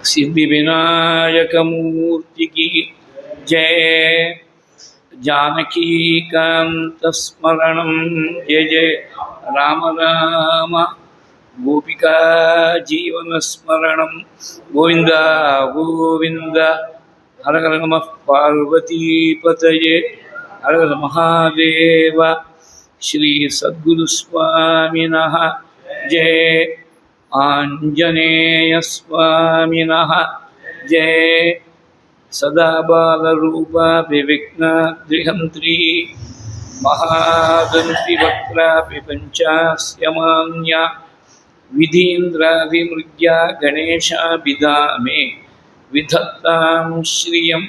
सिद्धिविनायकमूर्ति की जय। जानकी कांत स्मरणं जय जय राम राम। गोपिका जीवन स्मरणं गोविंद गोविंद। हर हर नमः पार्वती पतये हर हर महादेव। श्री सद्गुरु स्वामिनः जय। आंजनेय स्वामिनः जय। सदा बालरूपा विघ्नाद्रिहन्त्री महादन्ति वक्त्रापि पञ्चास्यमान्या विधीन्द्राभिमृग्या गणेशाभिधामे विधत्तां श्रियं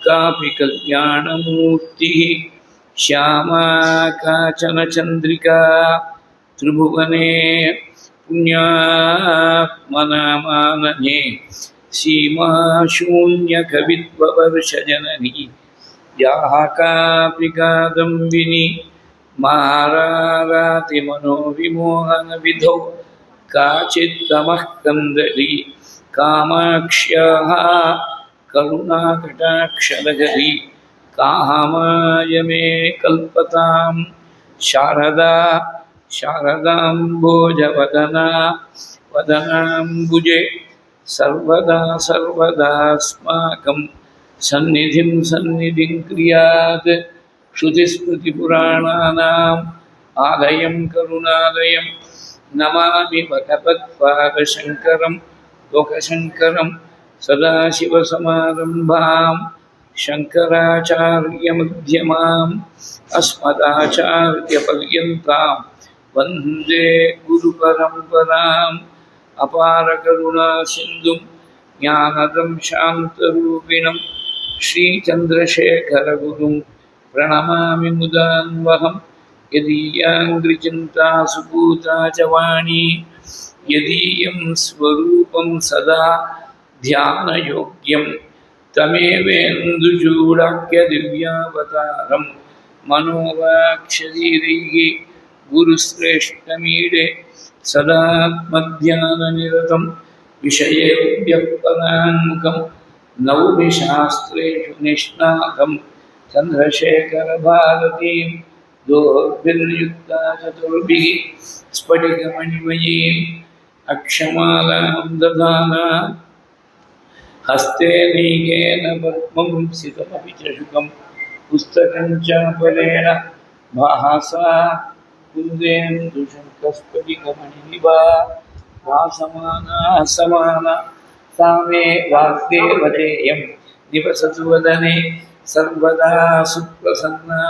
कापि कल्याणमूर्तिः। श्यामा काचन चन्द्रिका त्रिभुवने पुण्यात्मनामानने सीमा शून्यकवित्ववर्षजननी याः कापि कादम्बिनी मारारातिमनोविमोहनविधौ काचित्तमः कन्दली कामाक्ष्याः करुणाकटाक्षलहरी कामाय मे कल्पतां शारदा शारदाम्बोजवदना वदनाम्बुजे सर्वदा सर्वदास्माकं सन्निधिं सन्निधिं क्रियात्। श्रुतिस्मृतिपुराणानाम् आलयं करुणालयं नमामि भगवत्पादशङ्करं लोकशङ्करं। सदाशिवसमारम्भां शङ्कराचार्यमध्यमाम् अस्मदाचार्यपर्यन्तां वन्दे गुरुपरम्पराम्। अपार करुणा सिंधुं ज्ञानदं शान्तरूपिणं श्रीचन्द्रशेखरगुरुं प्रणमामि मुदान्वहं। यदीयाङ्घ्रिचिन्ता सुपूता च वाणी यदीयं स्वरूपं सदा ध्यानयोग्यं तमेवेन्दुचूडाख्यदिव्यावतारं मनोवाक्शरीरैः गुरुश्रेष्ठमीडे सदात्मध्याननिरतं विषयेभ्यः पराङ्मुखं नौमि शास्त्रेषु निष्णातं चन्द्रशेखरभारतीं दोर्भिर्युक्ता चतुर्भिः स्फटिकमणिमयीम् अक्षमालां दधाना हस्ते नैकेन पद्मं सितमपि च शुकं पुस्तकं चापलेन भासा कुन्देन्दुशङ्खस्फटिकमणिनिभा वासमाना समाना सा मे वाग्देवतेयं निवसतु वदने सर्वदा सुप्रसन्ना।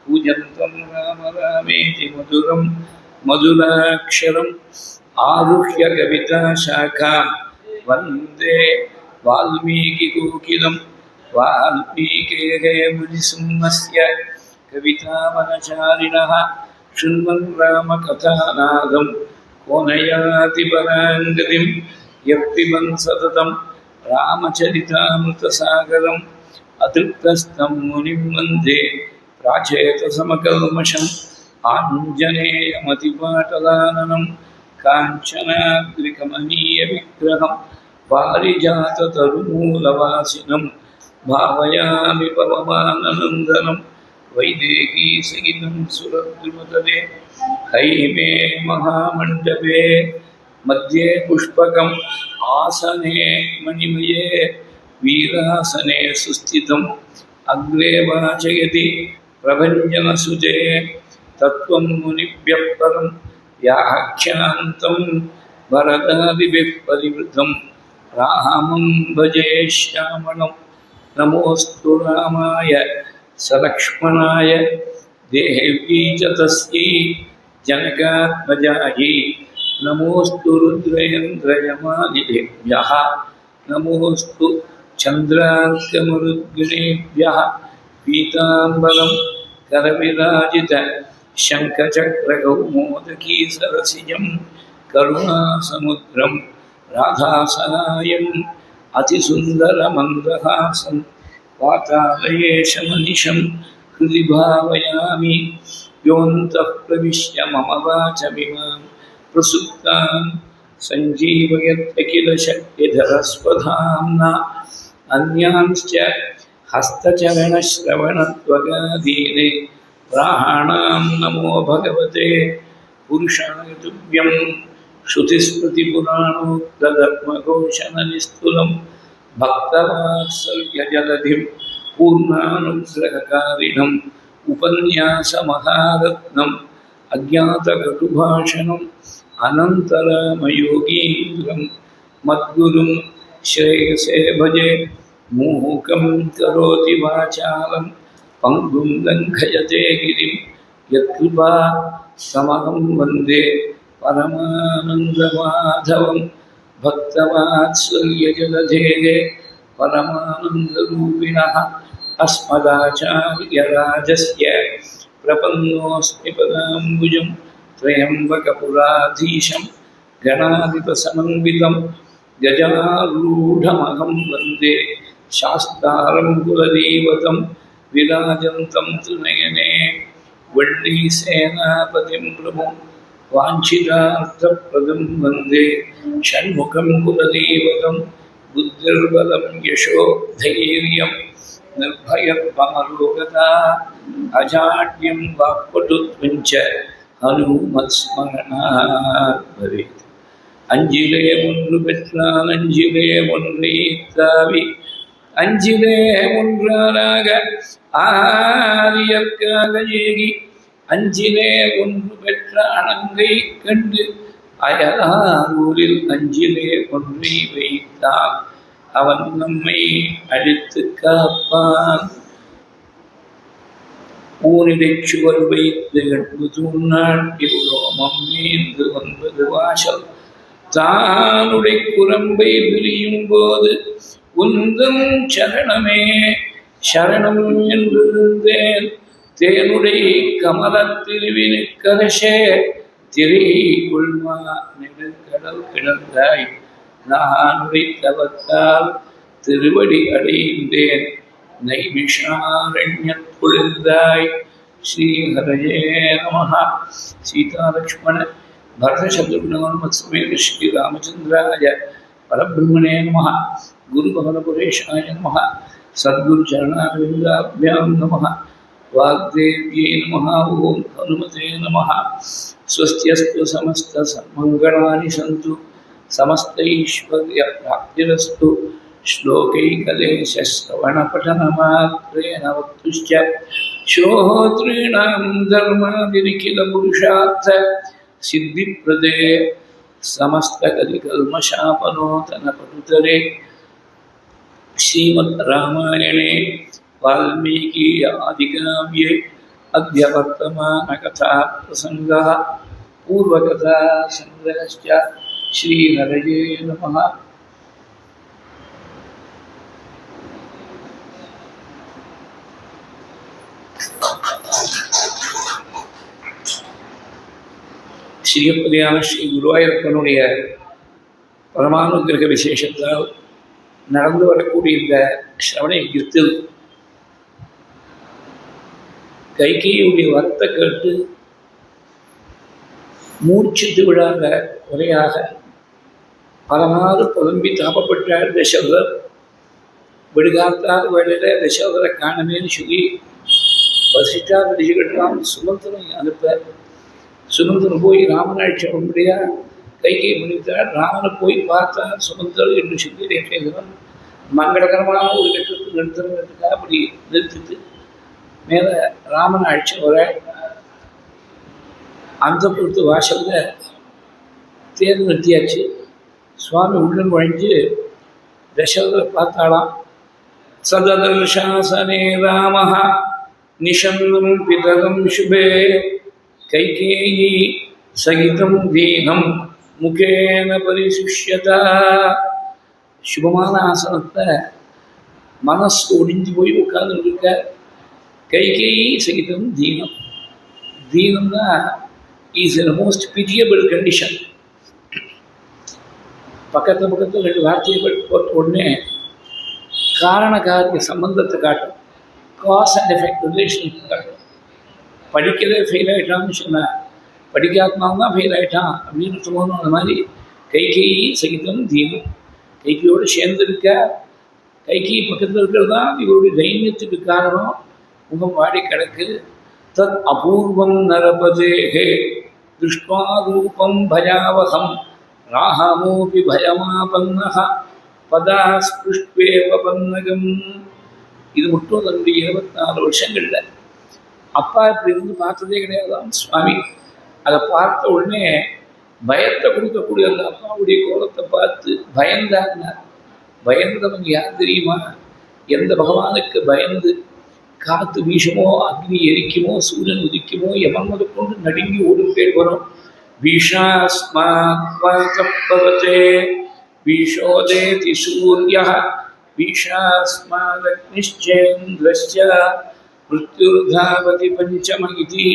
पूजन्तं राम रामेति मधुरं मधुराक्षरम् आरुह्य कविताशाखां वन्दे वाल्मीकिकोकिलं। वाल्मीकेः मुनिसिंहस्य कवितावनचारिणः शृण्वन् रामकथानादं को न याति पराङ्गतिं। यः पिबन् सततं रामचरितामृतसागरम् अतृप्तस्तं मुनिं वन्दे प्राचेतसमकल्मषम्। आञ्जनेयमतिपाटलाननं काञ्चनाद्रिकमनीयविग्रहं पारिजाततरुमूलवासिनं भावयामि पवमाननन्दनं। वैदेहीसहितं सुरद्रुमतले हैमे महामण्डपे मध्ये पुष्पकम् आसने मणिमये वीरासने सुस्थितम्। अग्रे वाचयति प्रभञ्जनसुते तत्त्वं मुनिभ्यः परं व्याख्यान्तं वरदादिभिः परिवृतं। रामं भजे श्यामलं नमोऽस्तु रामाय सलक्ष्मणाय देवी च तस्यै जनकात्मजायै। नमोऽस्तु रुद्रेन्द्रयमादिभ्यः नमोऽस्तु चन्द्रार्कमरुद्गणेभ्यः। पीताम्बरं करविराजित शङ्खचक्रकौमोदकी सरसिजं करुणासमुद्रं राधासहायम् अतिसुन्दरमन्दहासं वातालयेशमनिशं हृदि भावयामि। योऽन्तः प्रविश्य मम वाचमिमां प्रसुप्तां सञ्जीवयत् अखिलशक्तिधरस्वधाम्ना अन्यांश्च हस्तचरणश्रवणत्वगादीने प्राणां नमो भगवते पुरुषाय तुभ्यं श्रुतिस्मृतिपुराणोक्तधर्मघोषणनिस्तुलं भक्तवात्सल्यजलधिं पूर्णानुग्रहकारिणम् उपन्यासमहारत्नम् अज्ञातकटुभाषणम् अनन्तरामयोगीन्द्रं मद्गुरुं श्रेयसे भजे मूकं करोति वाचालं पङ्गुं लङ्घयते गिरिं यत्कृपा समहं वन्दे परमानन्दमाधवं भक्तवात्सल्यजलधेः परमानन्दरूपिणः अस्मदाचार्यराजस्य प्रपन्नोऽस्मि पदाम्बुजं त्र्यम्बकपुराधीशं गणाधिपसमन्वितं गजारूढमहं वन्दे शास्तारं कुलदेवतं विराजन्तं त्रिनयने वल्लीसेनापतिं प्रभुं वाञ्छितार्थप्रदं वन्दे षण्मुखं कुलदेवतं बुद्धिर्बलं यशो धैर्यं निर्भयत्वमरोगता अजाड्यं वाक्पटुत्वञ्च हनुमत्स्मरणात् भवेत् அஞ்சிலே ஒன்று பெற்றான் அஞ்சிலே ஒன்றை தாவி அஞ்சிலே ஒன்றாக ஆரியற்காக ஏகி அஞ்சிலே ஒன்று பெற்ற அணங்கை கண்டு அயலாரூரில் அஞ்சிலே ஒன்றை வைத்தான் அவன் நம்மை அழித்து காப்பான். ஊனிடைச் சுவர் வைத்து எட்டு தூணாட்டில் ரோமம் மேய்ந்து 9 வாசல் தானுடை குரம்பை பிரியும் போது உந்தம் சரணமே சரணம் என்றிருந்தேன். தேனுடை கமலத்திருவினுக்கரசே திரை கொள்மா நெடுங்கடல் கிடந்தாய் நானுடை தவத்தால் திருவடி அடைந்தேன் நைமிஷாரண்யத் குளிர்ந்தாய். ஸ்ரீஹரயே நமः. சீதாலக்ஷ்மண भरतशत्रुघ्नवत्समेत श्रीरामचन्द्राय परब्रह्मणे नमः. गुरुभवनपुरेशाय नमः. सद्गुरुचरणारविन्दाभ्यां नमः. वाग्देव्यै नमः. ओं हनुमते नमः. स्वस्त्यस्तु समस्तसन्मङ्गलानि सन्तु समस्तैश्वर्यप्राप्तिरस्तु. श्लोकैकदेशश्रवणपठनमात्रेण वक्तुश्च श्रोतॄणां धर्मादिनिखिलपुरुषार्थ सिद्धिप्रदे समस्तकलिकल्मषापनोतनपटुतरे श्रीमद्रामायणे वाल्मीकि आदिकाव्ये अद्य वर्तमानकथाप्रसङ्गः पूर्वकथासङ्ग्रहश्च. श्रीहरये नमः. ஸ்ரீயப்பதியான ஸ்ரீ குருவாயூரப்பனுடைய பரமானுகிரக விசேஷத்தால் நடந்து வரக்கூடிய இந்த ஸ்ரவண யுத்தத்தில் கைகேயுடைய வரத்தை கேட்டு மூர்ச்சித்து விடாத குறையாக பலமாறு புலம்பி தாபப்பட்டார் தசரதர். விடுகாத்தார் வேளையில் தசரதரை காணமேன்னு சொல்லி வசிஷ்டா ரிஷிகட்டெல்லாம் சுமந்திரனை அனுப்ப சுமந்திரன் போய் ராமனாட்சி முடியா கைகை முடித்தார். ராமனை போய் பார்த்தார் சுமந்தர் என்று சொல்லி கேட்கிறான். மங்களகரமான ஒரு கட்டத்துக்கு நிறுத்துறதுக்காக அப்படி நிறுத்திட்டு மேலே ராமனாட்சி வர அந்த பொறுத்து வாசலில் தேர் நிறுத்தியாச்சு. சுவாமி உள்ள நுழைஞ்சு தசரதரை பார்த்தாலாம். சததர்ஷாசனே ராமஹ நிஷன்னம் பிதரம் சுபே கைகேயி சகிதம் தீனம் முகேன பரிசுஷ்யதா. சுபமான ஆசனத்தை மனசு ஒடிஞ்சு போய் உட்கார்ந்து இருக்க. கைகேயி சகிதம் தீனம். தீனம்னா is in most pitiable condition. பக்கத்தில் 2 வார்த்தைகள் போட்ட உடனே காரண காரிய சம்பந்தத்தை காட்டும். காஸ் அண்ட் எஃபெக்ட் ரிலேஷன்ஷிப் காட்டும். படிக்கவே ஃபெயில் ஆகிட்டான்னு சொன்னேன், படிக்காதனால தான் ஃபெயில் ஆகிட்டான் அப்படின்னு தோணும். அந்த மாதிரி கைகேயி சகிதம் தீனம். கைகையோடு சேர்ந்திருக்க, கைகை பக்கத்தில் இருக்கிறது தான் இவருடைய தைரியத்துக்கு காரணம். முகம் வாடி கிடக்கு. தத் அபூர்வம் நரபதேகே திருஷ்டுவா ரூபம் பயாவகம் ராஹமோபி பயமாபன்னஹ பதா ஸ்பிருஷ்வேவ பன்னகம். இது மட்டும் தன்னுடைய 24 வருஷங்கள்ல அப்பா இப்படி இருந்து பார்த்ததே கிடையாதான் சுவாமி. அதை பார்த்த உடனே பயத்தை கொடுக்கக்கூடிய அந்த அப்பாவுடைய கோலத்தை பார்த்து பயந்தாங்க. பயந்தவங்க யார் தெரியுமா? எந்த பகவானுக்கு பயந்து காற்று வீசுமோ, அக்னி எரிக்குமோ, சூரியன் உதிக்குமோ, யமன் முதற்கொண்டு நடுங்கி ஓடி பேர் வரும். வீஷாஸ்மாத்பவதே வீஷோதேதி சூர்யா வீஷாஸ்மாத்னிச்சேந்திரஸ்ய மிருத்யுர்தாவதி பஞ்சமகிதி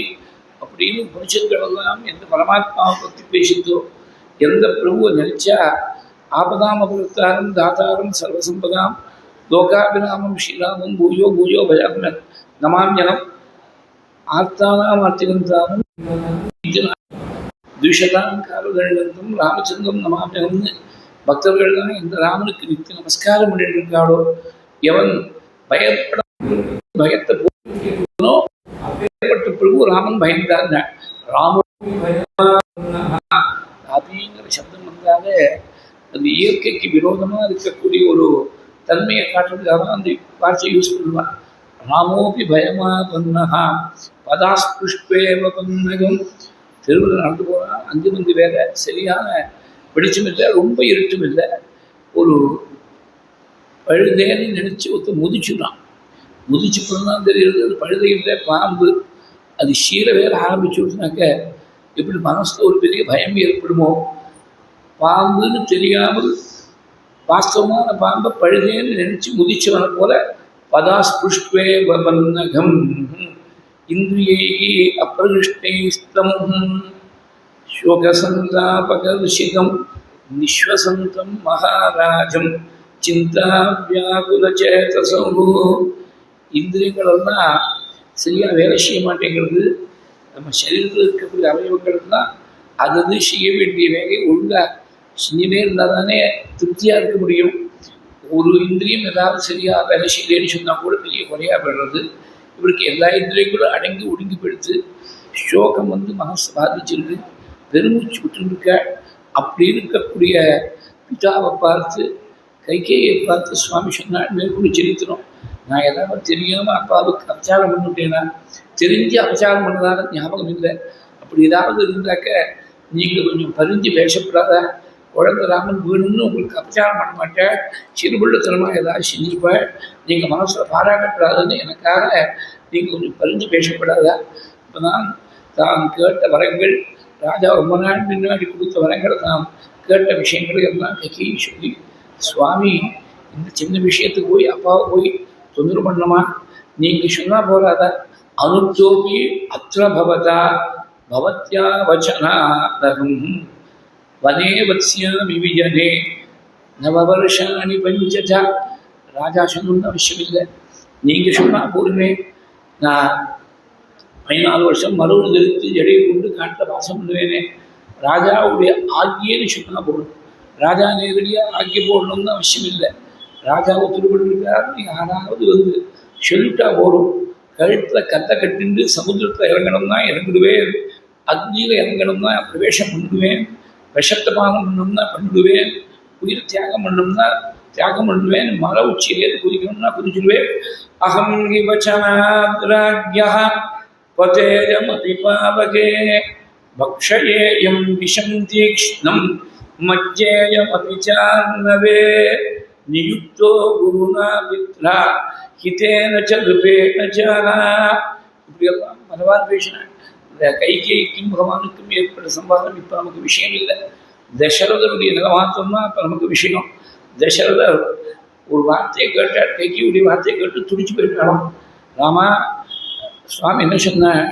அப்படின்னு புனிஷங்களெல்லாம் எந்த பரமாத்மாவை பற்றி பேசித்தோ, எந்த பிரபுவை நினைச்சா ஆபதாமபுரத்தாரும் தாத்தாரும் சர்வசம்பதாம் லோகாபிராமம் ஸ்ரீராமம் பூயோ பூயோ பயாம் நமாம்யனம் ஆர்த்தானாம் ஆர்த்திகந்தானம் துஷதாம் காலதண்டந்தம் ராமச்சந்திரம் நமாம்யனம்னு பக்தர்கள்லாம் இந்த ராமனுக்கு நித்திய நமஸ்காரம் பண்ணிட்டு இருக்காளோ, எவன் பயப்பட பயத்தை போனோ அப்பேற்பட்ட பிரபு ராமன் பயந்தாங்க. அப்படிங்கிற சப்தம் வந்தாலே அந்த இயற்கைக்கு விரோதமாக இருக்கக்கூடிய ஒரு தன்மையை காட்டுறதுக்காக தான் அந்த வார்த்தையை யூஸ் பண்ணுவான். ராமோபி பயமா பன்னஹா பதாஸ்புஷ்பேவ பன்னகம். தெருவில் நடந்து போனால் 5 மந்தி வேலை, சரியான வெளிச்சம் இல்லை, ரொம்ப இருட்டும் இல்லை. ஒரு பழுதேன்னு நினச்சி ஒருத்தர் முதிச்சுட்டான். முதிச்சு போனால் தெரியுது அது பழுதை இல்லை, பாம்பு. அது சீர வேற ஆரம்பிச்சு விட்டுனாக்க எப்படி மனசில் ஒரு பெரிய பயம் ஏற்படுமோ. பாம்புன்னு தெரியாமல் வாஸ்தவமான பாம்பை பழுதேன்னு நினச்சி முதிச்சவனை போல பதாஸ்புஷ்வே பன்னகம் இந்திரியைகி அப்பிரகிருஷ்டைஸ்தம் சோகசந்தாபகர்ஷிதம் நிஸ்வசந்தம் மகாராஜம் சிந்தா வியாகுலச்சேதசோ. இந்திரியங்களெல்லாம் சரியாக வேலை செய்ய மாட்டேங்கிறது. நம்ம சரீரத்தில் இருக்கக்கூடிய அவயவங்கள்லாம் அது செய்ய வேண்டிய வேலையை ஒழுங்காக செஞ்சுமே இருந்தால் தானே திருப்தியாக இருக்க முடியும். ஒரு இந்திரியம் ஏதாவது சரியாக வேலை செய்யலேன்னு சொன்னால் கூட பெரிய குறையாக போடுறது. இவருக்கு எல்லா இந்திரியங்களும் அடங்கி ஒடுங்கி போயிடுத்து. சோகம் மனசு பாதிச்சிருக்கு, பெருமூச்சு விட்டுருக்க. அப்படி இருக்கக்கூடிய பிதாவை பார்த்து கைகேயை பார்த்து சுவாமி சொன்னால் மேற்கொண்டு செலுத்தணும். நான் ஏதாவது தெரியாமல் அப்பாவுக்கு அபச்சாரம் பண்ணிவிட்டேன்னா, தெரிஞ்சு அபச்சாரம் பண்ணதாக ஞாபகம் இல்லை. அப்படி ஏதாவது இருந்தாக்க நீங்கள் கொஞ்சம் பறிஞ்சு பேசப்படாத. குழந்தை ராமன் வேணும்னு உங்களுக்கு அபச்சாரம் பண்ண மாட்டேன், சிறுபுள்ளத்தனமாக ஏதாவது செஞ்சுருப்பேன், நீங்கள் மனசில் பாராட்டப்படாதுன்னு எனக்காக நீங்கள் கொஞ்சம் பறிஞ்சு பேசப்படாதா. இப்போ தான் கேட்ட வரங்கள், ராஜா ரொம்ப நாள் முன்னாடி கொடுத்த வரங்களை தான் கேட்ட விஷயங்களை எல்லாம் கைகேயி சொல்லி, சுவாமி இந்த சின்ன விஷயத்துக்கு போய் அப்பாவை போய் தொந்தரவு பண்ணமா, நீங்கள் சொன்னால் போகாதா. அனுத்தோபி அத்திர பவதா பவத்யா வச்சனாதகம் வனே வத்ஸ்யாமி விஜனே நவவர்ஷாணி பஞ்சஜா. ராஜா சொல்லணும்னு அவசியம் இல்லை, நீங்கள் சொன்னால் போதுமே. நான் 14 வருஷம் மறுபடியும் தெரிவித்து ஜடையை கொண்டு காட்டில் வாசம் பண்ணுவேனே. ராஜாவுடைய ஆக்கியன்னு சொன்னால் போடும். ராஜா நேரடியாக ஆக்கிய போடணும்னு அவசியம் இல்லை. ராஜாவை திருப்பதிருக்காரு யாராவது சொல்லிட்டா போடும். கழுத்தில் கத்தை கட்டிண்டு சமுத்திரத்தில் இறங்கணும்னா இறங்கிடுவேன், அக்னியில் இறங்கணும்னா பிரவேசம் பண்ணிடுவேன், விஷத்தை பானம் பண்ணணும்னா பண்ணிடுவேன், உயிர் தியாகம் பண்ணணும்னா தியாகம் பண்ணுவேன், மர உச்சியிலேருந்து குதிக்கணும்னா குதிச்சிடுவேன். அகம் விவச்சனாத்ராக்யா பதேயம் அபிபாவகே பக்ஷயேயம் விஷம் தீக்ஷ்ணம் மஜ்ஜேயம் அபிச்சார்ணவே நியுக்தோ குருணா மித்ரா ஹிதேன சதுபேன சாரா. இப்படியெல்லாம் பகவான் பேசினான். இந்த கைகேயிக்கும் பகவானுக்கும் ஏற்பட்ட சம்பாதம் இப்போ நமக்கு விஷயம் இல்லை. தசரதனுடைய நிலமாத்தம்னா இப்போ நமக்கு விஷயம். தசரதர் ஒரு வார்த்தையை கேட்டார், கைகையுடைய வார்த்தையை கேட்டு துடிச்சு போயிட்டாலும், ராமா சுவாமி என்ன சொன்னேன்,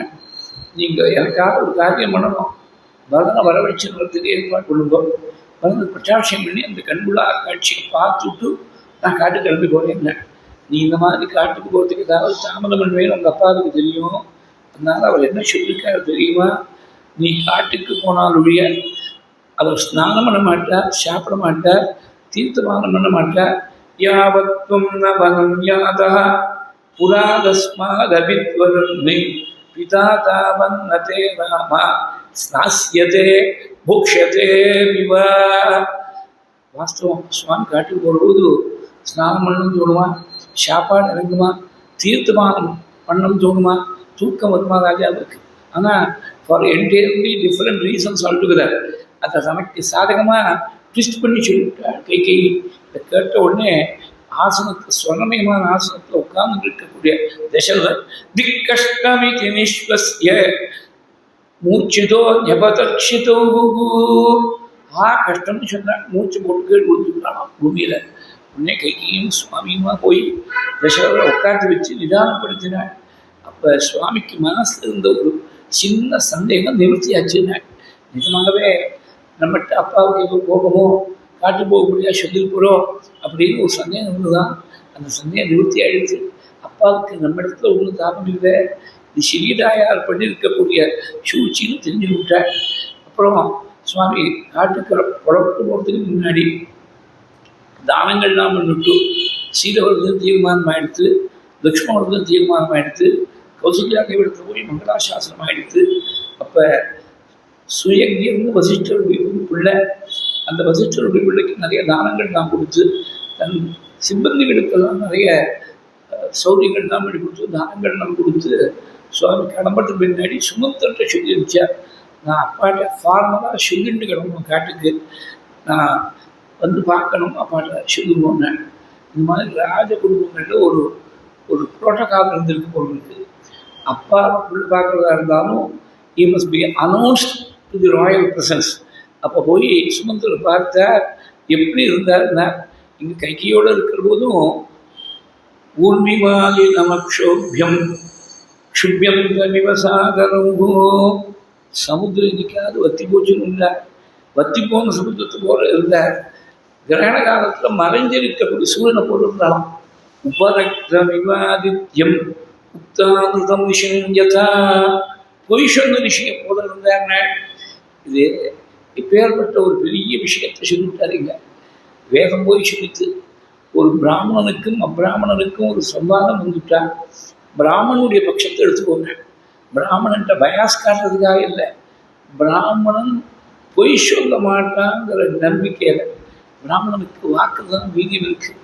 நீங்கள் எனக்காக ஒரு காரியம் பண்ணணும், பரதனை வர வச்சுன்றதுக்கு ஏற்பாடு பண்ணுவோம். பரதனை பட்டாட்சியம் பண்ணி அந்த கண்குள்ளா காட்சியை பார்த்துட்டு நான் காட்டுக்கு கிளம்பி போகிறேன். நீ இந்த மாதிரி காட்டுக்கு போகிறதுக்கு ஏதாவது தாமதம் பண்ணுவேன்னு உங்கள் அப்பாவுக்கு தெரியும். அதனால் அவர் என்ன சொல்லியிருக்காரு தெரியுமா, நீ காட்டுக்கு போனாலுடைய அவர் ஸ்நானம் பண்ண மாட்டார், சாப்பிட மாட்டார், தீர்த்தமானம் பண்ண மாட்டார். யாவத்வம் ந வனம் யாதா புராதஸ்மாதபித்வருண்மை பிதா தாவன்னதே ராமா ஸ்நாஸ்யதே புக்ஷதே விவா. வாஸ்தவம், சுவாமி காட்டுக்கு போகும்போது ஸ்நானம் பண்ணணும்னு தோணுமா, சாப்பாடு இறங்குமா, தீர்த்தமானம் பண்ணணும்னு தோணுமா, தூக்கம் வருமா ராஜாவுக்கு. ஆனால் ஃபார் என்டையர்லி டிஃப்ரெண்ட் ரீசன்ஸ் ஆல்டுகிறார். அதை தனக்கு சாதகமாக ட்விஸ்ட் பண்ணி சொல்லிவிட்டார் கை. இதை கேட்ட உடனே ஆசனத்தில் ஸ்வர்ணமயமான ஆசனத்தில் உட்கார்ந்து இருக்கக்கூடிய தசரதர் திக்கஷ்டமிதி நிஸ்வஸ்ய மூச்சிதோ ஞபதர்ஷிதோ கஷ்டம்னு சொன்னார். மூச்சு போட்டு கேட்டு கொடுத்துட்டானாம் பூமியில். உடனே கைகையும் சுவாமியுமா போய் தசரதரை உட்காந்து வச்சு நிதானப்படுத்தினார். அப்போ சுவாமிக்கு மனசில் இருந்த ஒரு சின்ன சந்தேகம் நிவர்த்தியாச்சுன்னார். நிஜமாகவே நம்மகிட்ட அப்பாவுக்கு எவ்வளோ கோபமோ காட்டு போகக்கூடியா சொல்லியிருக்கிறோம் அப்படின்னு ஒரு சந்தேகம் இருந்துதான். அந்த சந்தேகம் நிவர்த்தி ஆயிடுச்சு. அப்பாவுக்கு நம்ம இடத்துல ஒன்றும் தாபம் இல்லை, இது சிறியதாயார் பண்ணியிருக்கக்கூடிய சூழ்ச்சின்னு தெரிஞ்சு விட்டார். அப்புறம் சுவாமி காட்டுக்கு புறப்பட்டு போகிறதுக்கு முன்னாடி தானங்கள்லாம் பண்ணிட்டு சீதவர்களும் தீர்மானம் ஆகிடுத்து, லக்ஷ்மணர்களும் தீர்மானம் ஆகிடுத்து, கௌசல்யா கைவிடத்தில் போய் மங்களாசாசனம் ஆகிடுத்து. அப்போ சுயங்கிருந்து வசிஷ்டருடைய பிள்ளை, அந்த வசிஷ்டருடைய பிள்ளைக்கு நிறைய தானங்கள் தான் கொடுத்து, தன் சிப்பந்திகளுக்கெல்லாம் நிறைய சௌரியங்கள்லாம் பண்ணி கொடுத்து, தானங்கள்லாம் கொடுத்து சுவாமி கிளம்புறதுக்கு பின்னாடி சுமந்திரத்தை சொல்லியிருச்சார். நான் அப்பாட்ட ஃபார்மலாக சொல்லிட்டு கிளம்புவேன் காட்டுக்கு, நான் வந்து பார்க்கணும் அப்பாட்ட சொல்லுவோன்னு. இந்த மாதிரி ராஜ குடும்பங்களில் ஒரு ஒரு புரோட்டோகால் இருந்திருக்கு பொருளுக்கு. அப்பா புள்ளி பார்க்குறதா இருந்தாலும் he must be announced to the royal presence. அப்போ போய் சுமந்திர பார்த்தா எப்படி இருந்தாருன்னா, இங்கே கைகையோடு இருக்கிற போதும் ஊர்மிமாலி நமக்ஷோபியம் க்ஷுபியம் விவசாகரங்கோ சமுத்திரம் நிற்காது வத்தி போச்சுன்னு இருந்தார். வத்தி போன சமுத்திரத்தை போல இருந்தார். கிரகண காலத்தில் மறைஞ்சிருக்கக்கூடிய சூரியனை போல இருந்தாலும் உபரக்தமிவாதித்யம் உக்தாமிருதம் விஷயத்தா பொய் சொன்ன விஷயம் போல இருந்தாருன்னா, இது இப்பேற்பட்ட ஒரு பெரிய விஷயத்தை சொல்லிட்டாருங்க. வேதம் போய் சொல்லித்து ஒரு பிராமணனுக்கும் அப்பிராமணனுக்கும் ஒரு சம்பாதம் வந்துட்டான். பிராமணனுடைய பட்சத்தை எடுத்துக்கோங்க. பிராமணன்ட்ட பயாஸ் காட்டுறதுக்காக இல்லை, பிராமணன் பொய் சொல்ல மாட்டாங்கிற நம்பிக்கையில். பிராமணனுக்கு வாக்கு தான் வீதியம் இருக்குது,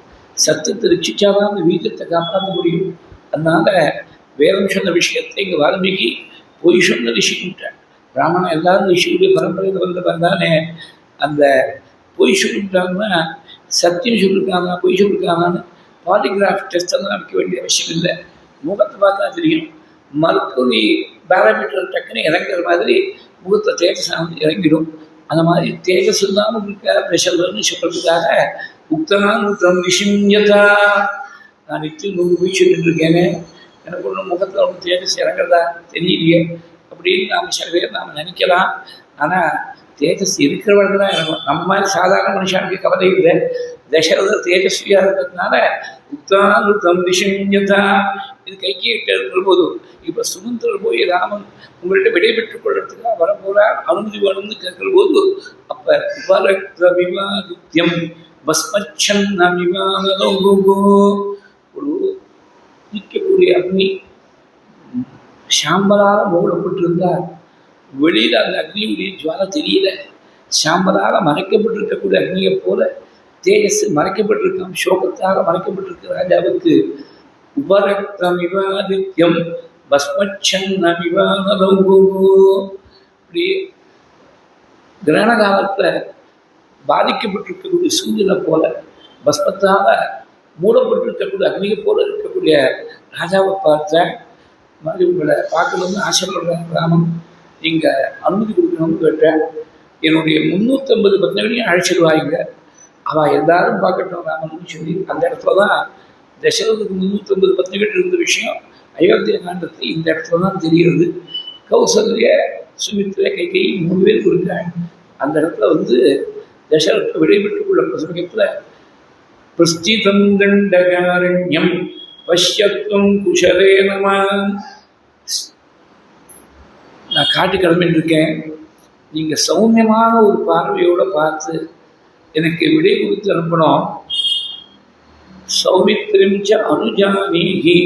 சத்தத்தை ரசிச்சாதான் அந்த வீதத்தை காப்பாற்ற முடியும். அதனால வேதம் சொன்ன விஷயத்தை இங்கே வால்மீகி பொய் சொன்ன ரிஷிக்கிட்டார். பிராமணன் எல்லாரும் ரிஷியுடைய பரம்பரையில் வந்தவன் தானே. அந்த பொய் சொல்லிட்டாங்கன்னா சத்தியம் சொல்லியிருக்காங்க பொய் சொல்லியிருக்காங்கன்னு பாலிகிராஃப் டெஸ்டெல்லாம் வைக்க வேண்டிய அவசியம் இல்லை. முகத்தை பார்த்தா தெரியும். மருத்துவ பேராமீட்டர் டக்குன்னு இறங்குற மாதிரி முகத்தை தேஜஸ் இறங்கிடும். அந்த மாதிரி தேஜஸ் இல்லாமல் இருக்க பிரஷர்னு சொல்கிறதுக்காக உக்தானுத்தம் விஷயத்தா நான் நித்தியம் 100 போய் சொல்லிட்டு இருக்கேனே, எனக்கு ஒன்றும் முகத்தில் ஒன்றும் தேஜஸ் இறங்குறதா தெரியலையே அப்படின்னு நாம் சில பேர் நாம் நினைக்கலாம். ஆனால் தேஜஸ் இருக்கிறவர்கள் தான் இறங்கும். நம்ம மாதிரி சாதாரண மனுஷனுக்கு கவலை இல்லை. தசரதர் தேஜஸ்வியாக இருக்கிறதுனால உக்தானுத்தம் விஷயத்தா இது கைக்கிட்ட இருக்கிற போது இப்போ சுமந்திரர் போய் ராமன் உங்கள்கிட்ட விடைபெற்றுக் கொள்றதுக்காக வரப்போறார், அனுமதி வேணும்னு கேட்குற போது அப்போ உபரக்தமிவாதித்யம் பஸ்மச்சன்னமிவானதோ ஒரு நிற்கக்கூடிய அக்னி சாம்பலால் மூடப்பட்டிருந்தார். வெளியில் அந்த அக்னியுடைய ஜுவாலை தெரியல. சாம்பலால் மறைக்கப்பட்டிருக்கக்கூடிய அக்னியை போல தேஜஸ் மறைக்கப்பட்டிருக்கான். சோகத்தாக மறைக்கப்பட்டிருக்க ராஜாவுக்கு உபரக்தமிவாதித்யம் பஸ்மச்சன்னமிவானதோ இப்படி கிரகண காலத்தில் பாதிக்கப்பட்டிருக்கக்கூடிய சூரியனை போல பஸ்மத்தால் மூடப்பட்டிருக்கக்கூடிய அக்னியை போல இருக்கக்கூடிய ராஜாவை பார்த்தேன். மாதிரி உங்களை பார்க்கணும்னு ஆசைப்படுறேன் ராமன், நீங்கள் அனுமதி கொடுக்கணும்னு கேட்டேன். என்னுடைய 350 பத்னிகளையும் அழைச்சிடுவாங்க, அவள் எல்லாரும் பார்க்கட்டும் ராமன் சொல்லி. அந்த இடத்துல தான் தசரதுக்கு 350 பத்னிகள் இருந்த விஷயம் அயோத்தியா காண்டத்தில் இந்த இடத்துல தான் தெரிகிறது. கௌசல்ய சுமித்ர கைகை 3 பேர் கொடுத்தாங்க. அந்த இடத்துல வந்து தசரத்தை விடைபெற்றுக் கொள்ள பிரசங்கத்தில் பிரஸ்திதம் தண்டகாரண்யம் பஷ்யத்வம் குஷரே நம. நான் காட்டு கிளம்பின்னு இருக்கேன், நீங்கள் சௌமியமான ஒரு பார்வையோடு பார்த்து எனக்கு விடை கொடுத்து அனுப்பணும். சௌமித்திரம் ச அனுஜானீஹி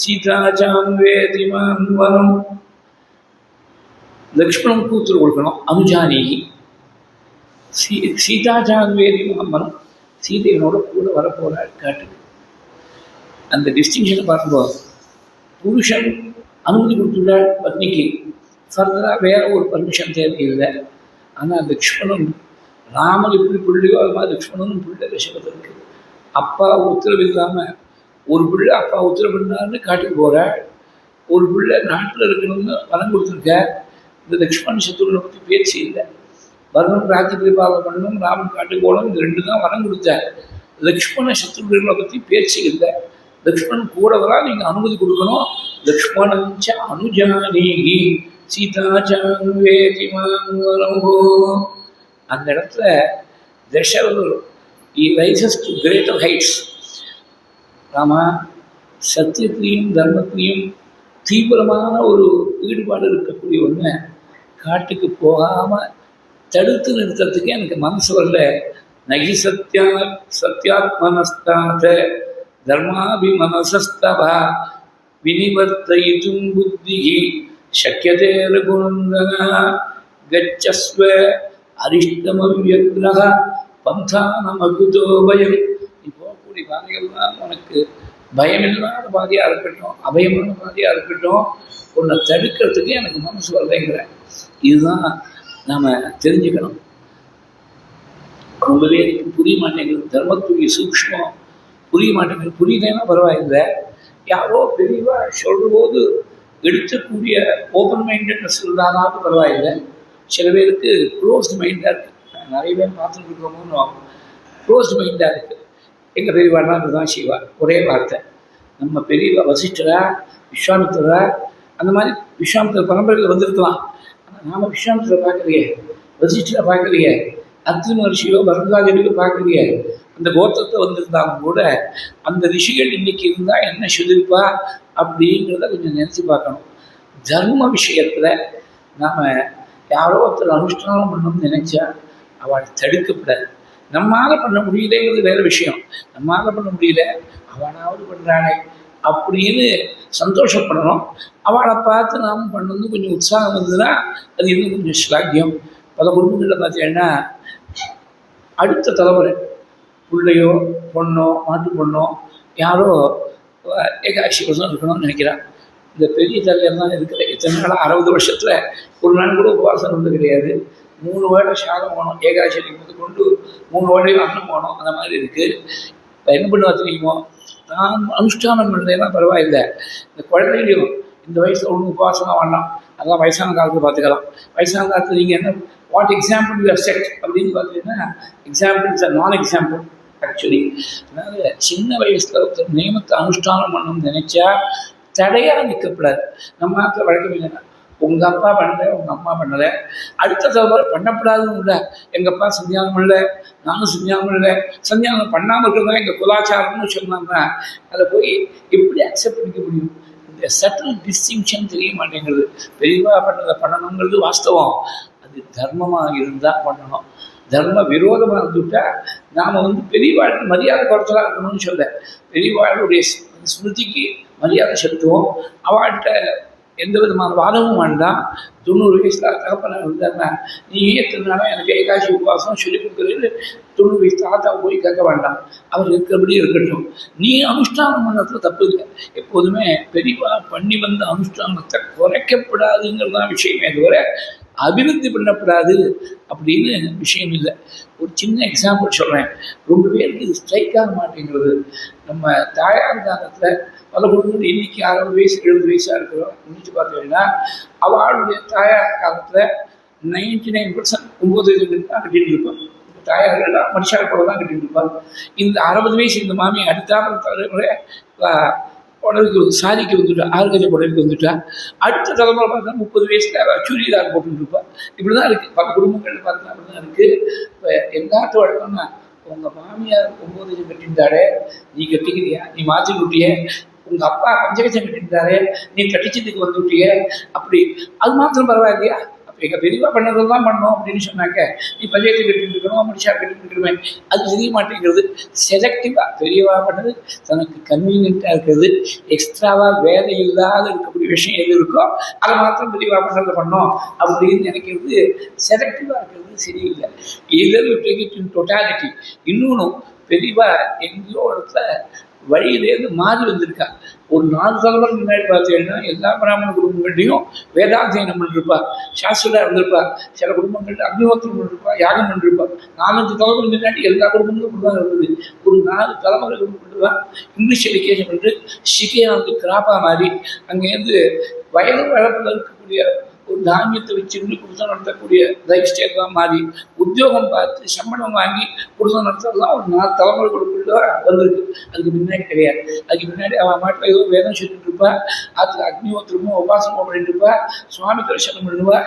சீதாச்சாம் வேதிமான் வனம். லக்ஷ்மணனுக்கு உத்தரவு கொடுக்கணும். அனுஜானீஹி சீதாச்சாம் வேதிமான் வனம். சீதையனோட கூட வரப்போகிறாள் காட்டுக்கு. அந்த டிஸ்டிங்ஷனை பார்க்கும்போது புருஷன் அனுமதி கொடுத்துள்ளாள் பத்னிக்கு, ஃபர்தராக வேற ஒரு பர்மிஷன் தேவையில்லை. ஆனால் லக்ஷ்மணன் ராமன் எப்படி பிள்ளையோ அது மாதிரி லக்ஷ்மணனும் பிள்ளை தசரதனுக்கு அப்பா உத்தரவு இல்லாமல் ஒரு பிள்ளை அப்பா உத்தரவு பண்ணார்னு காட்டுக்கு போகிறாள். ஒரு பிள்ளை நாட்டில் இருக்கணும்னு வரம் கொடுத்துருக்க. இந்த லக்ஷ்மண் சத்ருகனை பற்றி பேச்சு இல்லை. வரணும் ராஜ்ய பரிபாலனம் பண்ணணும், ராமன் காட்டுக்கு போகணும், இந்த ரெண்டு தான் வரம் கொடுத்தார். லக்ஷ்மண சத்ருகனை பற்றி பேச்சு இல்லை. லக்ஷ்மணன் கூட வரா, நீங்கள் அனுமதி கொடுக்கணும். லக்ஷ்மணஞ்ச அனுஜானீஹி சீதாச்சாம் வேதிமான். அந்த இடத்துல தசரதர் he rises to greater heights. Rama, சத்தியத்திலையும் தர்மத்திலையும் தீவிரமான ஒரு ஈடுபாடு இருக்கக்கூடிய ஒன்று காட்டுக்கு போகாமல் தடுத்து நிறுத்துறதுக்கு எனக்கு மனசு வரல. நகி சத்யாத்மனஸ்தாத தர்மாபிமனசஸ்தபா வினிவர்த்தயிதும் புத்தி சக்கியதே ரகுநந்தனா கச்சஸ்வ அரிஷ்டமவ்யக்ரஹ பந்தானமகுதோ பயம். நீ போகக்கூடிய பாதைகள்லாம் உனக்கு பயமில்லாத பாதையாக இருக்கட்டும், அபயமான பாதையாக இருக்கட்டும், உன்னை தடுக்கிறதுக்கு எனக்கு மனசு வரலைங்கிற. இதுதான் நாம் தெரிஞ்சுக்கணும். ரொம்ப பேருக்கு புரிய மாட்டேங்குது. தர்மத்துடைய சூக்ஷ்மம் புரிய மாட்டேங்குது. புரியலைன்னா பரவாயில்லை. யாரோ பெரியவா சொல்லும்போது எடுக்கக்கூடிய ஓப்பன் மைண்டட்னஸ் இருந்தாலும் பரவாயில்லை. சில பேருக்கு க்ளோஸ்டு மைண்டாக இருக்குது. நிறைய பேர் பார்த்துட்டு இருக்கோமோ க்ளோஸ்டு மைண்டாக இருக்குது. எங்கள் பெரியவாடா தான் செய்வா. ஒரே வார்த்தை. நம்ம பெரியவா வசிஷ்டரா விஸ்வாமித்திரா அந்த மாதிரி விஸ்வாமித்திர பரம்பரையில் வந்திருக்கலாம். ஆனால் நாம் விஸ்வாமித்திர பார்க்குறியே, வசிஷ்டரை பார்க்குறியே, அத்ரி மகர்ஷியோ பரத்வாஜனையோ பார்க்குறியே, அந்த கோத்திரத்தை வந்திருந்தாலும் கூட அந்த ரிஷிகள் இன்னைக்கு இருந்தால் என்ன சொல்லியிருப்பா அப்படிங்கிறத கொஞ்சம் நினச்சி பார்க்கணும். தர்ம விஷயத்தில் நாம் யாரோ ஒருத்தர் அனுஷ்டானம் பண்ணணும்னு நினைச்சா அவள் தடுக்கப்படாது. நம்மளால் பண்ண முடியலைங்கிறது வேறு விஷயம். நம்மளால் பண்ண முடியல, அவனாவது பண்ணுறானே அப்படின்னு சந்தோஷப்படணும். அவளை பார்த்து நாம் பண்ணணும் கொஞ்சம் உற்சாகம் இருந்ததுன்னா அது இன்னும் கொஞ்சம் ஸ்லாக்கியம். பல குடும்பங்களில் பார்த்தீங்கன்னா அடுத்த தலைமுறை பிள்ளையோ பொண்ணோ மாட்டு பொண்ணோ யாரோ ஏகாட்சி வருஷம் இருக்கணும்னு நினைக்கிறான். இந்த பெரிய தலைவர் தான் இருக்கிற இத்தனை நாள் 60 வருஷத்தில் ஒரு நாள் கூட உபவாசம் வந்து கிடையாது. 3 வேளை சாதம் போகணும். ஏகாட்சி கொண்டு 3 வேளையும் அன்னம் போகணும். அந்த மாதிரி இருக்குது. இப்போ என்ன பண்ணுவா தெரியுமோ, நான் அனுஷ்டானம் பண்ணுறதுனா பரவாயில்லை. இந்த குழந்தைகளையும் இந்த வயசில் ஒன்றும் உபவாசமாக வேண்டாம், அதெல்லாம் வயசான காலத்தில் பார்த்துக்கலாம். வயசான காலத்தில் நீங்கள் என்ன what example you have set அப்படின்னு பார்த்தீங்கன்னா எக்ஸாம்பிள் இஸ் அ நான் எக்ஸாம்பிள் ஆக்சுவலி. அதனால் சின்ன வயசில் ஒருத்தர் நியமத்தை அனுஷ்டானம் பண்ணணும்னு நினச்சா தடையாக நிற்கக்கூடாது. நம்ம நாட்டில் வழக்கம் இல்லைன்னா உங்கள் அப்பா பண்ணலை, உங்கள் அம்மா பண்ணலை, அடுத்த தலைமுறை பண்ணக்கூடாதுன்னு இல்லை. எங்கள் அப்பா சந்தியானம் பண்ணல, நானும் சந்தியானம் இல்லை, சந்தியானம் பண்ணாமல் இருக்கிறதா எங்கள் குலாச்சாரம்னு சொன்னாங்கன்னா அதை போய் எப்படி அக்செப்ட் பண்ணிக்க முடியும்? இந்த சட்டில் டிஸ்டிங்ஷன் தெரிய மாட்டேங்கிறது. பெரியவா பண்ணதை பண்ணணுங்கிறது வாஸ்தவம். அது தர்மமாக இருந்தால் பண்ணணும். தர்ம விரோதமாக இருந்துவிட்டால் நாம் பெரியவாழ்க்கு மரியாதை குறைச்சலாக இருக்கணும்னு சொல்ல, பெரியவாளுடைய ஸ்மிருதிக்கு மரியாதை செலுத்துவோம். அவள்கிட்ட எந்த விதமான வாதமும் வேண்டாம். 90 வயசில் தகப்பன இருந்தாருன்னா நீ ஏற்றுனாலும் எனக்கு ஏகாட்சி உபவாசம் சொல்லிக் கொடுக்குறது 90 வயசு தாத்தாவை போய் கேட்க வேண்டாம். அவர் இருக்கிறபடி இருக்கட்டும். நீ அனுஷ்டானம் பண்ணத்துல தப்பு இல்லை. எப்போதுமே பெரியவா பண்ணி வந்த அனுஷ்டானத்தை குறைக்கப்படாதுங்கிறது தான் விஷயமே தவிர அபிவிருத்தி பண்ணப்படாது அப்படின்னு விஷயம் இல்லை. ஒரு சின்ன எக்ஸாம்பிள் சொல்கிறேன். ரொம்ப பேருக்கு இது ஸ்ட்ரைக் ஆக மாட்டேங்கிறது. நம்ம தாயார் காலத்தில் பல குடும்பங்கள் இன்றைக்கி 60 வயசு 70 வயசாக இருக்கிறோம். நினச்சி பார்த்தீங்கன்னா அவளுடைய தாயார் காலத்தில் 99% 9 தான் கட்டிட்டு இருப்பாள். தாயார்கள்லாம் மனுஷால் கூட தான் கட்டிட்டு இருப்பாள். இந்த 60 வயசு இந்த மாமி அடுத்தாப்புல தலைமுறை உடலுக்கு சாதிக்கு வந்துட்டா, 6 கஜ உடலுக்கு வந்துட்டா. அடுத்த தலைமுறை பார்த்தா 30 வயசில் சூரியதார் போட்டுருப்பாள். இப்படி தான் இருக்குது. பல குடும்பங்கள் பார்த்தா அப்படி தான் இருக்குது. இப்போ எங்காத்து வழக்கம்னா உங்கள் மாமியார் 9 கஜம் கட்டியிருந்தாலே நீ கட்டிக்கிறியா, நீ மாற்றி விட்டிய, உங்கள் அப்பா 5 கஜம் கட்டியிருந்தாரு நீ கட்டிச்சதுக்கு வந்து விட்டிய, அப்படி அது மாத்திரம் பரவாயில்லையா? எங்கள் பெரியவா பண்ணதெல்லாம் பண்ணோம் அப்படின்னு சொன்னாங்க. நீ பஞ்சாயத்து கட்டிட்டு இருக்கணும், மனுஷா கட்டிட்டு இருக்கணுமே, அது தெரிய மாட்டேங்கிறது. செலக்டிவாக பெரியவா பண்ணது தனக்கு கன்வீனியண்ட்டாக இருக்கிறது, எக்ஸ்ட்ராவாக வேலை இல்லாத இருக்கக்கூடிய விஷயம் எது இருக்கோ அதை மாத்திரம் பெரியவா பண்ணதை பண்ணோம் அப்படின்னு நினைக்கிறது செலக்டிவாக இருக்கிறது சரியில்லை. இதர் டேக் இட் இன் டோட்டாலிட்டி. இன்னொன்று, பெரியவா எங்கேயோ இடத்துல வழியிலேருந்து மாறி வந்திருக்கா. ஒரு 4 தலைமுறை முன்னாடி பார்த்தீங்கன்னா எல்லா பிராமண குடும்பங்கள்லையும் வேதாத்தியனம் பண்ணிருப்பா, சாஸ்திரா இருந்திருப்பா, சில குடும்பங்கள்ல அக்னிஹோத்திரம் பண்ணிருப்பா, யாகம் பண்ணிருப்பா. 4-5 தலைமுறை முன்னாடி எல்லா குடும்பங்களும் இப்படிதான் இருந்தது. ஒரு 4 தலைமுறைகளும் கொண்டுதான் இங்கிலீஷ் எஜுகேஷன் பண்ணிட்டு சிக்கையை வந்து கிராப்பா மாறி அங்கேருந்து வயது வளர்ப்பில் இருக்கக்கூடிய ஒரு தானியத்தை வச்சுருந்து குடும்பம் நடத்தக்கூடிய லைஃப் ஸ்டைல் தான் மாறி உத்தியோகம் பார்த்து சம்பளம் வாங்கி குடும்பம் நடத்துறதுலாம் ஒரு 4 தலைமுறைகளுக்குள்ள வந்திருக்கு. அதுக்கு முன்னாடி கிடையாது. அதுக்கு முன்னாடி அவன் மாட்டில் ஏதோ வேதம் சொல்லிட்டு இருப்பா, அதில் அக்னிஹோத்திரமும் உபாசனமும் பண்ணிட்டு இருப்பா, சுவாமி தரிசனம் பண்ணுவா,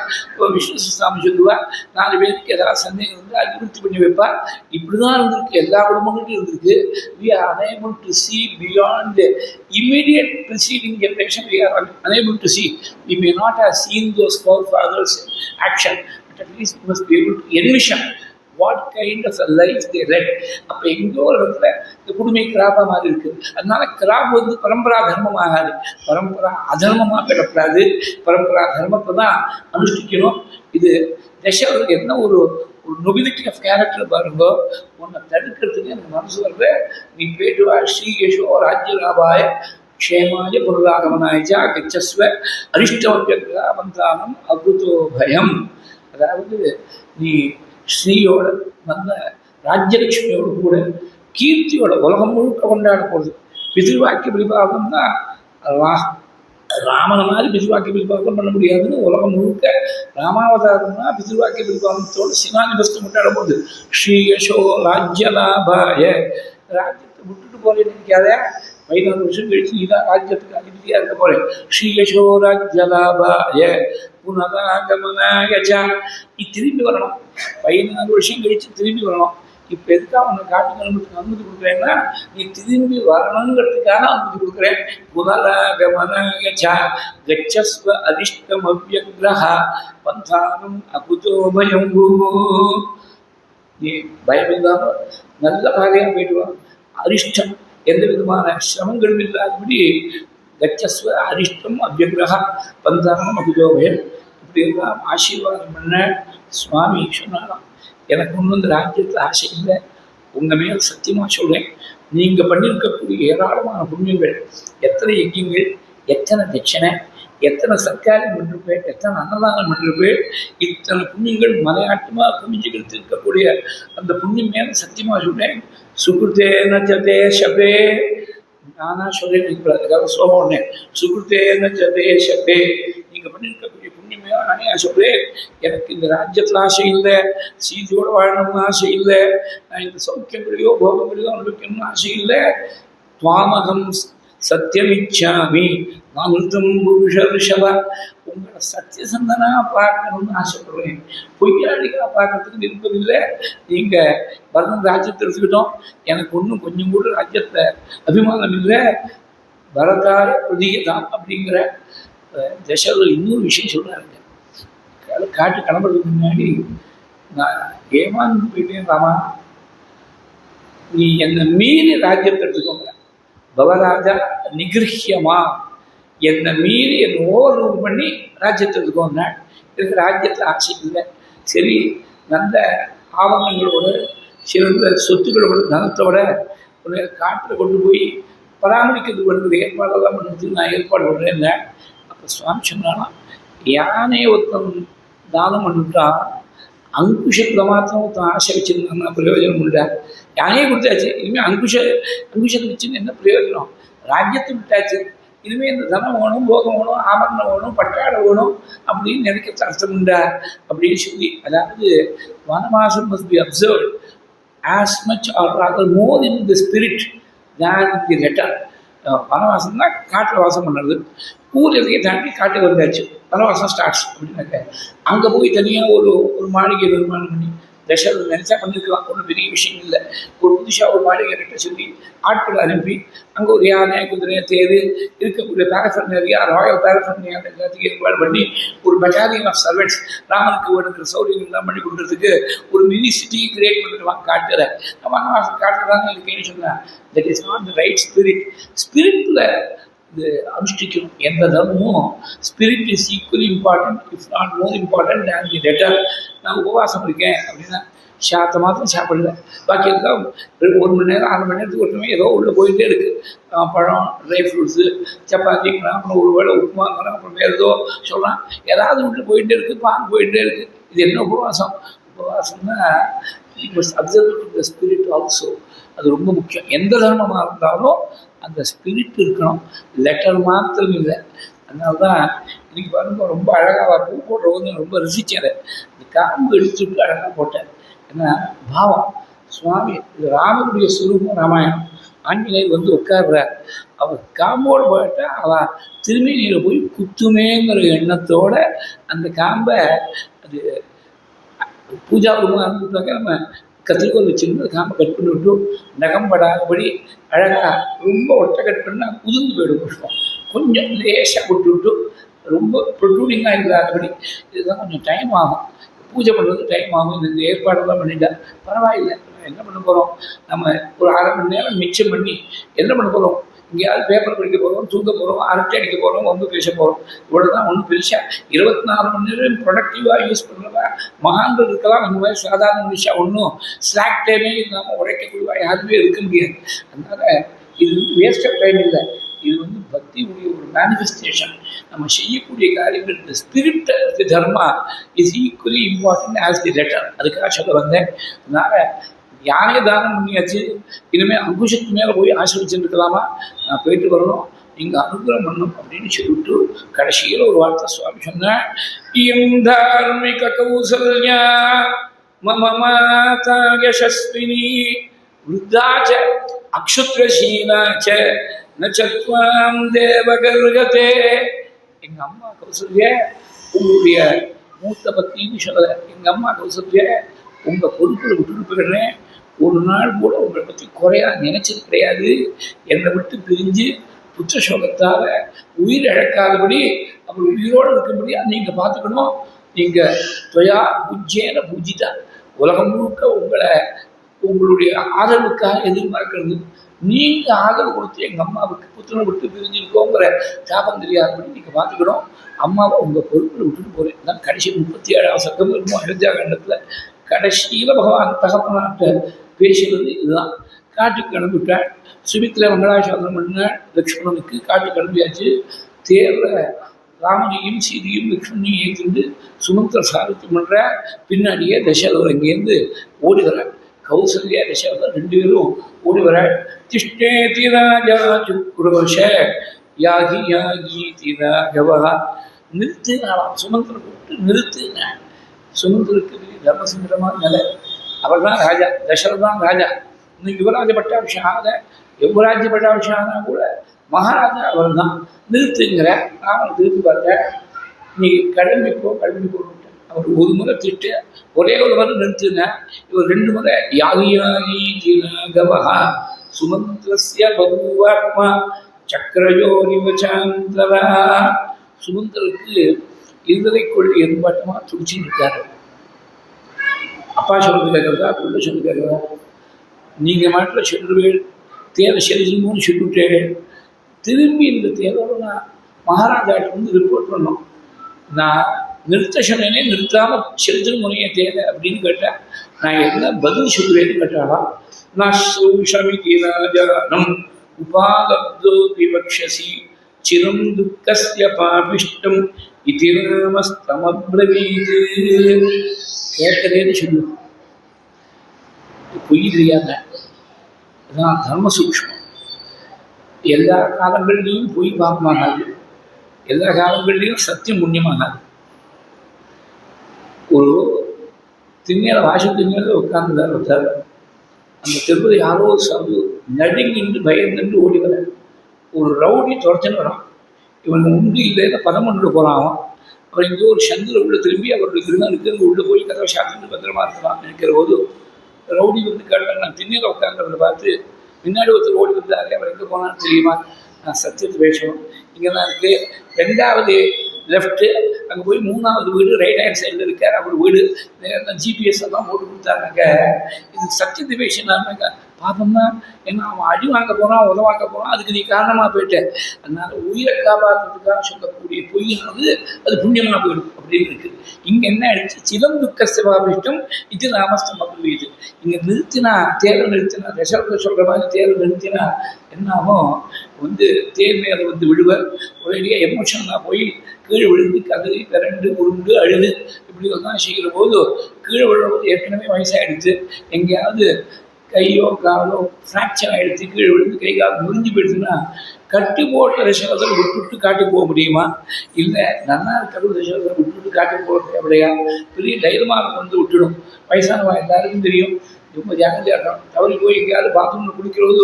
விஷ்ணு சாமி சொல்லுவா, 4 பேருக்கு ஏதாவது சந்தேகம் வந்து அது நிவர்த்தி பண்ணி வைப்பா. இப்படி தான் இருந்திருக்கு, எல்லா குடும்பங்களும் இருந்திருக்கு. We are unable to see beyond the immediate preceding generation. We are unable to see. We may not have seen those forefathers in action, but at least we must be able to envision what kind of a life they led. அப்போ எங்கோ ஒரு இடத்துல இந்த குடுமை கிராப்பாக மாதிரி இருக்குது. அதனால graph வந்து பரம்பரா தர்மம் ஆகாது, பரம்பரா அதர்மமாக கிடப்படாது, பரம்பரா தர்மத்தை தான் அனுஷ்டிக்கணும். இது தசரதருக்கு என்ன ஒரு நொபிலிட்டி ஆஃப் கேரக்டர் பாருங்கோ. உன்னை தடுக்கிறதுக்கு எனக்கு மனசு வருது, நீ போயிட்டு வா, ஸ்ரீ யசோ ராஜ்யலாபாய க்ஷேமாய புனராகமனாயஜா கச்சஸ்வ அரிஷ்டவந்தியாபந்தானம் அகுதோ பயம். அதாவது நீ ஸ்ரீயோட நல்ல ராஜ்யலட்சுமியோடு கூட கீர்த்தியோட உலகம் முழுக்க கொண்டாட போகுது. பிதிர்வாக்கிய பரிபாகம் தான் ராமனை மாதிரி பிதிர்வாக்கிய பரிபாகம் பண்ண முடியாதுன்னு உலகம் முழுக்க ராமாவதாரம்னா பிதிர்வாக்கிய பரிபாகத்தோட சினானிபஸ்து கொண்டாட போகுது. ஸ்ரீ யசோ ராஜ்யலாபாய. ராஜ்யத்தை விட்டுட்டு போறேன்னு நினைக்காத, 14 வருஷம் கழிச்சு நீதான் ராஜ்யத்துக்கு அதிபதியாக இருக்க போறேன். ஸ்ரீ யசோ ராஜ்யலாபாய புனராகமனாயஜா. நீ திரும்பி வரணும், 14 வருஷம் கழிச்சு திரும்பி வரணும். இப்போ எதுக்காக உன்னை காட்டுக்கிறதுக்கு அனுமதி கொடுக்குறேன்னா, நீ திரும்பி வரணுங்கிறதுக்காக அனுமதி கொடுக்குறேன். புனராகமனாயஜா கச்சஸ்வ அதிஷ்டம் அவ்யக்ரஹா பந்தானம் அகுதோ பயம். நீ பயம் இல்லாமல் நல்ல பாதையாக போயிட்டு வா. அரிஷ்டம், எந்த விதமான சிரமங்களும் இல்லாதபடி கச்சஸ்வ அரிஷ்டம் அவ்யக்ரஹா பந்தானம் அகுதோ பயம். இப்படி எல்லாம் ஆசீர்வாதம் பண்ண சுவாமி சொன்னாராம். எனக்கு ஒன்றும் இந்த ராஜ்யத்தில் ஆசை இல்லை, உங்கள் மேல் சத்தியமாக சொல்கிறேன், நீங்கள் பண்ணியிருக்கக்கூடிய ஏராளமான புண்ணியங்கள், எத்தனை யஜ்யங்கள், எத்தனை தட்சணை, எத்தனை சர்க்காரம் பண்ணிருப்பேன், எத்தனை அன்னதானம் பண்ணிருப்பேன், இத்தனை புண்ணியங்கள் மலையாட்டமாக குமிஞ்சுக்கிட்டு இருக்கக்கூடிய அந்த புண்ணியம் மேலே சத்தியமாக சொல்கிறேன். சுகுதேன ஜதே ஷபே. நானாக சொல்கிறேன், அதுக்காக சோகம் ஒன்றேன். சுகுதேன ஜதே ஷபே. நீங்கள் பண்ணியிருக்கக்கூடிய புண்ணியமே நானே சொல்கிறேன். எனக்கு இந்த ராஜ்யத்தில் ஆசை இல்லை, சீதையோடு வாழணும்னு ஆசை இல்லை, நான் இந்த சௌக்கியங்களையோ போகங்களையோ அனுபவிக்கணும்னு ஆசை இல்லை. துவாமகம் சத்தியமிச்சாமி நானும் புருஷ ரிஷபா. உங்களை சத்தியசந்தனாக பார்க்கணும்னு ஆசைப்படுவேன், பொய்யாளிகளாக பார்க்கறதுக்கு விருப்பமில்லை. நீங்கள் பரதன் ராஜ்யத்தை எடுத்துக்கிட்டோம், எனக்கு ஒன்றும் கொஞ்சம் கூட ராஜ்யத்தை அபிமானம் இல்லை. பரதாய பிரதிகதான் அப்படிங்கிற தசரதர் இன்னொரு விஷயம் சொல்கிறாருங்க. காட்டு கிளம்புறதுக்கு முன்னாடி நான் ஏமாந்து போயிட்டேன் ராமா, நீ என்னை மீறி ராஜ்யத்தை எடுத்துக்கோங்க. பவராஜா நிகிருஹ்யமா, என்னை மீறி என்னை ஓவர் பண்ணி ராஜ்யத்தை எடுத்துக்கோங்க. எனக்கு ராஜ்யத்தில் ஆசை இல்லை. சரி, நல்ல ஆவணங்களோட சிறந்த சொத்துக்களோட தனத்தோட ஒரு காட்டில் கொண்டு போய் பராமரிக்கிறதுக்கு வேண்டிய ஏற்பாடெல்லாம் பண்ணுறது நான் ஏற்பாடு பண்ணுறேன். அப்போ சுவாமி சொன்னாலும், யானையை ஒருத்தன் தானம் பண்ணிவிட்டான், அங்குஷத்தில் மாத்திரம் ஒருத்தன் ஆசை வச்சுருந்தாங்கன்னா பிரயோஜனம் இல்லை. யானையை கொடுத்தாச்சு, இனிமேல் அங்குஷத்தை வச்சுன்னு என்ன பிரயோஜனம்? ராஜ்யத்தை விட்டாச்சு, இனிமேல் இந்த தனம் வேணும், போகம் வேணும், ஆபரணம் வேணும், பட்டாடை வேணும் அப்படின்னு நினைக்கிறது அர்த்தம் உண்டா அப்படின்னு சொல்லி, அதாவது வனவாசம் must be observed as much or rather more in the spirit than in the letter. வனவாசம்னா காட்டில் வாசம் பண்ணுறது, ஊர் எல்லையை தாண்டி காட்டுக்கு வந்தாச்சு, வனவாசம் ஸ்டார்ட்ஸ் அப்படின்னாக்க அங்கே போய் தனியாக ஒரு மாளிகை நிர்மாணம் பண்ணி தசரதன் நினைச்சா பண்ணிருக்கலாம், ஒன்றும் பெரிய விஷயம் இல்லை. ஒரு புதுசாக ஒரு மாளிகை கிட்ட சொல்லி ஆட்களை அனுப்பி அங்கே ஒரு யானை, குதிரை, தேர் இருக்கக்கூடிய பேரஃபர்னரியா, ராயல் பேரஃபர்னரியா எல்லாத்தையும் ஏற்பாடு பண்ணி ஒரு பட்டாலியன் ஆஃப் சர்வெண்ட்ஸ் ராமனுக்கு வேணுங்கிற சௌரியங்கள்லாம் பண்ணி கொடுக்குறதுக்கு ஒரு மினி சிட்டி கிரியேட் பண்ணிடுவாங்க காட்டுற. நம்ம காட்டுறதாங்க இருக்கேன்னு சொன்னேன். That is not the right spirit. ஸ்பிரிட்டில் இது அனுஷ்டிக்கணும். எந்த தர்மமும் spirit is equally important, if not more important than the letter. நான் உபவாசம் இருக்கேன் அப்படின்னா சாத்தை மாத்திரம் சாப்பிடல, பாக்கி இருக்கா 1 மணி நேரம் 1/2 மணி நேரத்துக்கு ஒருத்தமே ஏதோ உள்ளே போயிட்டே இருக்குது. பழம், ட்ரை ஃப்ரூட்ஸு, சப்பாத்திங்கிறான், அப்புறம் ஒரு வேளை உப்புமாங்கிறான், அப்புறம் வேறு ஏதோ சொல்கிறான், ஏதாவது உள்ளே போயிட்டே இருக்குது, பான் போயிட்டே இருக்குது. இது என்ன உபவாசம்? உபவாசம்னா you must observe the spirit also. அது ரொம்ப முக்கியம். எந்த தர்மமாக இருந்தாலும் அந்த ஸ்பிரிட் இருக்கணும், லெட்டர் மாத்திரம் இல்லை. அதனால தான் இன்னைக்கு பாருங்க ரொம்ப அழகாக பூ போடுறவங்க ரொம்ப ரசித்தேன். இந்த காம்பு எடுத்துட்டு அழகாக போட்டேன். ஏன்னா பாவம் சுவாமி இது ராமனுடைய சுரூபம். ராமாயணம் ஆஞ்சநேயர் வந்து உட்கார்றார். அவர் காம்போடு போயிட்டா அவள் திரும்பி நீரை போய் குத்துமேங்கிற எண்ணத்தோட அந்த காம்பை அது பூஜா ரூமாக இருந்துட்டாக்க நம்ம கத்திரிக்கோள் வச்சுருந்து காம்பை கட் பண்ணி விட்டு நகம் படாதபடி அழகாக ரொம்ப ஒட்டை கட் பண்ணால் உதிர்ந்து போயிடும் புஷ்பம். கொஞ்சம் லேசாக விட்டு விட்டு ரொம்ப ப்ரொட்ரூடிங்காக இல்லாதபடி. இதுதான் கொஞ்சம் டைம் ஆகும், பூஜை பண்ணுறது டைம் ஆகும். இந்த ஏற்பாடெல்லாம் பண்ணிட்டா பரவாயில்லை. என்ன பண்ண போகிறோம்? நம்ம ஒரு 1/2 மணி நேரம் மிச்சம் பண்ணி என்ன பண்ண போகிறோம்? எங்கேயாவது பேப்பர் படிக்க போகிறோம், தூங்க போகிறோம், அரட்டை அடிக்க போகிறோம், வந்து பேச போகிறோம். இவ்வளோ தான். ஒன்றும் பெருசாக 24 மணி நேரம் ப்ரொடக்டிவாக யூஸ் பண்ணுறதா மகான்கள் இருக்கலாம். நம்ம மாதிரி சாதாரண மனுஷன் ஒன்றும் ஸ்லாக் டைமே இல்லாமல் உழைக்கக்கூடியவா யாருமே இருக்க முடியாது. அதனால் இது வேஸ்ட் ஆஃப் டைம் இல்லை. இது வந்து பக்தியுடைய ஒரு மேனிஃபெஸ்டேஷன். நம்ம செய்யக்கூடிய காரியங்கள் இந்த spirit the Dharma is equally important as the letter. அதுக்காக சொல்ல வந்தேன். அதனால் யானையை தானம் பண்ணியாச்சு, இனிமேல் அங்குஷத்து மேலே போய் ஆசிரியச்சுருக்கலாமா? நான் போயிட்டு வரணும், நீங்கள் அனுகிரகம் பண்ணணும் அப்படின்னு சொல்லிவிட்டு கடைசியில் ஒரு வார்த்தை சுவாமி சொன்னேன். இயம் தார்மிக கௌசல்யா மம மாதா யசஸ்வினி விருத்தாச்ச அக்ஷுத்ரசீலாச்ச நச்சத்வாம் தேவகர்கதே. எங்கள் அம்மா கௌசல்யா உங்களுடைய மூத்த பத்தின்னு சொல்லலை. எங்கள் அம்மா கௌசல்யா உங்கள் பொறுப்பில் விட்டுட்டு போயிடுறேன். ஒரு நாள் கூட உங்களை பற்றி குறையா நினைச்சது கிடையாது. என்னை விட்டு பிரிஞ்சு புத்திர சோகத்தால் உயிர் இழக்காதபடி அவர் உயிரோடு இருக்கும்படியா நீங்கள் பார்த்துக்கணும். நீங்கள் துவயா பூஜ்யேன பூஜிதா, உலகம் முழுக்க உங்களுடைய ஆதரவுக்காக எதிர்பார்க்கறது. நீங்கள் ஆதரவு கொடுத்து எங்கள் அம்மாவுக்கு புத்திரனை விட்டு பிரிஞ்சிருக்கோங்கிற தாபம் தெரியாதபடி நீங்கள் பார்த்துக்கணும். அம்மாவை உங்கள் பொறுப்பில் விட்டுட்டு போகிறேன். தான் கடைசி 37ஆவது சர்க்கம் இருக்கும் அயோத்தியா காண்டத்தில். கடைசியில் பகவான் தகப்பனாட்ட பேசுகிறது இதுதான். காட்டுக்கு கிளம்பிவிட்டாள். சுமித்திரை மங்களாசாசனம் பண்ண லக்ஷ்மணனுக்கு காட்டு கிளம்பியாச்சு. தேரில் ராமனையும் சீதையும் லக்ஷ்மணையும் ஏற்றிண்டு சுமந்திர சாரத்தி பண்ணுற பின்னாடியே தசரதர் அங்கேருந்து ஓடுகிறாள். கௌசல்யா தசரதர் 2 பேரும் ஓடுகிறாள். திஷ்டேதி ராஜா சுக்ரோஷ யாகி யாகி திராகவா. நிறுத்தினாலாம், சுமந்திரம் கூப்பிட்டு நிறுத்தின. சுமந்திருக்கு தர்மசுந்தரமான நிலை. அவர் தான் ராஜா, தசரதான் ராஜா. இன்னும் யுவராஜ பட்டாபிஷேகம் ஆக, யுவராஜ்ய பட்டாபிஷேகம் ஆனால் கூட மகாராஜா அவர் தான். நிறுத்துங்கிற ராமன் திருப்பி பார்த்த, நீ கிளம்பி போட்டு அவர் ஒரு முறை திட்டு, ஒரே ஒரு முறை நிறுத்துங்க. இவர் 2 முறை யாகி யாகி திராகவா சுமந்திரஸ்ய பகுவாத்மா சக்கரயோரிவசாந்தரா. சுமந்திரருக்கு இருதலை கொள்ளி எதிர்பார்த்தமாக துடிச்சுன்னு இருக்காரு. அப்பா சொல்லி கேட்குறதா, பிள்ளை சொல்லி கேட்குறதா? நீங்கள் மாட்டில் சொல்லுவேன், தேவை செலுத்தணும்னு சொல்லிவிட்டேன். திரும்பி இந்த தேவையோட நான் மகாராஜாட்ட வந்து ரிப்போர்ட் பண்ணோம். நான் நிறுத்த சொன்னேனே, நிறுத்தாமல் செலுத்தணும் முறையே தேவை அப்படின்னு கேட்டேன். நான் என்ன பதில் சொல்லுவேன்னு கேட்டாலா? நான் சௌஷமிதி ராஜானம் உபாலப்தோ விவக்ஷசி சிரம் துக்கஸ்ய பாபிஷ்டம் இது ராமஸ்தமப்ரவீத். கேட்கறேன்னு சொல்லுவோம். பொய் தெரியாங்க. இதுதான் தர்ம சூக்ஷ்மம். எல்லா காலங்கள்லேயும் பொய் பாப்பமாகாது, எல்லா காலங்கள்லேயும் சத்தியம் புண்ணியமாகாது. ஒரு திண்ணையில வாசி திண்ணையில உட்கார்ந்துதான் ஒருத்தர். அந்த தெருவில் யாரோ ஒரு சவு நடுங்கின்று பயந்துட்டு ஓடி வர ஒரு ரவுடி துரத்துன்னு வரான். இவன் உண்டு இல்லைன்னு பதம் கொண்டு போகிறான். அவர் எங்கேயோ ஒரு சந்தில் உள்ள திரும்பி அவருடைய திருநருக்கு அங்கே உள்ளே போய் கதவை சாத்திட்டு பத்திரமா இருக்கலாம் நினைக்கிற போது ரவுடி வந்து கேட்டார். நான் திண்ணையில் உட்காந்துறத பார்த்து முன்னாடி ஒருத்தர் ஓடி வந்தாரு. அவர் எங்கே போனான்னு தெரியுமா? நான் சத்தியத்து பேசணும் இங்கே தான் இருக்குது. 2வது லெஃப்ட்டு அங்கே போய் 3வது வீடு ரைட் ஹேண்ட் சைடில் இருக்கார். அவர் வீடு ஜிபிஎஸ் எல்லாம் போட்டு கொடுத்தாங்க. இது சத்தியத்து பேசினாங்க. பார்த்தோம்னா ஏன்னா அவன் அடி வாங்க போகிறான், உதவாங்க போகிறான், அதுக்கு நீ காரணமாக போயிட்டேன். அதனால் உயிரை காப்பாற்றுறதுக்காக சொல்லக்கூடிய பொய்யானது அது புண்ணியமாக போயிடும் அப்படின்னு இருக்குது. இங்கே என்ன ஆயிடுச்சு? சிலம் துக்க சிவாபிஷ்டம் இது நாமஸ்தம் இது. இங்கே நிறுத்தினா தேர்வு நிறுத்தினா தசரத்தை சொல்கிற மாதிரி தேர்வு நிறுத்தினா என்ன ஆகும்? தேர் மேலே விழுவர் ஒரேடியாக எமோஷனாக போய் கீழே விழுந்து கதறி பிறண்டு உருண்டு அழுது இப்படி தான் செய்கிற போது கீழே விழும்போது ஏற்கனவே வயசாகிடுச்சு. எங்கேயாவது கையோ காலோ ஃப்ராக்சர் ஆகிடுச்சு, கீழே விழுந்து கை கால் முறிஞ்சு போயிடுச்சுன்னா கட்டி போட்ட தசரத்தில் விட்டுவிட்டு காட்டி போக முடியுமா? இல்லை நல்லா இருக்கிற தசரத்தில் விட்டுவிட்டு காட்டி போகிறது அப்படியா? பெரிய தைரியமாக விட்டுடும். வயசானவா எல்லாருக்கும் தெரியும். ரொம்ப ஜாக்கிரதையாக இருக்கணும். தவறி போய் எங்கேயாவது பாத்ரூமில் குடிக்கிறது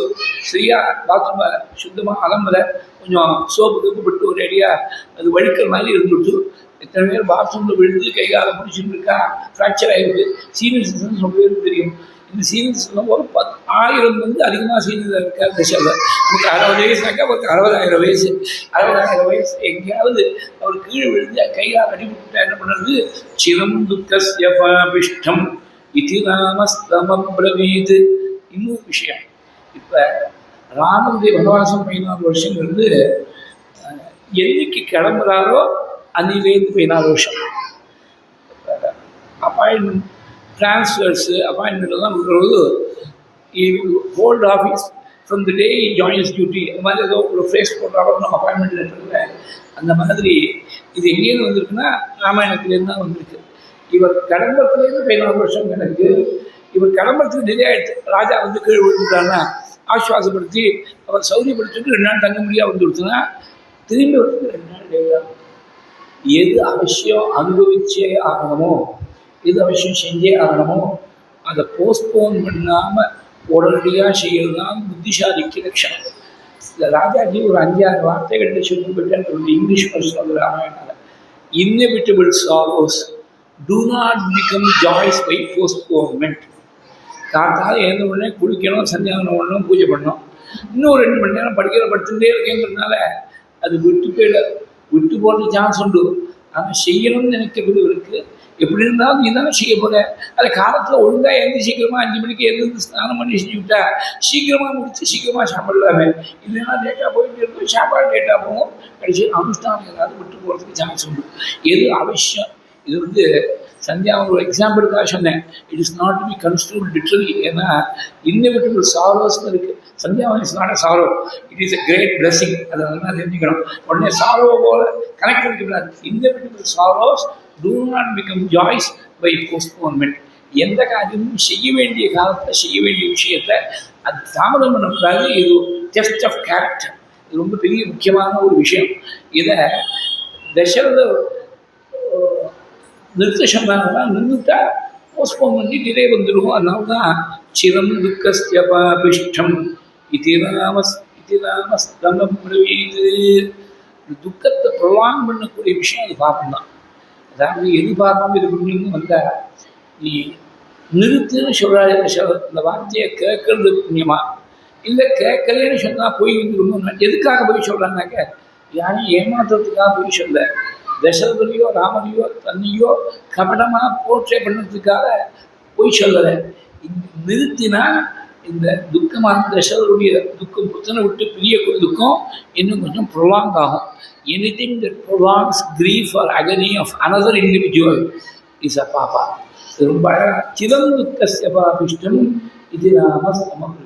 சரியாக பாத்ரூமை சுத்தமாக அலம்பலை கொஞ்சம் சோப்பு கப்பு விட்டு ஒரு அடியாக அது வழுக்கிற மாதிரி இருந்துவிட்டு எத்தனை பேர் பாத்ரூமில் விழுந்து கை காலை முடிச்சுட்டு இருக்கா, ஃப்ராக்சர் ஆகிருக்கு. சீனியர் சிட்டிசன்ஸ் ரொம்ப பேருக்கு தெரியும். இந்த சீனியர் சிட்டிசன் ஒரு 1000 அதிகமாக சீனியர் இருக்கா தசையில். நமக்கு 60 வயசுனாக்கா அவருக்கு 60,000 வயசு. 60,000 வயசு எங்கேயாவது அவர் கீழே விழுந்து கையால் அடிபட்டு என்ன பண்ணுறது? சிரம் துக்கஸ்ய பாபிஷ்டம் இது நாமஸ்தமப்ரவீத். இன்னொரு விஷயம், இப்போ ராமனுடைய வனவாசம் 14 வருஷங்கிறது என்னைக்கு கிளம்புறாரோ அன்னிலேருந்து 14 வருஷம். அப்பாயின்மெண்ட் ட்ரான்ஸ்ஃபர்ஸு அப்பாயின்மெண்ட்லாம் கொடுக்குறது hold office from the day joins duty. அந்த மாதிரி ஏதோ ஒரு ஃப்ரேஸ் போடுறாரோ நம்ம அப்பாயின்மெண்ட் லெட்டரில். அந்த மாதிரி இது எங்கேருந்து வந்திருக்குன்னா ராமாயணத்துலேருந்து தான் வந்திருக்கு. இவர் கடம்பத்துலேருந்து 14 வருஷம் கணக்கு. இவர் கடம்பத்துக்கு டிலே ஆகிடுச்சு. ராஜா கீழே விழுந்துட்டான்னா ஆஸ்வாசப்படுத்தி அவர் சௌரியப்படுத்திட்டு 2 நாள் தங்க முடியாது கொடுத்துனா திரும்பி வந்து 2 நாள் டேட்டாகும். எது அவசியம் அனுபவிச்சே ஆகணுமோ, எது அவசியம் செஞ்சே ஆகணுமோ அதை போஸ்ட்போன் பண்ணாமல் உடனடியாக செய்கிறது தான் புத்திசாலிக்கு லட்சணம். இந்த ராஜாஜி ஒரு 5-6 வார்த்தைகள்கிட்ட சொல்லப்பட்டு இங்கிலீஷ் பர்சனல் ராமாயணால் inevitable sorrows do not become joys by postponement. காத்தால் எழுந்த உடனே குளிக்கணும், சந்தியாவனம் பண்ணணும், பூஜை பண்ணணும். இன்னும் 2 மணி நேரம் படுத்துகிட்டே இருக்கேங்கிறதுனால அது விட்டு போடுற சான்ஸ் உண்டு. ஆனால் செய்யணும்னு நினைக்கிறவர்களுக்கு எப்படி இருந்தாலும் நீ தானே செய்ய போகிற. அதை காலத்தில் ஒழுங்காக எழுந்து சீக்கிரமாக 5 மணிக்கு எழுந்து ஸ்நானம் பண்ணி செஞ்சு விட்டா சீக்கிரமாக முடித்து சீக்கிரமாக சாப்பிடலாமே. இல்லைன்னா லேட்டாக போயிட்டு இருக்கும், சாப்பாடு லேட்டாக போகும். கடைசியில் அனுஷ்டானம் ஏதாவது விட்டு போகிறதுக்கு சான்ஸ் உண்டு. எது அவசியம்? இது சந்தியாவும் ஒரு எக்ஸாம்பிளுக்காக சொன்னேன். It is not to be construed literally. ஏன்னா இன்னெவிட்டபிள் சாரோஸ்னு இருக்குது. சந்தியாவும் is not a sorrow, it is a great blessing. அதை நல்லா தெரிஞ்சுக்கணும். உடனே சாரோவை போல கனெக்ட் பண்ணிக்கூடாது. Inevitable sorrows do not become joys by postponement. எந்த காரியமும் செய்ய வேண்டிய காலத்தில் செய்ய வேண்டிய விஷயத்தை அது தாமதம் பண்ணக்கூடாது. இது டெஸ்ட் ஆஃப் கேரக்டர். இது ரொம்ப பெரிய முக்கியமான ஒரு விஷயம். இதை தசரத நிறுத்த சொன்னாங்கன்னா நின்றுட்டா போஸ்ட்போன் பண்ணி டிலே வந்துடும். அதனால தான் சிரம் துக்கஸ்ய பாபிஷ்டம் இது நாமஸ்தமம் பிரவீத். துக்கத்தை ப்ரொலாங் பண்ணக்கூடிய விஷயம் அது பாப்பம் தான். அதாவது எது பாப்பம் இது புண்ணியம்னு வந்தால் நீ நிறுத்துன்னு சொல்கிறாரு. இந்த வார்த்தையை கேட்கறது புண்ணியமா இல்லை கேட்கலன்னு சொன்னால் போய் வந்துருக்கணும். எதுக்காக போய் சொல்கிறாங்கனாக்க யாரையும் ஏமாத்துறதுக்காக போய் சொல்ல, தசரதையோ ராமனையோ தன்னையோ கபடமாக போற்றே பண்ணுறதுக்காக போய் சொல்லலை. நிறுத்தினா இந்த துக்கமான தசரருடைய துக்கம் புத்தனை விட்டு பிரியக்கூடிய துக்கம் இன்னும் கொஞ்சம் ப்ரொலாங் ஆகும். Anything that prolongs grief or agony of another individual is a பாப்பா. ரொம்ப சிலம் துக்கஸ்ய பாபிஷ்டம் இது நாமஸ்தமம்.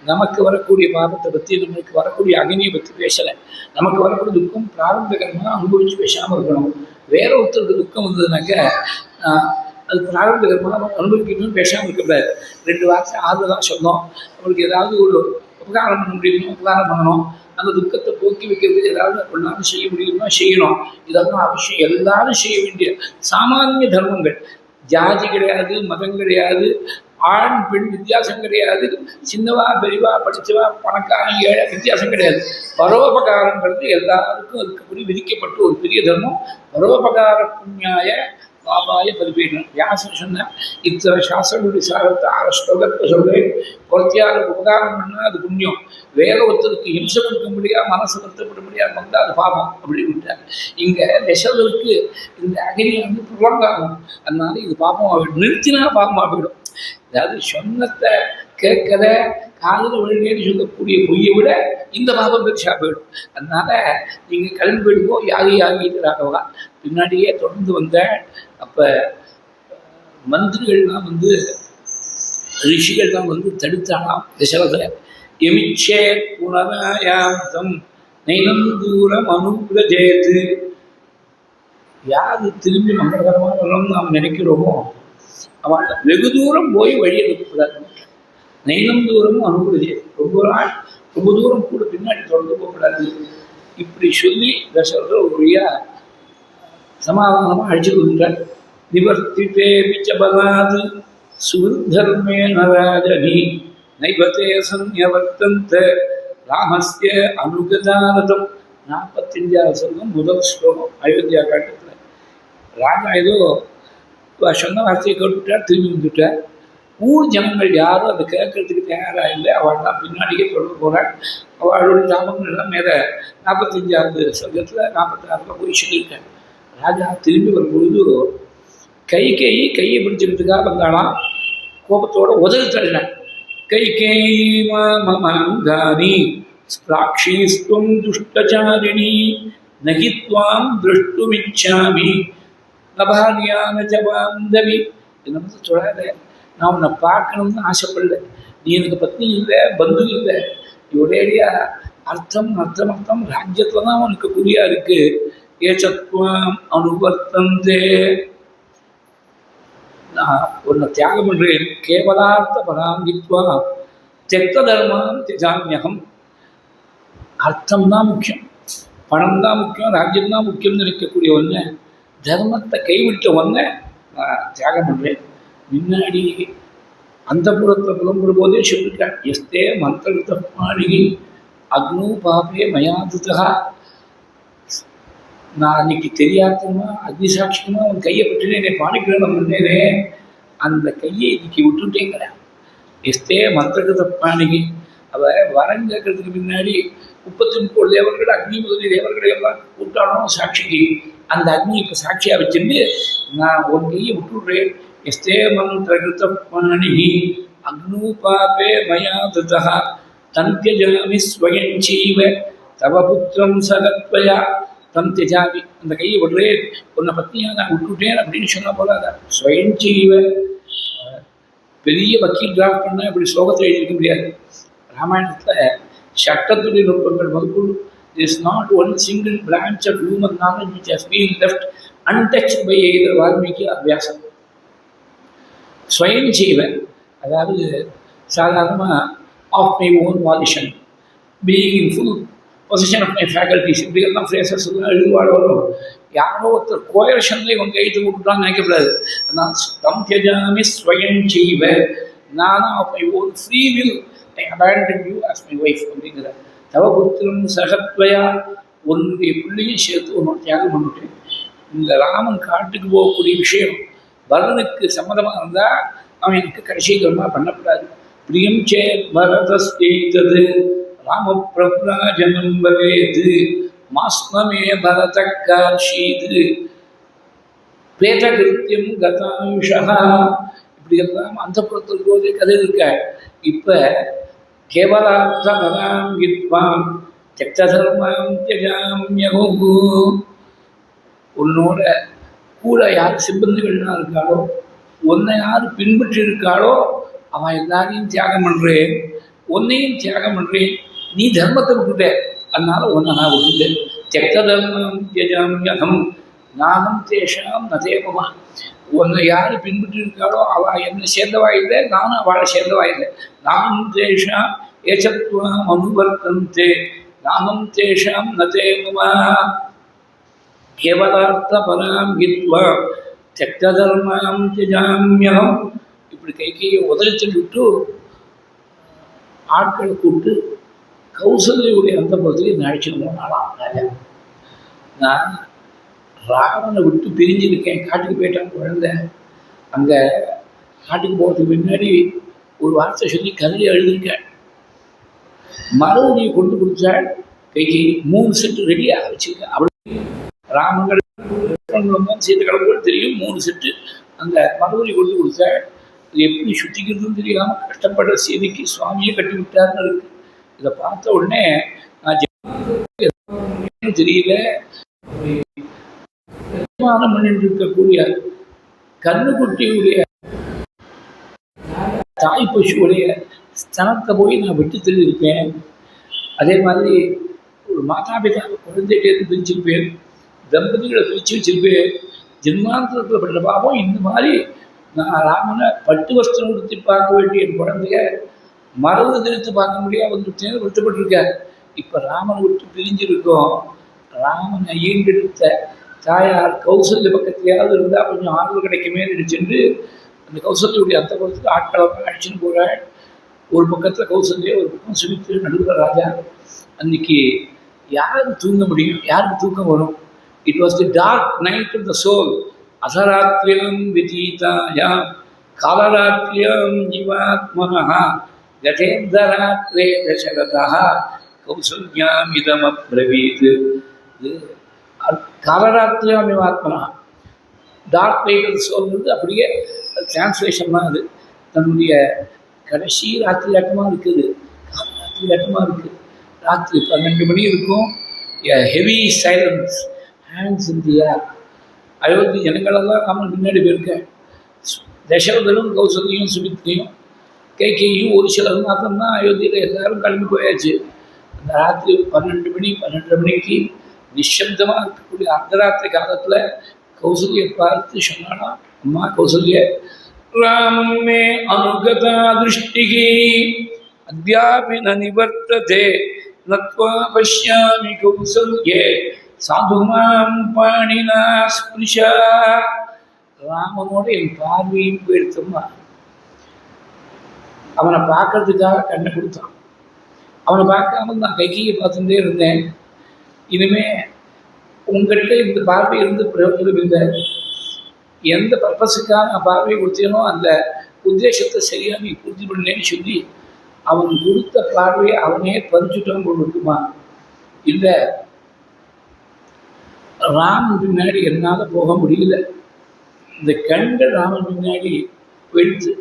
நமக்கு வரக்கூடிய பாபத்தை பற்றி, நம்மளுக்கு வரக்கூடிய அகனியை பற்றி பேசலை. நமக்கு வரக்கூடிய துக்கம் பிராரம்பகமாக அனுபவித்து பேசாமல் இருக்கணும். வேற ஒருத்தருக்கு துக்கம் வந்ததுனாக்க அது பிராரம்பகமாக அனுபவிக்கணும்னு பேசாமல் இருக்கக்கூடாது. 2 வார்த்தை ஆறுதலாக சொன்னோம். அவங்களுக்கு ஏதாவது ஒரு உபகாரம் பண்ண முடியுமோ உபகாரம் பண்ணணும். அந்த துக்கத்தை போக்கி வைக்கிறதுக்கு ஏதாவது பண்ணாலும் செய்ய முடியுமோ செய்யணும். இதெல்லாம் அவசியம். எல்லாரும் செய்ய வேண்டிய சாமானிய தர்மங்கள். ஜாதி கிடையாது, மதம் கிடையாது, ஆண் பெண் வித்தியாசம் கிடையாது, சின்னவா பெரியவா படித்தவா பணக்காரன் ஏழை வித்தியாசம் கிடையாது. பரோபகாரங்கிறது எல்லாருக்கும் அதுக்கு விதிக்கப்பட்ட ஒரு பெரிய தர்மம். பரோபகார புண்ணியாய பாபாய பரிபீடனம். வியாசன் சொன்னால் இத்தனை சாஸ்திரங்களுடைய சாரத்தை 6 ஸ்லோகத்தை சொல்றேன். ஒருத்தியாருக்கு உபகாரம் பண்ணால் அது புண்ணியம், வேற ஒருத்தருக்கு ஹிம்சை கொடுக்க முடியாது, மனசு வருத்தப்பட முடியாது வந்தால் அது பாவம் அப்படின்னு விட்டார். இங்கே தசரதற்கு இந்த அக்னி வந்து புலங்காகும், அதனால இது பாபமாக போயிடும், நிறுத்தினா பாபமாக போயிடும். அதாவது சொன்னத்தை கேட்கற காதில் விழுந்தேன்னு சொல்லக்கூடிய பொய்யை விட இந்த பாபம் பெருசாக போயிடும். அதனால நீங்கள் கிளம்பி போயிடுவோம். யாகிக்கிறாகவா பின்னாடியே தொடர்ந்து வந்த அப்போ மந்திரிகள்லாம் வந்து ரிஷிகள்லாம் வந்து தடுத்தாலாம் தசரத. எமிச்சே புனராயாந்தம் நைனம் தூரம் அனுகிரஜேது. யாரு திரும்பி மங்களகரமாக வரணும்னு நாம் நினைக்கிறோமோ அவள் வெகு தூரம் போய் வழி அனுப்பக்கூடாது. நைனம் தூரம் அனுகிரஜேது, ரொம்ப தூரம் கூட பின்னாடி தொடர்ந்து போகக்கூடாது. இப்படி சொல்லி தசரதர் ஒரு வழியாக சமாதானமாக அழிச்சு கொடுத்தார். நிவர்த்தித்தே பிச்சபலாது சுதர்மே நராஜனி நைபத்தே சன்யவர்த்தந்த ராமஸ்ய அனுகதாரதம். 45வது சொல்லும் முதல் ஸ்லோகம் அயோத்தியா காட்டத்தில். ராஜா ஏதோ சொன்ன வார்த்தையை கேட்டுவிட்டார், திரும்பி வந்துட்டார். ஊர் ஜனங்கள் யாரும் அதை கேட்கறதுக்கு தயாராக இல்லை. அவள் தான் பின்னாடியே சொல்ல போகிறாள். அவளுடைய தாபங்கள் எல்லாம் மேலே 45வது சொல்கத்தில் 46 போய் சொல்லியிருக்காள். ராஜா திரும்பி வரும்பொழுது கையை பிடிச்சிக்கிறதுக்காக வந்தாலாம். கோபத்தோட உதவி தள்ளினான். கைகேயி மமங்கானி ஸ்பிராக்ஷீஸ்துவம் துஷ்டச்சாரிணி நகித்வாம் திருஷ்டுமிச்சாமி நபானியான ஜபாந்தவி. என்னை வந்து தொழாத, நான் உன்னை பார்க்கணும்னு ஆசைப்படல. நீ எனக்கு பத்னி இல்லை, பந்து இல்லை. ஒரேடியா அர்த்தம் ராஜ்யத்தில் தான் உனக்கு குறியா இருக்கு. ஏச்சத்வாம் அனுவர்த்தந்தே, நான் உன்னை தியாகம் பண்ணுறேன். கேவலார்த்த பராங்கித்வா தெக்த தர்மான் திஜாமியகம். அர்த்தம் தான் முக்கியம், பணம் தான் முக்கியம், ராஜ்யம் தான் முக்கியம்னு நினைக்கக்கூடிய ஒன்று, தர்மத்தை கைவிட்ட ஒன்றை நான் தியாகம் பண்ணுறேன். முன்னாடி அந்த புறத்தில் புலம்புற போதே சொல்லியிருக்கேன். எஸ்தே மந்திரத்த பாணிகி அக்னு பாபே மயாதுதா. நான் அன்னைக்கு தெரியாதமா அக்னி சாட்சியமா அவன் கையை பற்றினே என்னை பாணிக்கிரகம் பண்ணேனே, அந்த கையை இன்னைக்கு விட்டுட்டேங்கிறேன். எஸ்தே மந்திரகத பாணிகி. அவள் வரம் கேட்கறதுக்கு முன்னாடி 33 தேவர்கள் அக்னி முதலி தேவர்களை எல்லாம் கூட்டானோ சாட்சிக்கு. அந்த அக்னி இப்போ சாட்சியாக வச்சுட்டு நான் உன் கையை விட்டுடுறேன். எஸ்தே மந்திரகிருத பாணிகி அக்னு பாபே மயா ததா தந்தியஜாமி ஸ்வயஞ்சீவ தவ புத்திரம் சகத்வயா தம் திஜாமி. அந்த கையை விடுறேன், உன்னை பற்றியா நான் விட்டுட்டேன் அப்படின்னு சொன்ன போல ஸ்வயஞ்சீவ. பெரிய வக்கீல் டிராஃப்ட் பண்ணால் இப்படி ஸ்லோகத்தை எழுதிக்க முடியாது. ராமாயணத்தில் சட்டத்துடைய நுட்பங்கள் முதற்கொண்டு is not one single branch of human knowledge which has been left untouched by either Valmiki அபியாசம். ஸ்வயஞ்சீவன் அதாவது சாதாரணமாக of my own volition, being in full position of my faculties, இப்படியெல்லாம் ஃப்ரேசஸ் எல்லாம் எழுதுவாள் வரும். யாரோ ஒருத்தர் கோயர்ஷன்ல இவங்க கைத்து விட்டுட்டான்னு நினைக்கக்கூடாது. நான் தம் தியஜாமி ஸ்வயஞ்சீவ, நானும் of my own free will I abandon you as my wife அப்படிங்கிற. தவ புத்திரம் சகத்வயா, ஒன்றுடைய பிள்ளையும் சேர்த்து ஒன்று தியாகம் பண்ணிட்டேன். இந்த ராமன் காட்டுக்கு போகக்கூடிய விஷயம் பரதனுக்கு சம்மதமாக இருந்தால் அவன் எனக்கு கடைசி கர்மா பண்ணக்கூடாது. பிரியம் சேத் பரதஸ்தேதது ராம பிரப்ராஜனம் பவேது மாஸ்மமே பரத கார்ஷீது பிரேத கிருத்தியம் கதாயுஷா. இப்படி எல்லாம் அந்த புறத்தில் போதே கதை இருக்க. இப்போ கேவலார்த்த பராம் வித்வாம் தெக்த தர்மாம் தியஜாம்யஹு. உன்னோட கூட யார் சிப்பந்திகள்லாம் இருக்காளோ, உன்னை யார் பின்பற்றி இருக்காளோ அவன் எல்லாரையும் தியாகம் பண்ணுறேன், உன்னையும் தியாகம் பண்ணுறேன். நீ தர்மத்தை விட்டுட்ட, அதனால உன்னை நான் விட்டுட்டேன். தெக்த தர்மம் தியஜாம்யஹம் நானும் தேஷாம் நதேபமா. உன்னை யார் பின்பற்றி இருக்காளோ அவள் என்னை சேர்ந்தவா இல்லை, நானும் அவளை சேர்ந்தவா இல்லை. நானும் தேஷாம் ஏச்சத்வாம் அனுவர்த்தந்தே நானும் தேஷாம் நதேபமா. கேவலார்த்த பராம் கித்வா தெக்த தர்மாம் தியஜாம்யஹம் இப்படி கையை உதறி விட்டு ஆட்களை கூப்பிட்டு கௌசல்யுடைய அந்த பகுதியில் அழைச்சிட்டு போனாலாம் ராஜா. நான் ராவனை விட்டு பிரிஞ்சிருக்கேன், காட்டுக்கு போயிட்டான் குழந்தை. அங்கே காட்டுக்கு போகிறதுக்கு முன்னாடி ஒரு வார்த்தை சொல்லி கதறி எழுதிருக்கேன். மறுபடியும் கொண்டு கொடுத்தாள் கைகை. 3 செட்டு ரெடியாக வச்சுருக்கேன். அப்படி ராமங்கள் சீட்டு கிளம்புகள் தெரியும். 3 செட்டு அந்த மறுபடியும் கொண்டு கொடுத்தாள். அது எப்படி சுத்திக்கிறதுன்னு தெரியாமல் கஷ்டப்படுற செய்திக்கு சுவாமியை கட்டி விட்டார்னு இருக்கு. இதை பார்த்த உடனே நான் தெரியல, பண்ணிட்டு இருக்கக்கூடிய கண்ணுக்குட்டியுடைய தாய் பசுவுடைய ஸ்தனத்தை போய் நான் விட்டு தெரிஞ்சிருப்பேன். அதே மாதிரி ஒரு மாதாபிதாவை குழந்தைகிட்டேருந்து பிரிச்சிருப்பேன், தம்பதிகளை பிரித்து வச்சிருப்பேன். ஜென்மாந்திரத்தில் பட்ட பாவம் இந்த மாதிரி நான் ராமனை பட்டு வஸ்திரம் கொடுத்து பார்க்க வேண்டிய என் குழந்தைய மரபு தெரிவித்து பார்க்க முடியாது வந்துட்டேன்னு வருத்தப்பட்டிருக்கார். இப்போ ராமனை விட்டு பிரிஞ்சிருக்கோம். ராமனை ஈண்டெடுத்த தாயார் கௌசல்ய பக்கத்தையாவது இருந்தால் கொஞ்சம் ஆறுதல் கிடைக்குமே நினைச்சுட்டு அந்த கௌசல்யுடைய அந்த பக்கத்துக்கு ஆட்களை அடிச்சுன்னு போகிறாள். ஒரு பக்கத்தில் கௌசல்யா, ஒரு பக்கம் சுமித்திர, நடுவர் ராஜா. அன்னைக்கு யாருக்கு தூங்க முடியும்? யாருக்கு தூக்கம் வரும்? It was the dark night of the soul. அசராத்திரியம் விதீதாயாம் காலராத்திரியம் ஜீவாத்மனஹா கஜேந்திராத்ரே தசரதா கௌசல்யாம் இதமப்ரவீத். இது காலராத்திரியம் ஜீவாத்மனா, டார்க் நைட் ஆஃப் த சோல்ங்கிறது அப்படியே டிரான்ஸ்லேஷன் தான். அது தன்னுடைய கடைசி ராத்திரி ஆட்டமாக இருக்குது, ராத்திரி ஆட்டமாக இருக்குது. ராத்திரி 12 மணி இருக்கும். ஹெவி சைலன்ஸ் ஹேண்ட்ஸ் இன் தி ஏர். அயோத்தி ஜனங்களெல்லாம் ராமன் முன்னாடி போயிருக்கேன். தசரதனும் கௌசல்யும் சுமித்ரையும் கைகையும் ஒரு சிலர் மாத்திரம்தான் அயோத்தியில் எல்லாரும் கிளம்பி போயாச்சு. அந்த ராத்திரி 12 மணி 12:30 மணிக்கு நிஷப்தமாக இருக்கக்கூடிய அர்த்தராத்திரி காலத்தில் கௌசல்யை பார்த்து சொன்னானா, அம்மா கௌசல்ய, ராமம் மே அனுகதா திருஷ்டிகி அத்யாபி ந நிவர்த்ததே நத்வா பஷ்யாமி கௌசல்யே சாதுமாம் பாணினா ஸ்பிருஷா. ராமனோட என் பார்வையும் போயிடுத்தோம்மா. அவனை பார்க்கறதுக்காக கண்ணை கொடுத்தான். அவனை பார்க்காம நான் கைகையை பார்த்துட்டே இருந்தேன். இனிமே உங்கள்கிட்ட இந்த பார்வை இருந்து பிரயோஜனம் இல்லை. எந்த பர்பஸுக்காக நான் பார்வையை கொடுத்தேனோ அந்த உத்தேசத்தை சரியாக நீ பூர்த்தி பண்ணேன்னு சொல்லி அவன் கொடுத்த பார்வையை அவனே பறிச்சுட்டான் போல் இருக்குமா? இல்லை, ராமன் பின்னாடி என்னால் போக முடியல. இந்த கண்கள் ராமன் பின்னாடி போயிடுச்சு.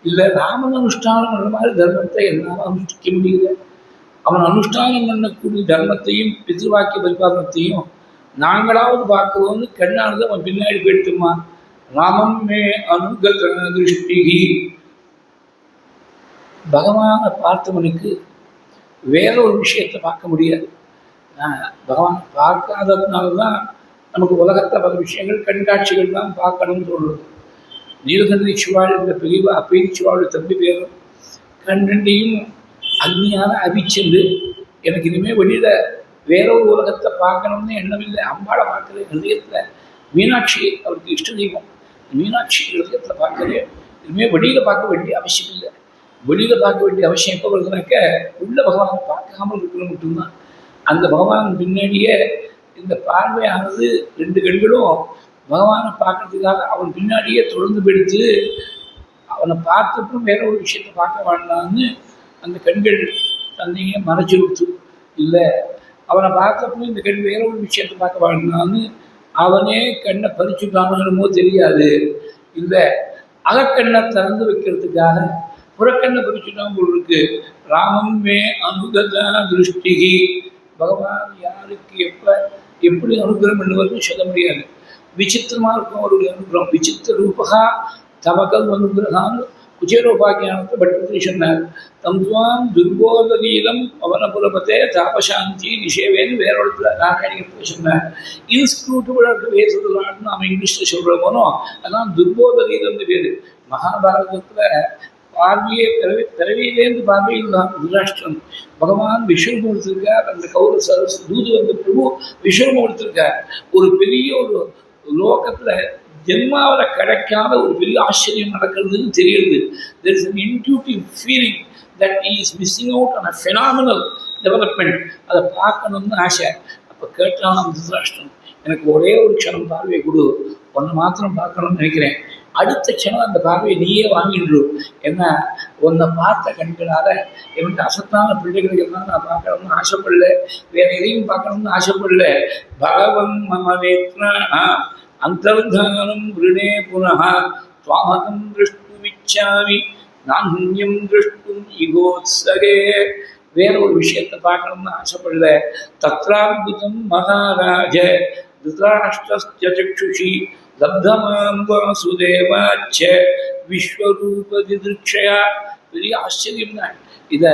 இல்லை, ராமன் அனுஷ்டானம் பண்ண மாதிரி தர்மத்தை என்னால் அனுஷ்டிக்க முடியல. அவன் அனுஷ்டானம் பண்ணக்கூடிய தர்மத்தையும் பித்ருவாக்கிய பரிபாலனத்தையும் நாங்களாவது பார்க்கணும்னு கண்ணானது அவன் பின்னாடி போயிடுத்துமா. ராமன் மே அனுகத திருஷ்டிகி. பகவானை பார்த்தவனுக்கு வேற ஒரு விஷயத்தை பார்க்க முடியாது. பகவான் பார்க்காததுனால்தான் நமக்கு உலகத்தில் பல விஷயங்கள் கண்காட்சிகள் தான் பார்க்கணும்னு சொல்லுது. நீலகண்ட சிவாள் என்ற பெரியவா அப்பேரி சிவாளுடைய தம்பி பேரும் கண்டையும் அக்னியான அபிச்சென்று எனக்கு இனிமேல் வெளியில் வேற ஒரு உலகத்தை பார்க்கணும்னு எண்ணம் இல்லை. அம்பாளை பார்க்குற ஹிருதயத்தில் மீனாட்சி அவருக்கு இஷ்ட தெய்வம். மீனாட்சி ஹிருதயத்தில் பார்க்குறேன். இனிமேல் வெளியில் பார்க்க வேண்டிய அவசியம் இல்லை. வெளியில் பார்க்க வேண்டிய அவசியம் எப்போ வருதுனாக்க உள்ள பகவானை பார்க்காமல் இருக்கணும் மட்டும்தான். அந்த பகவான் பின்னாடியே இந்த பார்வையானது 2 கண்களும் பகவானை பார்க்கறதுக்காக அவன் பின்னாடியே தொடர்ந்து போயிடுத்து. அவனை பார்த்தப்புறம் வேற ஒரு விஷயத்தை பார்க்க வேண்டாம்னு அந்த கண்கள் தன்னையே மறைச்சு கொடுத்து. இல்லை, அவனை பார்த்தப்போ இந்த கண் வேற ஒரு விஷயத்தை பார்க்க வேண்டாம்னு அவனே கண்ணை பறிச்சுட்டானோ தெரியாது. இல்லை, அகக்கண்ணை திறந்து வைக்கிறதுக்காக புறக்கண்ணை பறிச்சுட்டான் போல் இருக்கு. ராமம் மே அனுகதா திருஷ்டிகி. பகவான் யாருக்கு எப்படி அனுகிரகம் பண்ணுவதுன்னு சொல்ல முடியாது. விசித்திரமாக இருக்கும் அவருடைய அனுகிரகம். விசித்திர ரூபகா தவகல் அனுகிரகான்னு குஜேரோபாக்கியானத்தை பட்டத்தில் சொன்னார். தம் துவாம் துர்போதகீதம் அவனபுரபத்தே தாபசாந்தி நிஷேவேன்னு வேற இடத்துல நாராயணத்தில் சொன்னார். இன்ஸ்க்ரூட்டபிளாக பேசுறதுனாலும் நாம் இங்கிலீஷில் சொல்கிறோமோ அதான் துர்போதகீதம்னு பேர். மகாபாரதத்தில் பார்வையே பிறவியிலேருந்து பார்வையில் தான் திருராஷ்டிரம் பகவான் விஸ்வரூபம் எடுத்திருக்கார். அந்த கௌர தூது வந்த பிரபு விஸ்வரூபம் எடுத்திருக்கார். ஒரு பெரிய ஒரு லோகத்தில் ஜென்மாவில் கிடைக்காத ஒரு பெரிய ஆச்சரியம் நடக்கிறதுன்னு தெரியுது. There is an intuitive feeling that he is missing out on a phenomenal development. அதை பார்க்கணும்னு ஆசை. அப்போ கேட்டாலும் திருதராஷ்டிரன், எனக்கு ஒரே ஒரு க்ஷணம் பார்வையை கொடு, ஒன்று மாத்திரம் பார்க்கணும்னு நினைக்கிறேன். அடுத்த க்ஷணம் அந்த பார்வையை நீயே வாங்கிடு. ஏன்னா உன்னை பார்த்த கண்களால் என்னுடைய அசத்தான பிள்ளைகளுக்கு எல்லாம் நான் பார்க்கணும்னு ஆசைப்படல, வேற எதையும் பார்க்கணும்னு ஆசைப்படல. பகவன் மம நேத்ரா அந்தர்தானம் ருணே புனः துவாமகம் திருஷ்டுமிச்சாமி நான்யம் திருஷ்டும் இகோத்சகே. வேற ஒரு விஷயத்தை பார்க்கணும்னு ஆசைப்படல. தத்ராத்புதம் மகாராஜ திருதராஷ்டிரஸ்ய சக்ஷுஷி லப்தமாம் வாசுதேவாச்ச விஸ்வரூபதிதிருக்ஷயா. பெரிய ஆச்சரியம் தான். இதை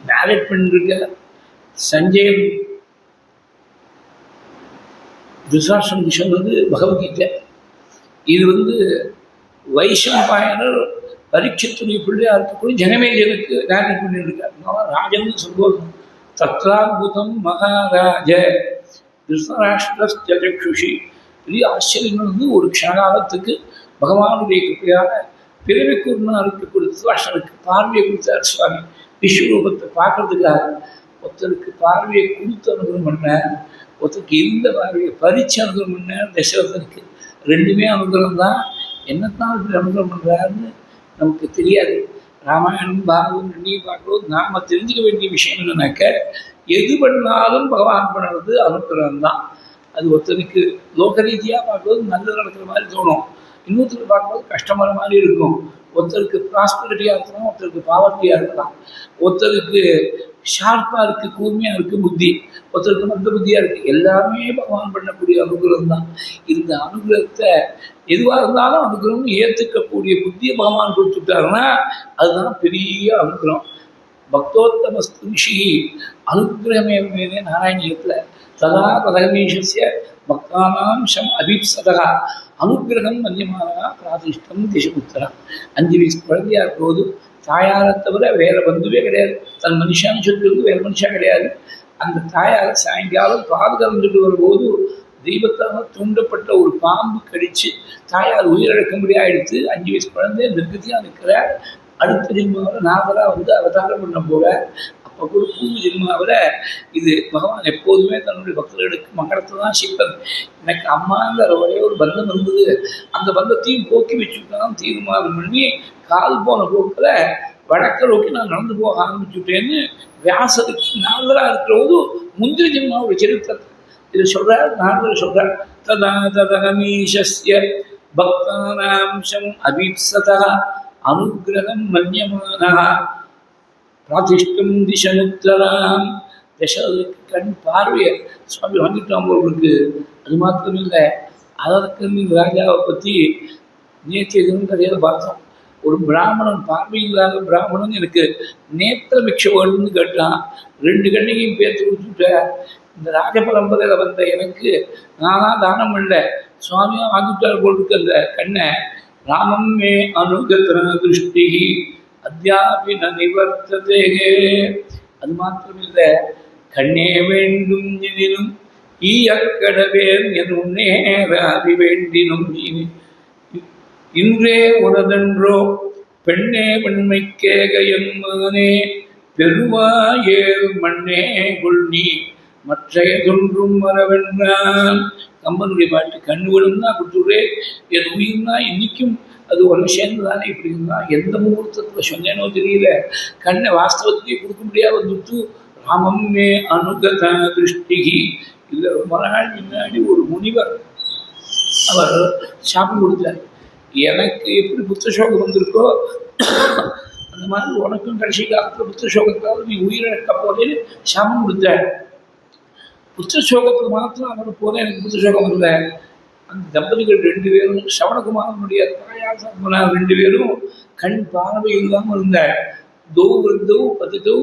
நேரேட் பண்ணிருக்க சஞ்சயன் திருதராஷ்டிரன் சொன்னது பகவத்கீதை. இது வைஷம்பாயனர் பரீட்சத்துடைய பிள்ளையா இருக்கக்கூடிய ஜனமேஜனுக்கு நேரேட் பண்ணியிருக்கார். ராஜன் சொல்வோம், தத்ராத்புதம் மகாராஜ திருதராஷ்டிரஸ்ய சக்ஷுஷி. பெரிய ஆச்சரியம் ஒரு க்ஷணகாலத்துக்கு பகவானுடைய கிருப்பையாக பிறவிக்குன்னா இருக்கக்கூடிய திருதராஷ்டிரனுக்கு பார்வையை கொடுத்தார் சுவாமி. விஸ்வரூபத்தை பார்க்கறதுக்காக ஒருத்தருக்கு பார்வையை கொடுத்து அனுகிரகம் பண்ண, ஒருத்தருக்கு இருந்த பார்வையை பறிச்சு அனுகிரகம் பண்ண தசரதனுக்கு. ரெண்டுமே அனுகிரகம் தான். என்னத்தான் இப்படி அனுகிரகம் பண்ணுறாருன்னு நமக்கு தெரியாது. ராமாயணம் பாரதம் ரெண்டையும் பார்க்கும்போது நாம் தெரிஞ்சுக்க வேண்டிய விஷயம் என்னன்னாக்க, எது பண்ணாலும் பகவான் பண்ணுறது அனுகிரகம் தான். அது ஒருத்தருக்கு லோக ரீதியாக பார்க்கும்போது நல்லது நடக்கிற மாதிரி தோணும், இன்னொருத்தருக்கு பார்க்கும்போது கஷ்டமான மாதிரி இருக்கும். ஒருத்தருக்கு ப்ராஸ்பரிட்டியாக இருக்கலாம், ஒருத்தருக்கு பாவர்ட்டியாக இருக்கலாம். ஒருத்தருக்கு ஷார்ப்பாக இருக்குது, கூர்மையாக இருக்குது புத்தி, ஒருத்தருக்கு மந்த புத்தியாக இருக்குது. எல்லாமே பகவான் பண்ணக்கூடிய அனுகிரகம் தான். இந்த அனுகிரகத்தை எதுவாக இருந்தாலும் அனுகிரகம் ஏற்றுக்கக்கூடிய புத்தியை பகவான் கொடுத்துட்டாருன்னா அதுதான் பெரிய அனுகிரகம். பக்தோத்தமஸ்து ரிஷி அனுகிரகமேவமே நாராயணியத்தில் ததா ததகமீஷஸ்ய பக்தானாம் சம் அபீப்சதா அனுகிரகம் மன்யமானா பிராதிஷ்டம் திசமுத்தரா. 5 வயசு குழந்தையாக இருக்கும்போது தாயாரை தவிர வேறு பந்துவே கிடையாது. தன் மனுஷான்னு சொல்லிட்டு வேறு மனுஷா கிடையாது. அந்த தாயாரை சாயங்காலம் பால் கறந்துட்டு வரும்போது தெய்வத்தால் தூண்டப்பட்ட ஒரு பாம்பு கடித்து தாயார் உயிரிழக்க முடியாயிடுத்து. 5 வயசு குழந்தை நிர்கதியாக இருக்கிறார். அடுத்த ஜென்மாவில் நாவலாக அவதாரம் பண்ண போல. அப்போ கூட பூர்வ ஜென்மாவில் இது பகவான் எப்போதுமே தன்னுடைய பக்தர்களுக்கு மங்களத்தை தான் செய்வார். எனக்கு அம்மாங்கிற ஒரே ஒரு பந்தம் இருந்தது, அந்த பந்தத்தையும் போக்கி வச்சுட்டான் தீர்மானம் பண்ணி கால் போன போக்கில் வடக்க நோக்கி நான் நடந்து போக ஆரம்பிச்சுட்டேன்னு வியாசருக்கு நாவலாக இருக்கிற போது முந்திரி ஜென்மாவுடைய சரித்திரத்தை இதை சொல்கிறார். நாவலர் சொல்கிறார், ததா ததகமீஷஸ்ய பக்தானாம்சம் அபீப்சதா அனுகிரகம் மன்யமானா பிராதிஷ்டம் திசமுத்திராம். தசரதற்கு கண் பார்வையை சுவாமி வாங்கிட்டோம் அவர்களுக்கு. அது மாத்திரம் இல்லை, அதற்கு ராஜாவை பற்றி நேற்று எதுவும் கதையில் பார்த்தோம். ஒரு பிராமணன், பார்வை இல்லாத பிராமணன் எனக்கு நேத்திர மிக்ஷ வேணும்னு கேட்டான். 2 கண்ணையும் பேர்த்து கொடுத்துட்ட. இந்த ராஜ பரம்பரையில் வந்த எனக்கு நானாக தானம் பண்ணல, சுவாமியாக வாங்கிட்டார் போட்டுருக்கு அந்த கண்ணை. ராமம் மே அனுகத்ர திருஷ்டி அத்தியாபி ந நிவர்த்ததே. அது மாத்திரமில்லை, கண்ணே வேண்டும் எனினும் ஈயக்கடவேன் என் உன்னேராதி வேண்டினும் இன்றே உனதென்றோ பெண்ணே பெண்மைக்கேக என்மானே பெருவாயேல் மண்ணே கொள்ளி மற்றையதொன்றும் வரவென்றான். கம்பனுடைய பாட்டு. கண்ணு விடும்னா கொடுத்துடுறே, என் உயிர்னா இன்னைக்கும் அது ஒன்று சேர்ந்து தானே இப்படி இருந்தால் எந்த முகூர்த்தத்தில் சொன்னேனோ தெரியல. கண்ணை வாஸ்தவத்தையே கொடுக்க முடியாது வந்துட்டு. ராமம் மே அனுகத திருஷ்டிகி. இல்லை, ரொம்ப நாள் முன்னாடி ஒரு முனிவர் அவர் சாப்பிட்டு கொடுத்தார். எனக்கு எப்படி புத்தசோகம் வந்திருக்கோ அந்த மாதிரி உனக்கும் கடைசி காலத்தில் புத்தசோகத்தால் நீ உயிரிழக்க போதேன்னு சாபம் கொடுத்தார். புத்தசோகத்தில் மாத்திரம் அவர் போதே எனக்கு புத்தசோகம் இல்லை. அந்த தம்பதிகள் 2 பேரும் சவணகுமாரனுடைய தாயார் 2 பேரும் கண் பார்வை இல்லாமல் இருந்தார். தௌ பதிதௌ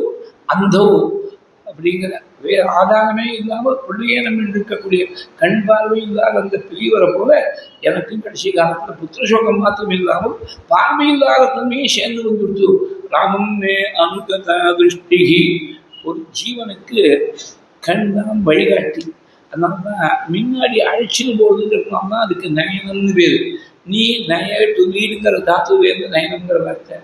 அந்தௌ அப்படிங்கிற வேறு ஆதாரமே இல்லாமல் பிள்ளையே நம்ம இருக்கக்கூடிய கண் பார்வை இல்லாத அந்த பெரியவரை போல எனக்கும் கடைசி காலத்தில் புத்திரசோகம் மாத்திரம் இல்லாமல் பார்வை இல்லாத தன்மையை சேர்ந்து வந்துடுச்சு. ராமம் மே அனுகத திருஷ்டிகி. ஒரு ஜீவனுக்கு கண் தான் வழிகாட்டி. அதனால தான் முன்னாடி அழைச்சின்னு போகுதுன்னா அதுக்கு நயனம்னு பேர். நீ நய டு நீடுங்கிற தாத்துலேருந்து நயனங்கிற வார்த்தை.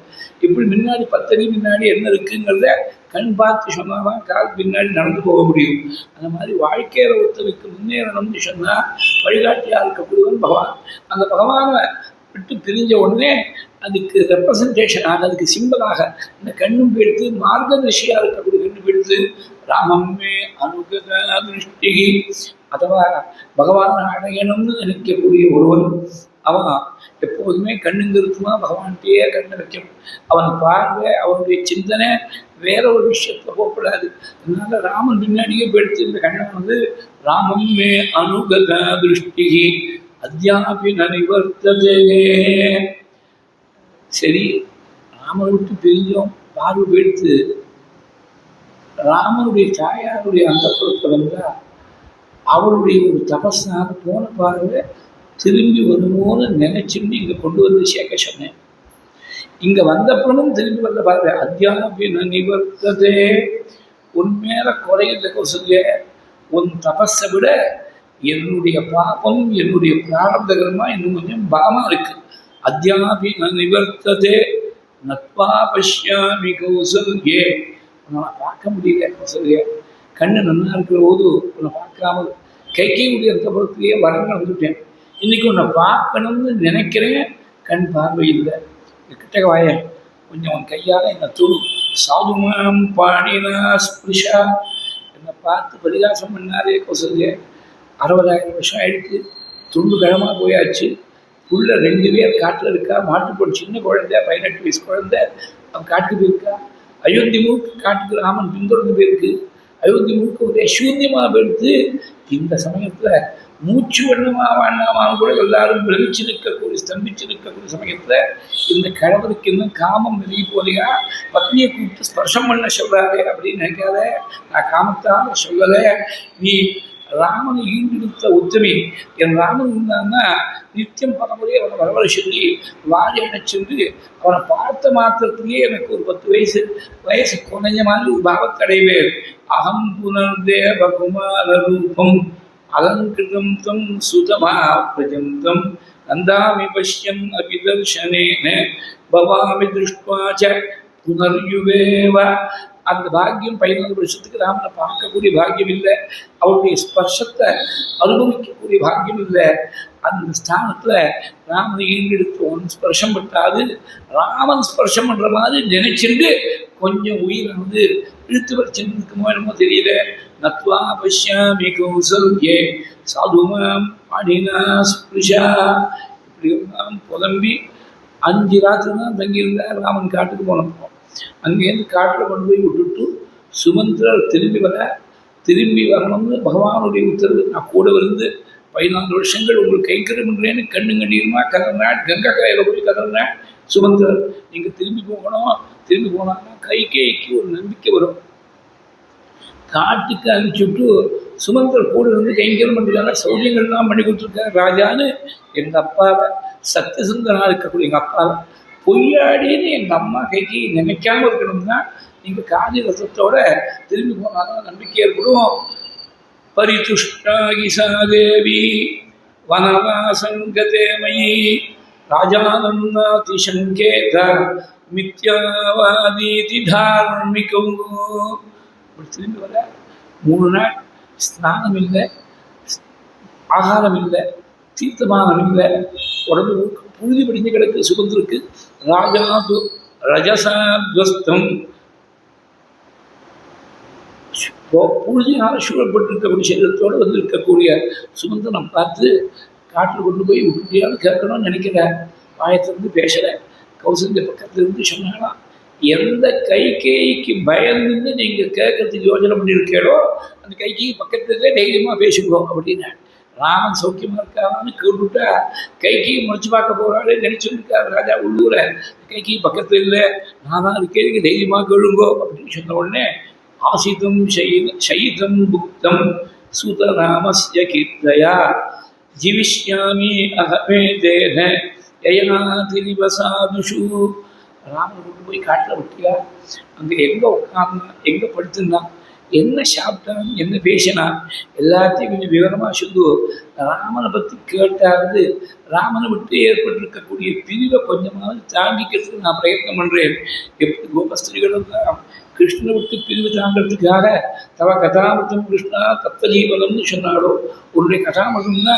இப்படி முன்னாடி 10 அடி முன்னாடி என்ன இருக்குங்கிறத கண் பார்த்து சொன்னாதான் கால் பின்னாடி நடந்து போக முடியும். அந்த மாதிரி வாழ்க்கையில் ஒருத்தருக்கு முன்னேறணும்னு சொன்னால் வழிகாட்டியாக இருக்கக்கூடியவன் பகவான். அந்த பகவானை விட்டு பிரிஞ்ச உடனே அதுக்கு ரெப்ரசன்டேஷனாக, அதுக்கு சிம்பிளாக இந்த கண்ணும் போயிடுத்து, மார்கதர்ஷியாக இருக்கக்கூடிய கண்ணு போயிடுத்து. ராமம்மே அனுகத திருஷ்டி, அதுவா பகவானை அடையணும்னு நினைக்கக்கூடிய ஒருவன் அவன் எப்போதுமே கண்ணுங்கிறதுமா பகவான்கிட்டயே கண்ணை வைக்கணும். அவன் பார்வை, அவனுடைய சிந்தனை வேற ஒரு விஷயத்துல போகக்கூடாது. அதனால ராமன் பின்னாடியே போயிடுத்து இந்த கண்ணன் ராமம்மே அனுகத திருஷ்டி அத்தியாபி நிவர்த்ததே. சரி, ராமனை விட்டு பிரிஞ்சோம், பார்வை போயிடுத்து. ராமனுடைய தாயாருடைய அந்த புறத்தில் வந்தால் அவருடைய ஒரு தபஸ்னால போன பார்வை திரும்பி வருமோன்னு நினைச்சுன்னு இங்கே கொண்டு வந்து சேர்க்க சொன்னேன். இங்கே வந்தப்பறமும் திரும்பி வந்த பார்வை அத்தியாபி நிவர்த்ததே. உன் மேல குறையில்லை கௌசல்ய, உன் தபஸை விட என்னுடைய பாபம், என்னுடைய பிராரப்தகரமா இன்னும் கொஞ்சம் பலமா இருக்கு. அத்தியாபி நிவர்த்ததே நத்வா பஷ்யாமி கௌசல்யே. உன்னை பார்க்க முடியல கௌசல்ய, கண்ணு நல்லா இருக்கிற போது உன்னை பார்க்காமல் கைகையுடைய அந்த புறத்திலேயே வரங்க வந்துட்டேன். இன்னைக்கு உன்னை பார்க்கணும்னு நினைக்கிறேன், கண் பார்வை இல்லை. கிட்டக்க வாயேன், கொஞ்சம் உன் கையால் என்னை தொடு. சாதுமாம் பாடினா ஸ்பிருஷா, என்னை பார்த்து பரிகாசம் பண்ணாரே கௌசல்ய. 60,000 வருஷம் ஆயிடுச்சு, துண்டு கிழமாக போயாச்சு. புள்ள 2 பேர் காட்டில் இருக்கா. மாட்டுப்போடு சின்ன குழந்தை, 18 வயசு குழந்தை, அவன் காட்டுக்கு போயிருக்கா. அயோத்தி முழுக்க காட்டுக்கு ராமன் பின்தொடர்ந்து போயிருக்கு. அயோத்தி முழுக்க ஒரே சூன்யமாக போயிடுத்து. இந்த சமயத்தில் மூச்சு வண்ணமாக வேண்டாமான்னு கூட எல்லாரும் பிரமிச்சு நிற்கக்கூடிய, ஸ்தம்பிச்சு நிற்கக்கூடிய சமயத்தில் இந்த கிழவருக்கு இன்னும் காமம் வெளியே போலையா, பத்னியை கூப்பிட்டு ஸ்பர்ஷம் பண்ண சொல்கிறாரே அப்படின்னு நினைக்காத. நான் காமத்தால் சொல்லலை, நீ ராமனை ஈண்டெடுத்த உத்தமி. என் ராமன் இருந்தான்னா நித்தியம் பலமுறை அவனை வரவழை சொல்லி வாழை அணைச்சென்று அவனை பார்த்த மாத்திரத்திலேயே எனக்கு ஒரு 10 வயசு குறைஞ்ச மாதிரி ஒரு பாவத்தடைவேன். அகம் புனர்தேவ குமார ரூபம் அலங்கிருதம் தம் சுதமா பிரஜந்தம் நந்தாமி பஷ்யன் அபிதர்ஷனேன பவாமி திருஷ்டுவாச்ச புனர்யுவேவ. அந்த பாக்கியம் 14 வருஷத்துக்கு ராமனை பார்க்கக்கூடிய பாக்கியம் இல்லை, அவருடைய ஸ்பர்ஷத்தை அனுபவிக்கக்கூடிய பாக்கியம் இல்லை. அந்த ஸ்தானத்தில் ராமனை ஈண்டெடுத்து ஒன் ஸ்பர்ஷம் பட்டாது ராமன் ஸ்பர்ஷம் பண்ணுற மாதிரி நினைச்சிட்டு கொஞ்சம் உயிரை இழுத்து வச்சுருக்குமோ என்னமோ தெரியல. நத்வா பஷ்யாமி கௌசல்யே சாதுமாம் பாடினா ஸ்பிருஷா. இப்படி புலம்பி 5 ராத்திரி தான் தங்கியிருந்தார் ராமன். காட்டுக்கு போனப்போ அங்கேருந்து காட்டில் கொண்டு போய் விட்டுட்டு சுமந்திரர் திரும்பி வரணும்னு பகவானுடைய உத்தரவு. நான் கூட இருந்து 14 வருஷங்கள் உங்களுக்கு கைங்கரம்ன்றேன்னு கண்ணு கண்ணீருமா கதறினாள். கங்கா கரையில் போய் கதறினாள். சுமந்திரர், நீங்கள் திரும்பி போகணும், திரும்பி போனாங்கன்னா கைகேயிக்கு ஒரு நம்பிக்கை வரும். காட்டுக்கு அனுப்பிச்சுட்டு சுமந்திரர் கூட இருந்து கைங்கரம் பண்ணிருக்காங்க, சௌரியங்கள்லாம் பண்ணி கொடுத்துருக்காரு ராஜான்னு எங்கள் அப்பாவை, சத்தியசுந்தரா இருக்கக்கூடிய எங்கள் அப்பாவை பொய்யாடின்னு எங்கள் அம்மா கைக்கு நினைக்காமல் இருக்கணும்னா நீங்கள் காதி ரசத்தோட திரும்பி போனாலும் நம்பிக்கை ஏற்படும். பரிதுஷ்டாகி சாதேவி வனவாசங்கதே மயி ராஜானந்தாதி சங்கேத மித்யாவாதீதி தார்மிகோ. திரும்பி வர 3 நாள் ஸ்நானம் இல்லை, ஆகாரம் இல்லை, தீர்த்தமானம் இல்லை, உடம்பு புழுதி படிஞ்சு கிடக்கு சுகந்திருக்கு. ராஜாது ரஜசாத்வஸ்தம், புழுதினால் சூழப்பட்டிருக்கக்கூடிய சரீரத்தோடு இருக்கக்கூடிய சுமந்தனை பார்த்து காட்டில் கொண்டு போய் விட்டுட்டியான்னு கேட்கணும்னு நினைக்கிறேன். வாயத்திலிருந்து பேசலை. கௌசல்ய பக்கத்திலிருந்து சொன்னாலாம், எந்த கைகேயிக்கு பயந்து நீங்கள் கேட்கறதுக்கு யோஜனை பண்ணியிருக்கீங்களோ அந்த கைகேயி பக்கத்துலேயே தைரியமாக பேசுவோம் அப்படின்னு. ராமன் சௌக்கியமாக இருக்கான்னு கேட்டுவிட்டா கைகேயி முடிச்சு பார்க்க போகிறாளே நினச்சிருக்காரு ராஜா உள்ளூர. கைகேயி பக்கத்தில் இல்லை, நான் தான் இருக்கேன், தைரியமாக கேளுங்கோ அப்படின்னு சொன்ன உடனே ஆசிதம் சயிதம் புக்தம் சுதராமஸ்ய கீர்த்தயா ஜீவிஷ்யாமி அகமே தேன யயாதிரிவசாதுஷு. ராமன் கொண்டு போய் காட்டில் விட்டியா, அங்கே எங்கே உட்கார்ந்தான், எங்கே படுத்துருந்தான், என்ன சாப்பிட்டான், என்ன பேசினான், எல்லாத்தையும் கொஞ்சம் விவரமாக சொல்லுவோம். ராமனை பற்றி கேட்டாவது ராமனை விட்டு ஏற்பட்டிருக்கக்கூடிய பிரிவை கொஞ்சமாவது தாண்டிக்கிறதுக்கு நான் பிரயத்னம் பண்ணுறேன். எப்படி கோபஸ்திரிகளும் கிருஷ்ணனை விட்டு பிரிவு தாங்கிறதுக்காக தவ கதாமிருத்தம் கிருஷ்ணா தப்த ஜீவனம்னு சொன்னாலோ, உன்னுடைய கதாமிருத்தம்னா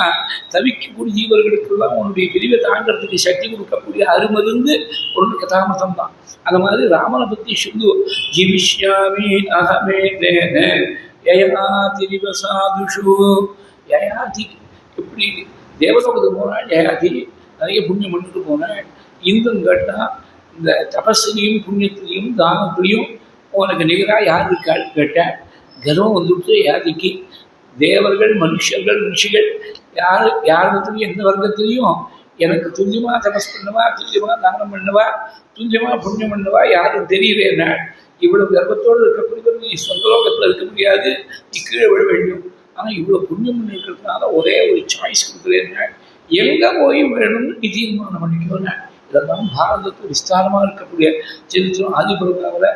தவிக்கக்கூடிய ஜீவர்களுக்கெல்லாம் உன்னுடைய பிரிவை தாங்கிறதுக்கு சக்தி கொடுக்கக்கூடிய அருமருந்து உன்னுடைய கதாமிருத்தம் தான். அது மாதிரி ராமனை பற்றி சொல்லு. ஜீவிஷ்யாமி அகமே தேன யயாதிரிவ சாதுஷு. யயாதி எப்படி தேவலோகத்துக்கு போனாள், யயாதி நிறைய புண்ணியம் பண்ணிட்டு போனாள். இந்தம் கேட்டால் இந்த தபஸ்லையும் புண்ணியத்திலையும் தானத்திலையும் உனக்கு நிகராக யார் இருக்காள் கேட்டால் கர்வம் வந்துவிட்டு யாதிக்கு. தேவர்கள் மனுஷர்கள் ரிஷிகள் யாரிடத்துலையும் எந்த வர்க்கத்திலையும் எனக்கு துல்லியமாக தபஸ் பண்ணுவா, துல்லியமாக தானம் பண்ணுவா, துல்லியமாக புண்ணியம் பண்ணுவா யாரும் தெரியலேன்னா இவ்வளவு கர்ப்பத்தோடு இருக்கக்கூடியவர் நீ சொந்த லோகத்தில் இருக்க முடியாது, நீ கீழே விழ வேண்டும். ஆனால் இவ்வளோ புண்ணியம் பண்ணி இருக்கிறதுனால ஒரே ஒரு சாய்ஸ் கொடுக்குறேன்னா எங்கே போய் வேணும்னு நீ தீர்மானம் பண்ணிக்கோங்க. இதெல்லாம் பாரதத்துக்கு விஸ்தாரமாக இருக்கக்கூடிய சரித்திரம். ஆதிபுரகாவில்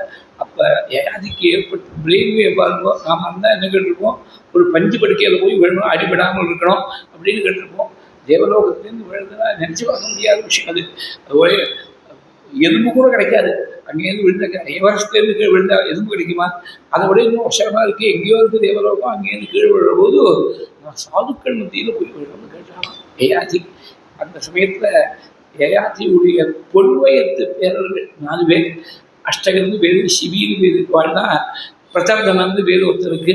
அப்போ யயாதிக்கு ஏற்பட்டு பிரேக்வே பாருங்கோ, நாம் இருந்தால் என்ன கேட்டிருப்போம், ஒரு பஞ்சு படுக்கையில் போய் விழணும், அடிபடாமல் இருக்கணும் அப்படின்னு கேட்டிருப்போம். தேவலோகத்திலேருந்து விழுதுன்னா நினச்சி பார்க்க முடியாத விஷயம் அது. ஒரே எலும்பு கூட கிடைக்காது. அங்கேருந்து விழுந்த எவரெஸ்ட்லேருந்து கீழே விழுந்தால் எலும்பு கிடைக்குமா? அதை விட இன்னும் அவசரமாக இருக்குது. எங்கேயோ இருக்குது தேவலோகம், அங்கேருந்து கீழே விழும்போது நான் சாதுக்கள் மத்தியில் போய் விழணும்னு கேட்டாலும் யயாதி. அந்த சமயத்தில் யயாதியுடைய பொன்வயத்து பேரர்கள் 4 பேர். அஷ்டகர்னு பேர், சிவின்னு பேர், இவாள்தான் பிரதர்தனன்னு பேர் ஒருத்தருக்கு.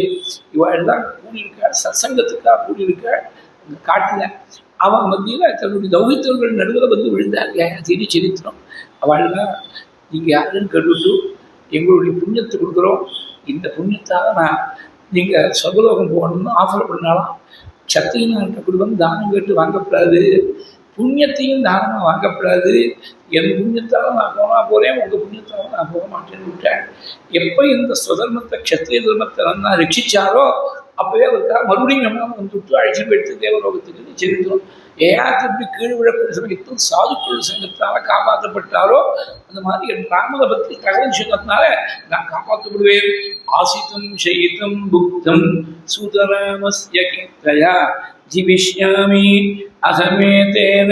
இவாள்தான் கூடியிருக்கா, சத்சங்கத்துக்காக கூடியிருக்கா அந்த காட்டில். அவன் மத்தியில் தன்னுடைய தௌகித்தவர்கள் நடுவில் வந்து விழுந்தார் யயாதின்னு சரித்திரம். அவள்லாம் நீங்கள் யாருன்னு கேட்டுவிட்டு எங்களுடைய புண்ணியத்தை கொடுக்குறோம், இந்த புண்ணியத்தால் நான் நீங்கள் சொர்க்கலோகம் போகணும்னு ஆஃபர் பண்ணாலும் சத்தியனாக இருக்கக்கூடியவன் தானம் கேட்டு வாங்கப்படாது, புண்ணியத்தையும் தானமாக வாங்கப்படாது. என் புண்ணியத்தால் நான் போனால் போகிறேன், உங்கள் புண்ணியத்தால் நான் போக மாட்டேன்னு விட்டேன். எப்போ இந்த சுதர்மத்தை க்ஷத்ரிய தர்மத்தை நான் ரட்சித்தாரோ அப்போவே அவருக்காக மறுபடியும் நம்ம வந்துவிட்டு அழைச்சி போயிட்டு தேவலோகத்துக்கு சரித்திரம். ஏயாத்து எப்படி கீழ் விழக்கூடிய சமயத்தில் சாதுக்குள் சங்கத்தால் காப்பாற்றப்பட்டாரோ அந்த மாதிரி என் ராமனை பற்றி தகவல் சொன்னதுனால நான் காப்பாற்றப்படுவேன். ஆசித்தம் ஷயித்தம் புக்தம் சுதராமஸ்ய கீர்த்தயா ஜீவிஷ்யாமி அகமே தேன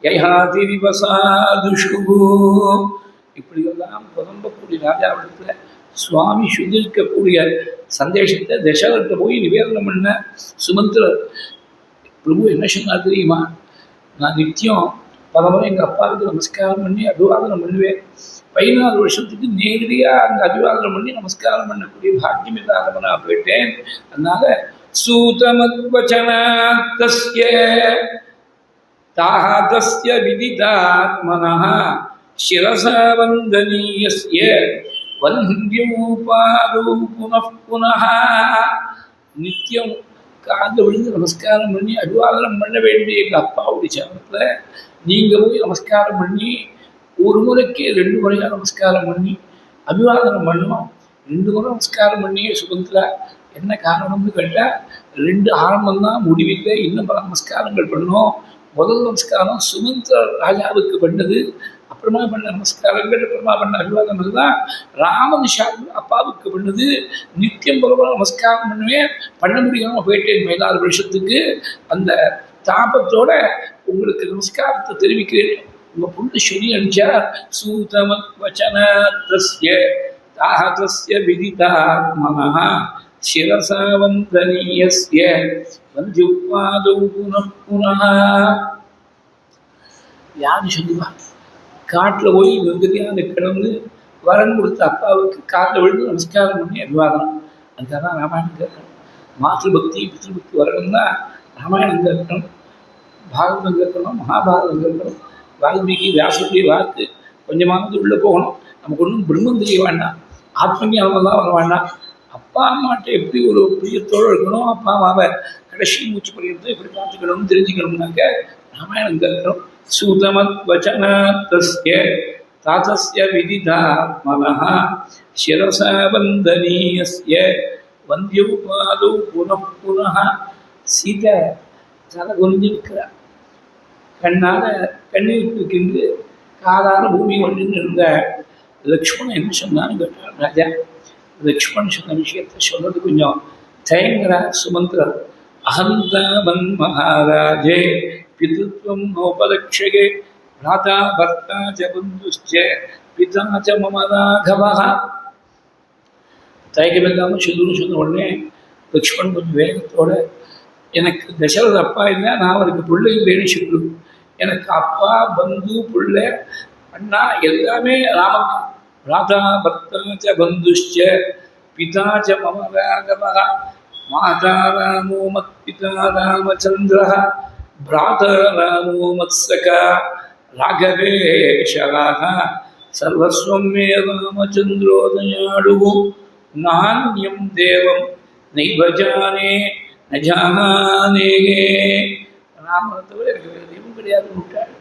யயாதிரிவ சாதுஷு. இப்படியெல்லாம் புலம்பக்கூடிய ராஜாவிடத்தில் சுவாமி சொல்லியிருக்கக்கூடிய சந்தேஷத்தை தசரத்தை போய் நிவேதனம் பண்ண சுமந்திரர் பிரபு என்ன சொன்னார் தெரியுமா? நான் நித்தியம் பலமுறை எங்கள் அப்பாவுக்கு நமஸ்காரம் பண்ணி அபிவாதனம் பண்ணுவேன். 14 வருஷத்துக்கு நேரடியாக அங்கே அபிவாதனம் பண்ணி நமஸ்காரம் பண்ணக்கூடிய பாக்கியம் இல்லாத நான் போயிட்டேன். அதனால சூதமத்வச்சனாத்ய தாஹதஸ்ய விதிதாத்மனஹ சிரசா வந்தனீயஸ்ய வந்தியூபாதோ புனః புனः. நித்தியம் காலில் விழுந்து நமஸ்காரம் பண்ணி அபிவாதனம் பண்ண வேண்டிய எங்கள் அப்பாவுடைய சரணத்தில் நீங்கள் போய் நமஸ்காரம் பண்ணி ஒரு முறைக்கு 2 முறையாக நமஸ்காரம் பண்ணி அபிவாதனம் பண்ணணும். 2 முறை நமஸ்காரம் பண்ணி சுதந்திரா என்ன காரணம்னு கேட்டால் 2 ஆரம்பம்தான் முடிவில்லை, இன்னும் பல நமஸ்காரங்கள் பண்ணணும். முதல் நமஸ்காரம் சுமந்திர ராஜாவுக்கு பண்ணது, அப்புறமா பண்ண நமஸ்காரங்கள், அப்புறமா பண்ண அபிவாதங்கள் தான் ராமனிஷாவு அப்பாவுக்கு பண்ணது. நித்தியம் போல நமஸ்காரம் பண்ணுவேன், பண்ண முடியாமல் போயிட்டேன் 14 வருஷத்துக்கு. அந்த தாபத்தோட உங்களுக்கு நமஸ்காரத்தை தெரிவிக்கிறேன். உங்கள் புண்ணு சொல்லி அனுப்பிச்சா சூதம வச்சனத்ய தாஹதஸ்ய விதிதாத்மனஹ சிரசா வந்தனீயஸ்ய வந்தியூபாதோ புனః புனः. யாரு சொல்லுவா? காட்டில் போய் வெகுதியான கிடந்து வரம் கொடுத்த அப்பாவுக்கு காட்டில் விழுந்து நமஸ்காரம் பண்ணி அபிவாதனம். அதுக்காக தான் ராமாயணம் கேட்கணும். மாதபக்தி பித்ருபக்தி வரணும்னா ராமாயணம் கேட்கணும், பாகவதம் கேட்கணும், மகாபாரதம் கேட்கணும். வால்மீகி வியாசருடைய வாக்கு கொஞ்சமாவது உள்ளே போகணும். நமக்கு ஒன்றும் பிரம்மம் தெரிய வேண்டாம், ஆத்மஞானம் தான் வர வேண்டாம். அப்பா அம்மாட்ட எப்படி ஒரு பிரியத்தோடு இருக்கணும், அப்பா அம்மாவை கடைசி மூச்சு பறிக்கிறது எப்படி பார்த்துக்கணும்னு தெரிஞ்சுக்கணும்னாக்க ராமாயணம் கேட்கணும். சூதமத் வச்சனாத்ய தாதஸ்ய விதிதாத்மனஹ சிரசா வந்தனீயஸ்ய வந்தியூபாதோ புனః புனः. சீதை தலை கொஞ்சிருக்கிறார், கண்ணால் கண்ணீர் இருக்கின்று காலான பூமி கொண்டு இருந்த லக்ஷ்மணன் என்ன சொன்னான்னு கேட்டார் ராஜா. லக்ஷ்மண் சொன்ன விஷயத்தை சொல்றது கொஞ்சம் தயங்குற சுமந்திரர். அகந்தாவன் மகாராஜே பிதுத்வம் நோபலக்ஷகே ராதா பர்த்தா ச பந்துஷ்ச பிதா ச மம ராகவः. தயக்கமில்லாமல் சொல்லுன்னு சொன்ன உடனே லக்ஷ்மண் கொஞ்சம் வேகத்தோட, எனக்கு தசரத அப்பா இல்லை, நான் அவருக்கு பிள்ளை இல்லைன்னு சொல்லு. எனக்கு அப்பா, பந்து, பிள்ளை, அண்ணா எல்லாமே ராமன் தான். ராதா பர்த்தா ச பந்துஷ்ச பிதா ச மம ராகவः மாதா ராமோ மத்பிதா ராமச்சந்திரः பிராதா ராமோ மத்சகா ராகவேஷः சர்வஸ்வம் மே ராமச்சந்திரோ தயாளுः நான்யம் தேவம் நைவஜானே நஜானே. ராமனை தவிர எனக்கு வேறு தெய்வம் கிடையாது விட்டாள்.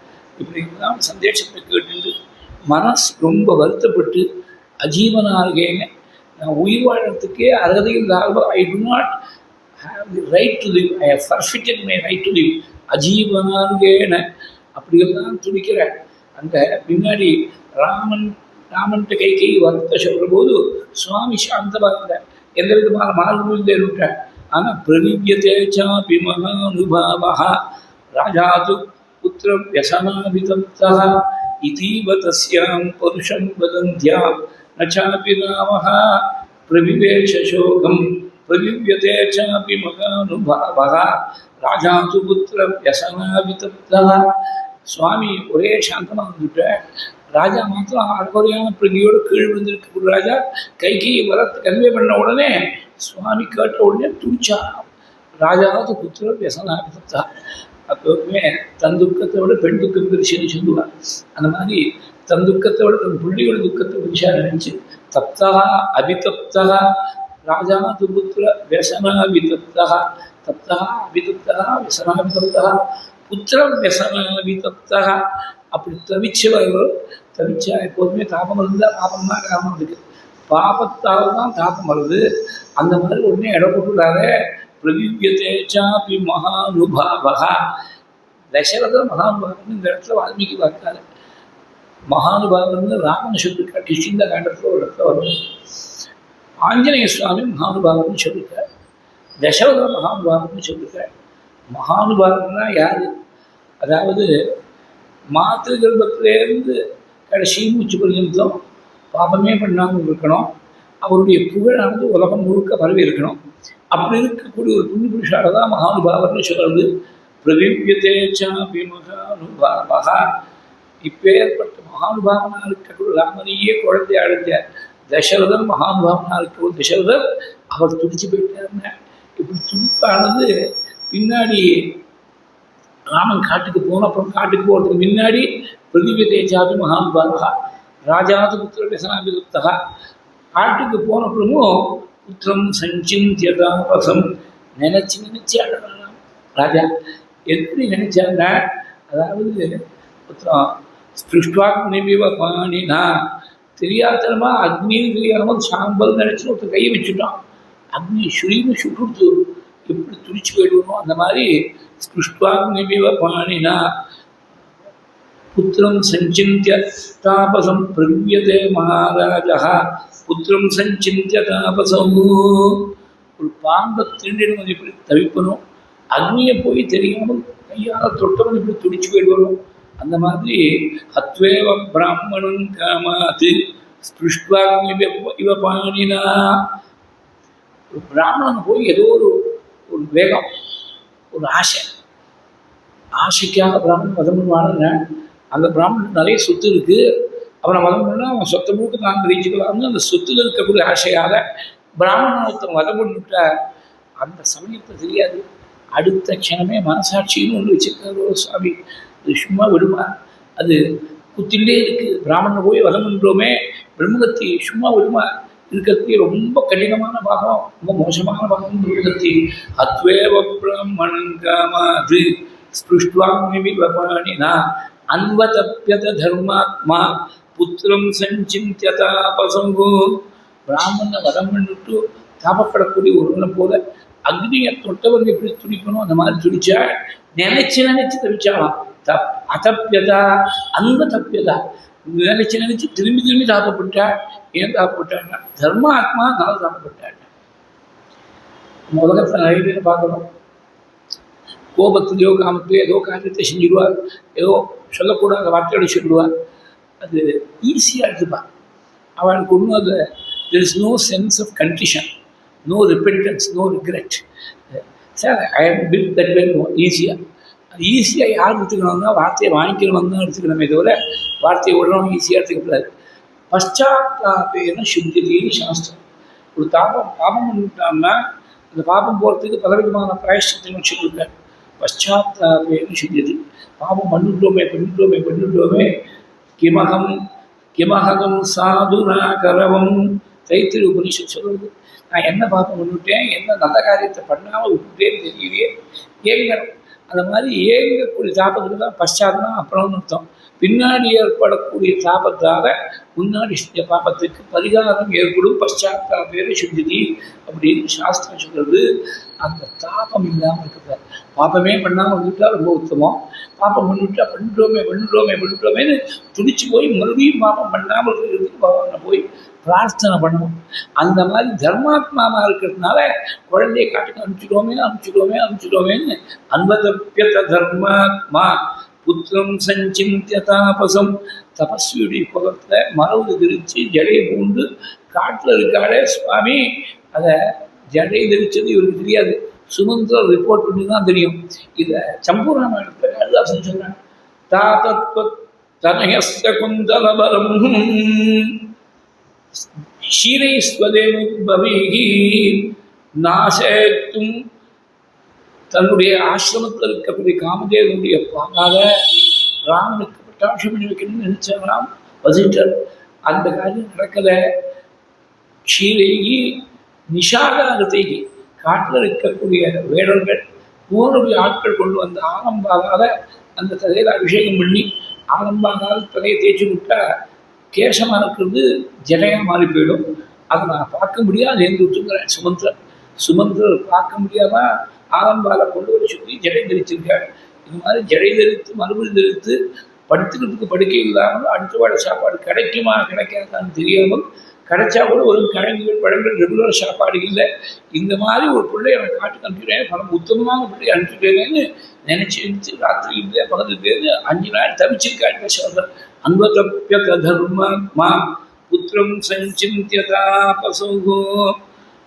இப்படி தான் சந்தேஷத்தை கேட்டு மனசு ரொம்ப வருத்தப்பட்டு அஜீவனாக இருக்கேங்க, நான் உயிர் வாழறதுக்கே அருகதை இல்லாத, I do not have the right to live, I have forfeited my right to live, அஜீவனாகேன அப்படியெல்லாம் துடிக்கிறேன். அந்த பின்னாடி ராமன்கிட்ட கை வருத்த சொல்கிற போது சுவாமி சாந்தமாக இருந்தார், எந்த விதமான மாறுபடும் விட்டார். ஆனால் பிரவிவியதே சாபி மகானுபாவः ராஜாது புத்திர வியசனாபிதப்தः இதீவ தஸ்யாம் பருஷம் வதந்த்யாம் ந சாபி ராமः பிரவிவேஷ சோகம் பிரவிவியதே சாபி மகானுபாவः ராஜாது புத்திர வியசனாபிதப்தः. சுவாமி ஒரே சாந்தமாக வந்துட்டார். ராஜா மாத்திரம் அறகுறையான பிரதியோடு கீழ் விழுந்திருக்க ராஜா கைகி வரத்து கன்வே பண்ண உடனே சுவாமி கேட்ட உடனே துடிச்சாராம். ராஜாவது புத்திர வியசனாபிதப்தா. அப்போவுமே தன் துக்கத்தை விட பெண் துக்கம் பெருசுன்னு சொல்லுவார். அந்த மாதிரி தன் துக்கத்தை விட தன் பிள்ளையோட துக்கத்தை பெருசா நினைச்சு தப்தா அபிதப்தா ராஜாவது புத்திர வியசனாபிதப்தா தப்தா அபிதப்தா வியசனாபிதப்தா புத்திரம் வியசனாபிதப்தா. அப்படி தவிச்சா எப்போதுமே தாபம் இருந்தால் பாபம் தான் காரணம் இருக்கு. பாபத்தால் தான் தாபம் வருது. அந்த மாதிரி உடனே இடப்பட்டுள்ளார பிரவிவியதே சாபி மகானுபாவः. தசரதர் மகானுபாவன் இந்த இடத்துல வால்மீகி பார்த்தாரு. மகானுபாவன் ராமன் சொல்லியிருக்கார். கிஷ்கிந்த காண்டத்தில் ஒரு இடத்துல வரும். ஆஞ்சநேய சுவாமி மகானுபாவன் சொல்லியிருக்கார். தசரதர் மகானுபாவன் சொல்லியிருக்கார். மகானுபாவன்னா யாரு? அதாவது மாத்திரு கர்ப்பத்திலேருந்து கடைசி மூச்சு பர்யந்தம் பாபமே பண்ணாமல் இருக்கணும். அவருடைய புகழானது உலகம் முழுக்க பரவி இருக்கணும். அப்படி இருக்கக்கூடிய ஒரு புண்ணிய புருஷால தான் மகானுபாவர்னு சொல்றது. பிரவிவியதே சாபி மகானுபாவः. இப்பேற்பட்ட மகானுபாவனாக இருக்கக்கூடிய ராமனையே குழந்தை அடைஞ்ச தசரதர் மகானுபாவனாக இருக்கக்கூடிய தசரதர் அவர் துடிச்சு போயிட்டாருங்க. இப்படி துடிப்பானது பின்னாடி ராமன் காட்டுக்கு போன அப்புறம் காட்டுக்கு போகிறதுக்கு முன்னாடி பிரதிவியதே சாபி மகானுபாவः ராஜாது புத்திர வியசனாபிதப்தः. காட்டுக்கு போன அப்புறமும் புத்திரம் சஞ்சிந்தியதாபசம் நினைச்சு அழகானாம் ராஜா. எப்படி நினைச்சாங்க? அதாவது புத்திரம் ஸ்பிருஷ்டாக்னிமிவ பாணினா, தெரியாதனமா அக்னின்னு தெரியாமல் சாம்பல் நினைச்சு ஒருத்தர் கையை வச்சுட்டான். அக்னி சுழின்னு சுட்டுடுத்து எப்படி துடிச்சு போயிடுவோம். அந்த மாதிரி ஸ்பிருஷ்டாக்னிமிவ பாணினா புத்திரம் சஞ்சிந்திய தாபசம் பிரவியதே மகாராஜः புத்திரம் சஞ்சிந்திய தாபசம். ஒரு பாம்பை தீண்டினவன் இப்படி தவிப்பனும், அக்னியை போய் தெரியாமல் கையால் தொட்டவன் இப்படி துடிச்சு போயிடுவனும். அந்த மாதிரி ஹத்வேவ பிராமணன் காமாத்து ஸ்பிருஷ்டாக்னி இவ பாணினா. ஒரு பிராமணன் போய் ஏதோ ஒரு வேகம், ஒரு ஆசைக்காக பிராமணன் வதம் பண்ணுவானுங்க. அந்த பிராமணனுக்கு நிறைய சொத்து இருக்குது. அவனை வதம் பண்ணால் அவன் சொத்தை மூக்க தான் தெரிஞ்சுக்கலாம்னு அந்த சொத்தில் இருக்கக்கூடிய ஆசையால் பிராமணன் ஒருத்தன் வதம் பண்ணிவிட்ட அந்த சமயத்தை தெரியாது. அடுத்த க்ஷணமே மனசாட்சின்னு ஒன்று வச்சுருக்காரு சுவாமி. அது சும்மா விடுமா? அது குத்திலே இருக்குது. பிராமணன் போய் வதம் பண்ணுறோமே, பிரம்மகத்தி சும்மா விடுமா? இருக்கிறதுக்கு ரொம்ப கடினமான பாகம், ரொம்ப மோசமான பாகம் பிரம்மகத்தி. அத்வேவ பிராமணன் காமாது ஸ்பிருஷ்டாக்னிமிவ பாணினா அன்வதப்யத தர்மாத்மா புத்திரம் சஞ்சிந்திய தாபசங்கோ. பிராமணனை வதம் பண்ணிட்டு தாபப்படக்கூடிய ஒருவனை போல அக்னியை தொட்டவங்க எப்படி துடிக்கணும் அந்த மாதிரி துடிச்சா நினைச்சு தவிச்சாலாம். அதப்பியதா அன்வதப்பியதா. நினைச்சு நினைச்சு திரும்பி திரும்பி தாக்கப்பட்டாள். ஏன் தாக்கப்பட்டாள்னா தர்மாத்மா அதனால தாக்கப்பட்டாள். உலகத்தில் நிறைய பேர் பார்க்கணும், கோபத்திலேயோ காமத்திலேயோ ஏதோ காரியத்தை செஞ்சிடுவார், ஏதோ சொல்லக்கூடாத வார்த்தையோட சொல்லுவார். அது ஈஸியாக எடுத்துப்பான். அவனுக்கு ஒன்றும் அது there is no sense of condition, no repentance, no regret. Sir I am feel that way ஈஸியாக. அது ஈஸியாக யார் எடுத்துக்கணும்னா வார்த்தையை வாங்கிக்கிறவங்க தான் எடுத்துக்கணுமே தவிர வார்த்தையை விடுறவங்க ஈஸியாக எடுத்துக்கப்படாது. பశ్చాத்தாபேன சுத்தின்னு சாஸ்திரம். ஒரு பாபம் பண்ணிவிட்டான்னா அந்த பாபம் போகிறதுக்கு பலவிதமான பிராயஷ்சித்தம் வச்சுருக்காரு. பశ్చాத்தாபேன சுத்தியது. பாபம் பண்ணிவிட்டோமே கிமகம் சாதுனா கரவம். தைத்திரி உபனிஷத் சொல்லுது, நான் என்ன பாப்பம் பண்ணிவிட்டேன், என்ன நல்ல காரியத்தை பண்ணாமல் விட்டுட்டேன்னு தெரியலையே, ஏங்கணும். அந்த மாதிரி ஏங்கக்கூடிய தாபத்துக்கு தான் பశ్చాத்னா அப்புறம்னு அர்த்தம். பின்னாடி ஏற்படக்கூடிய தாபத்தால் முன்னாடி செஞ்ச பாபத்துக்கு பரிகாரம் ஏற்படும். பశ్చాத்தாபேன சுத்தி அப்படின்னு சாஸ்திரம் சொல்கிறது. அந்த தாபம் இல்லாமல் இருக்கிற பாப்பமே பண்ணாமல் வந்துவிட்டால் ரொம்ப உத்தமம். பாப்பம் பண்ணிவிட்டா பண்ணிட்டோமேன்னு துடிச்சு போய் மறுபடியும் பாப்பம் பண்ணாமல் இருக்கிறதுக்கு பகவானை போய் பிரார்த்தனை பண்ணணும். அந்த மாதிரி தர்மாத்மாவாக இருக்கிறதுனால குழந்தையை காட்டுக்கு அனுப்பிச்சிட்டோமேன்னு அன்பதப்பியத தர்மாத்மா புத்திரம் சஞ்சிந்திய தாபசம். தபஸ்வியுடைய குலத்தில் மரபு தெரிச்சு ஜடையை பூண்டு காட்டில் இருக்காளே சுவாமி, அதை ஜடையை தெரிச்சது இவருக்கு தெரியாது, சுமந்திர ரிப்போர்ட் பண்ணி தான் தெரியும். இதை சம்பூராமாயணத்தில் காளிதாசன் சொன்னான். தாதத்வத் தனயஸ்ய குந்தலபரம் ஷீரைஸ்வதேமுத்பவீஹி நாசேத்தும். தன்னுடைய ஆசிரமத்தில் இருக்கக்கூடிய காமதேவனுடைய பாகால ராமனுக்கு பட்டாட்சி பண்ணி வைக்கணும்னு நினைச்சாராம் வசிட்டர். அந்த காரியம் நடக்கலை. ஷீரைகி நிஷாகாரத்தைகி, காட்டில் இருக்கக்கூடிய வேடர்கள் 3 ஆட்கள் கொண்டு வந்த ஆலம்பாகால அந்த தலையில் அபிஷேகம் பண்ணி ஆலம்பாகால் தலையை தேய்ச்சி விட்டா கேசமாக இருக்கிறது ஜடையாக மாறி போயிடும். அதை நான் பார்க்க முடியாது என்று விட்டுங்கிறேன். சுமந்திரர் பார்க்க முடியாமல் ஆலம்பாலை கொண்டு வர சொல்லி ஜடை தரிச்சிருக்காள். இது மாதிரி ஜடை தரித்து மறுபடியும் தரித்து படுத்துக்கிறதுக்கு படுக்கை இல்லாமல் அடுத்த வாழ சாப்பாடு கிடைக்குமா கிடைக்காதான்னு தெரியாமல், கிடைச்சா கூட ஒரு கிழங்குகள் பழங்கள் ரெகுலர் சாப்பாடு இல்லை. இந்த மாதிரி ஒரு பிள்ளையை அவன் காட்டுக்கு அனுப்பிடுறேன், பல உத்தமமான பிள்ளையை அனுப்பிடுறேன்னு நினைச்சு ராத்திரி இல்லை பகல் பேர் 5 நாள் தவிச்சிருக்காள். பேசுவார்கள் அன்பதப்பியத தர்மாத்மா புத்திரம் சஞ்சிந்தியதா பசுகோ.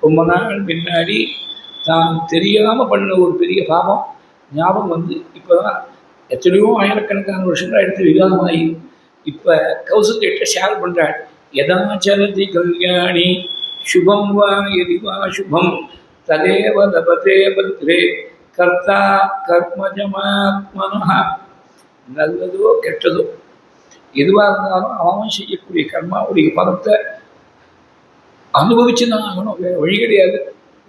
ரொம்ப நாள் பின்னாடி தான் தெரியாமல் பண்ண ஒரு பெரிய பாவம் ஞாபகம் வந்து இப்போ தான் எத்தனையோ ஆயிரக்கணக்கான வருஷங்களாக எடுத்து விவாதமாகி இப்போ கௌசல்யிட்ட ஷேர் பண்ணுறாள். யதாச்சரதி கல்யாணி சுபம் வா எதிவா சுபம் ததேவ லபதே பத்ரே கர்த்தா கர்மஜமாத்மனா. நல்லதோ கெட்டதோ எதுவாக இருந்தாலும் அவன் செய்யக்கூடிய கர்மாவுடைய பலத்தை அனுபவிச்சு தான் ஆகணும், வேறு வழி கிடையாது.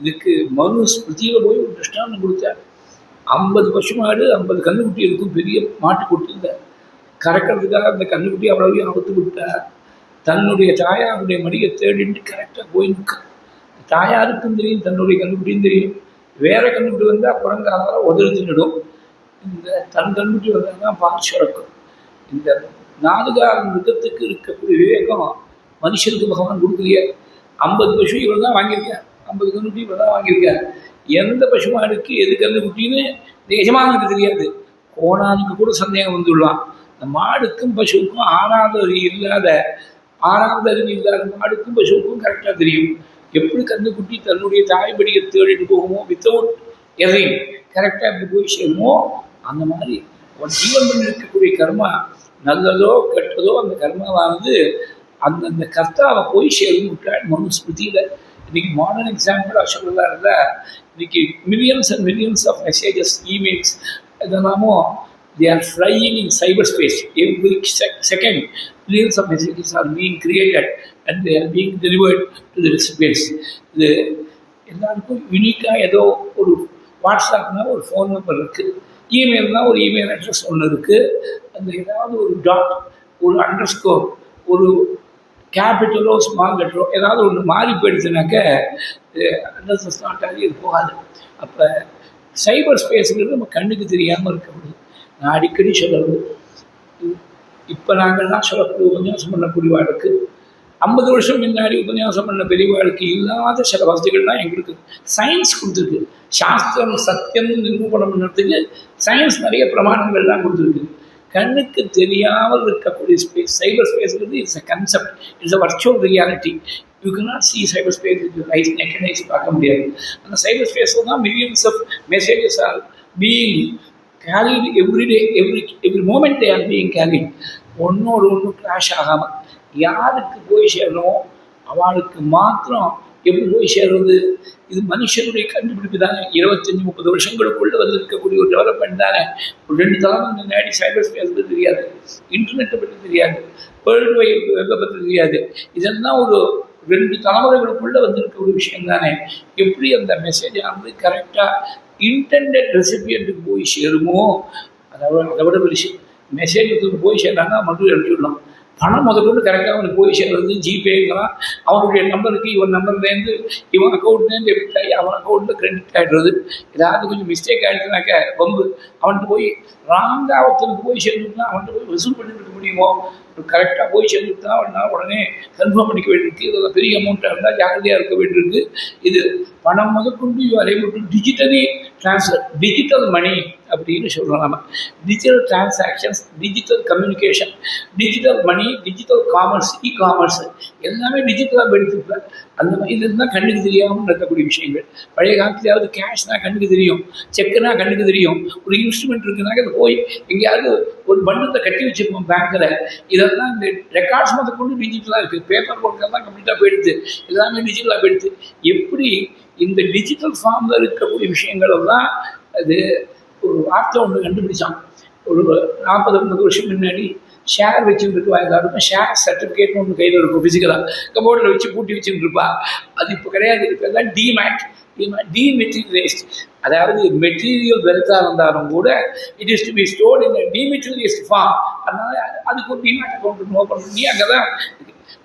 இதுக்கு மனு ஸ்மிருதியில் போய் ஒரு திருஷ்டாந்தம் கொடுத்தார். 50 பசுமாடு 50 கன்றுக்குட்டி இருக்கும், பெரிய மாட்டுக்குட்டி. இந்த கறக்கிறதுக்காக அந்த கன்றுக்குட்டி அவ்வளவையும் அவுத்து விட்டார். தன்னுடைய தாயாருடைய மடியை தேடிட்டு கரெக்டாக போய் நிற்க. தாயாருக்கும் தெரியும், தன்னுடைய கன்றுக்குட்டியும் தெரியும். வேறு கன்றுக்குட்டி வந்தால் குரங்கால உதறி தின்னுடும். இந்த தன் கன்றுக்குட்டி வந்தால் தான் பால் சுரக்கும். இந்த 4 கால மிருகத்துக்கு இருக்கக்கூடிய விவேகம் மனுஷனுக்கு பகவான் கொடுக்கலையே. 50 பசு இவர் தான் வாங்கியிருக்கேன், 50 கன்றுக்குட்டி இவர் தான் வாங்கியிருக்கார். எந்த பசுமாடுக்கு எது கன்றுக்குட்டின்னு எஜமானுக்கு தெரியாது. கோணானுக்கு கூட சந்தேகம் வந்துள்ளான். இந்த மாடுக்கும் பசுவுக்கும் ஆறாவது அறிவு இல்லாத மாடுக்கும் பசுவுக்கும் கரெக்டாக தெரியும். எப்படி கன்றுக்குட்டி தன்னுடைய தாய்படியை தேடிட்டு போகுமோ வித்தவுட் எதையும் கரெக்டாக எப்படி போய் சேருமோ, அந்த மாதிரி ஒரு ஜீவன் பண்ணி இருக்கக்கூடிய கர்மா நல்லதோ கெட்டதோ அந்த கர்மாவானது அந்தந்த கர்த்தாவை போய் சேரும் விட்டாள் மனுஸ்மிருதியில். இன்றைக்கி மாடர்ன் எக்ஸாம்பிளாக சொல்லலாம் இருந்தால் இன்றைக்கி millions and millions of messages, emails இதெல்லாமும் they are flying in cyberspace. Every second millions of messages are being created and they are being delivered to the recipients. இது எல்லாருக்கும் யூனிக்காக ஏதோ ஒரு வாட்ஸ்அப்னா ஒரு ஃபோன் நம்பர் இருக்குது, இமெயில்னால் ஒரு இமெயில் அட்ரஸ் ஒன்று இருக்குது. அந்த ஏதாவது ஒரு டாட், ஒரு அண்டர்ஸ்கோர், ஒரு கேபிட்டலோ ஸ்மால் லெட்டரோ ஏதாவது ஒன்று மாறி போயிடுச்சுனாக்க அட்ரஸ் நாட் ஆகி இது போகாது. அப்போ சைபர் ஸ்பேஸுங்கிறது நம்ம கண்ணுக்கு தெரியாமல் இருக்க முடியும். நான் அடிக்கடி சொல்கிறது, இப்போ நாங்கள்லாம் சொல்லக்கூடிய உபன்யாசம் பண்ணக்கூடியவாளுக்கு 50 வருஷம் முன்னாடி உபன்யாசம் பண்ண பெரியவாளுக்கு இல்லாத சில வசதிகள்லாம் எங்களுக்கு சயின்ஸ் கொடுத்துருக்கு. சாஸ்திரம் சத்தியம் நிரூபணம் பண்ணுறதுக்கு சயின்ஸ் நிறைய பிரமாணங்கள்லாம் கொடுத்துருக்கு. கண்ணுக்கு தெரியாமல் இருக்கக்கூடிய ஸ்பேஸ், சைபர் ஸ்பேஸ்ங்கிறது it's a concept, it's a virtual reality. You cannot see cyber space with eyes, naked eyes பார்க்க முடியாது. அந்த சைபர் ஸ்பேஸில் தான் millions of messages are being carried every day, every moment they are being carried. ஒன்னோடு ஒன்று clash ஆகாமல் யாருக்கு போய் சேரணுமோ அவளுக்கு மாத்திரம் எப்படி போய் சேர்றது? இது மனுஷனுடைய கண்டுபிடிப்பு தானே. 25-30 வருஷங்களுக்குள்ளே வந்து இருக்கக்கூடிய ஒரு டெவலப்மெண்ட் தானே. ஒரு 2 தலைமுறை முன்னாடி சைபர் ஸ்பேஸ் பற்றி தெரியாது, இன்டர்நெட்டை பற்றி தெரியாது, வேர்ல்டு வைட் வெப்பை பற்றி தெரியாது. இதெல்லாம் ஒரு 2 தலைமுறைகளுக்குள்ளே வந்திருக்க ஒரு விஷயம் தானே. எப்படி அந்த மெசேஜ் வந்து கரெக்டாக இன்டெண்டட் ரெசிபியன்ட்டுக்கு போய் சேருமோ அதை விட ஒரு விஷயம். மெசேஜ் போய் சேர்றாங்கன்னா மட்டும் எழுதிடலாம். பணம் முதற்கொண்டு கரெக்டாக அவனுக்கு போய் சேர்றது ஜிபேங்கிறான். அவனுடைய நம்பருக்கு இவன் நம்பர்லேருந்து இவன் அக்கௌண்ட்லேருந்து டெபிட் ஆகி அவன் அக்கௌண்ட்டில் கிரெடிட் ஆகிடுறது. ஏதாவது கொஞ்சம் மிஸ்டேக் ஆகிடுச்சுனாக்க ரொம்ப அவன்கிட்ட போய் ராங்காக ஒருத்தனுக்கு போய் சேர்ந்துட்டுனா அவன்கிட்ட போய் வசூல் பண்ணிட்டு இருக்க முடியுமோ? கரெக்டாக போய் சேர்ந்துட்டு தான் அவனால் உடனே கன்ஃபார்ம் பண்ணிக்க வேண்டியிருக்கு. இதில் பெரிய அமௌண்ட்டாக இருந்தால் ஜாக்கிரதையாக இருக்க வேண்டியிருக்கு. இது பணம் முதற்கொண்டு இவரை மட்டும் டிஜிட்டலி ட்ரான்ஸ்ஃபர், டிஜிட்டல் மணி அப்படின்னு சொல்கிறோம். நம்ம digital transactions, digital communication, digital money, digital commerce, commerce எல்லாமே டிஜிட்டலாக எடுத்துருப்பேன். அந்த மாதிரி இதுதான் கண்ணுக்கு தெரியாமல் இருக்கக்கூடிய விஷயங்கள். பழைய காலத்துலையாவது கேஷ்னால் கண்ணுக்கு தெரியும், செக்குனா கண்ணுக்கு தெரியும். ஒரு இன்ஸ்ட்ருமெண்ட் இருக்குனாக்க அது போய் எங்கேயாவது ஒரு பண்டத்தை கட்டி வச்சுருப்போம் பேங்க்கில். இதெல்லாம் இந்த ரெக்கார்ட்ஸ் முதற்கொண்டு டிஜிட்டலாக இருக்குது. பேப்பர் ஒர்க்கெல்லாம் கம்ப்ளீட்டாக போயிடுது, எல்லாமே டிஜிட்டலாக போயிடுது. எப்படி இந்த டிஜிட்டல் ஃபார்மில் இருக்கக்கூடிய விஷயங்கள் எல்லாம் அது ஒரு வார்த்தை ஒன்று கண்டுபிடிச்சான். ஒரு 40-50 வருஷம் முன்னாடி ஷேர் வச்சுட்டு இருக்குவா, எல்லாருக்கும் ஷேர் சர்டிஃபிகேட்னு ஒன்று கையில் இருக்கும், ஃபிசிக்கலாக கபோர்டில் வச்சு பூட்டி வச்சுட்டு இருப்பா. அது இப்போ கிடையாது. இப்போ எல்லாம் டிமெட்டீரியலைஸ்ட், அதாவது மெட்டீரியல் வெல்த்தாக இருந்தாலும் கூட it is to be stored in dematerialised form. அதனால அதுக்கு ஒரு டிமேட் அக்கௌண்ட் ஓப்பன் பண்ணி அங்கே தான்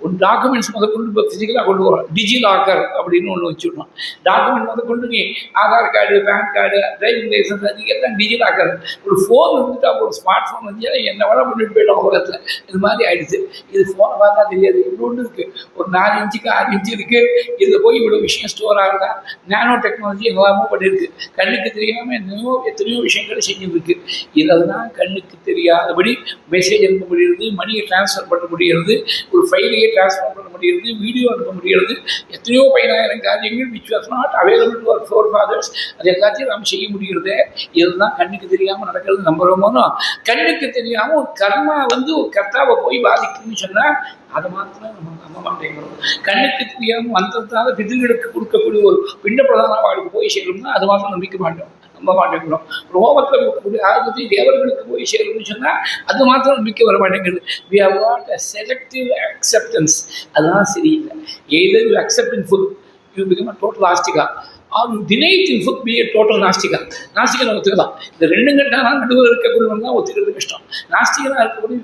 ஒரு டாக்குமெண்ட்ஸ் முதற்கொண்டு இப்போ ஃபிசிக்கலாக கொண்டு போகிறோம். டிஜி லாக்கர் அப்படின்னு ஒன்று வச்சுருக்கோம். டாக்குமெண்ட் முதற்கொண்டு நீ Aadhaar card, PAN card, driving licence, அது எல்லாம் டிஜி லாக்கர். ஒரு ஃபோன் வந்துட்டு அப்போ ஒரு ஸ்மார்ட் ஃபோன் வந்து என்ன வேலை பண்ணிட்டு போயிட்டோம் உலகத்தில். இது மாதிரி ஆகிடுச்சு. இது ஃபோனை பார்த்தா தெரியாது. இவ்வளோ ஒன்று இருக்குது, ஒரு 4 இன்ச்சுக்கு 6 இன்ச்சு இருக்குது. இதில் போய் இவ்வளோ விஷயம் ஸ்டோர் ஆகுதா? நேனோ டெக்னாலஜி எல்லாமே பண்ணியிருக்கு. கண்ணுக்கு தெரியாமல் எத்தனையோ விஷயங்கள் செஞ்சுருக்கு. இதெல்லாம் கண்ணுக்கு தெரியாதபடி மெசேஜ் அனுப்ப முடிகிறது, மணியை டிரான்ஸ்ஃபர் பண்ண முடிகிறது, ஒரு ஃபைலையே டிரான்ஸ்ஃபர் பண்ண முடிகிறது, வீடியோ அனுப்ப முடிகிறது. எத்தனையோ 10,000 காரியங்கள் which was not available to our forefathers, அது எல்லாத்தையும் நாம் செய்ய முடிகிறது. இதெல்லாம் கண்ணுக்கு தெரியாமல் நடக்கிறது. நம்புறோமோ? கண்ணுக்கு தெரியாமல் ஒரு கர்மா வந்து ஒரு கர்த்தாவை போய் பாதிக்குன்னு சொன்னால் அதை மாத்திரம் நம்ம நம்ப மாட்டேங்கிறோம். கண்ணுக்கு தெரியாமல் வந்ததுனால பிதிர்களுக்கு கொடுக்கக்கூடிய ஒரு பிண்ட பிரதான வாழ்க்கை போய் சேரும்னா அது மாத்திரம் நம்பிக்க மாட்டோம், நம்ப மாட்டேங்கிறோம். ரோமத்தில் இருக்கக்கூடிய ஆயுதத்தை தேவர்களுக்கு போய் சேரும்னு சொன்னால் அது மாத்திரம் நம்பிக்கை வர மாட்டேங்கிறது. We have got a selective acceptance. அதுதான் சரியில்லை. Either you accept in full, you become a total astika, or you deny in full, be a total nastika. நாஸ்டிகனை ஒத்துக்கலாம். இந்த 2 கட்டானால் நடுவில் இருக்கக்கூடியவங்க தான் ஒத்துக்கிறது கஷ்டம். நாஸ்டிகனாக இருக்கக்கூடிய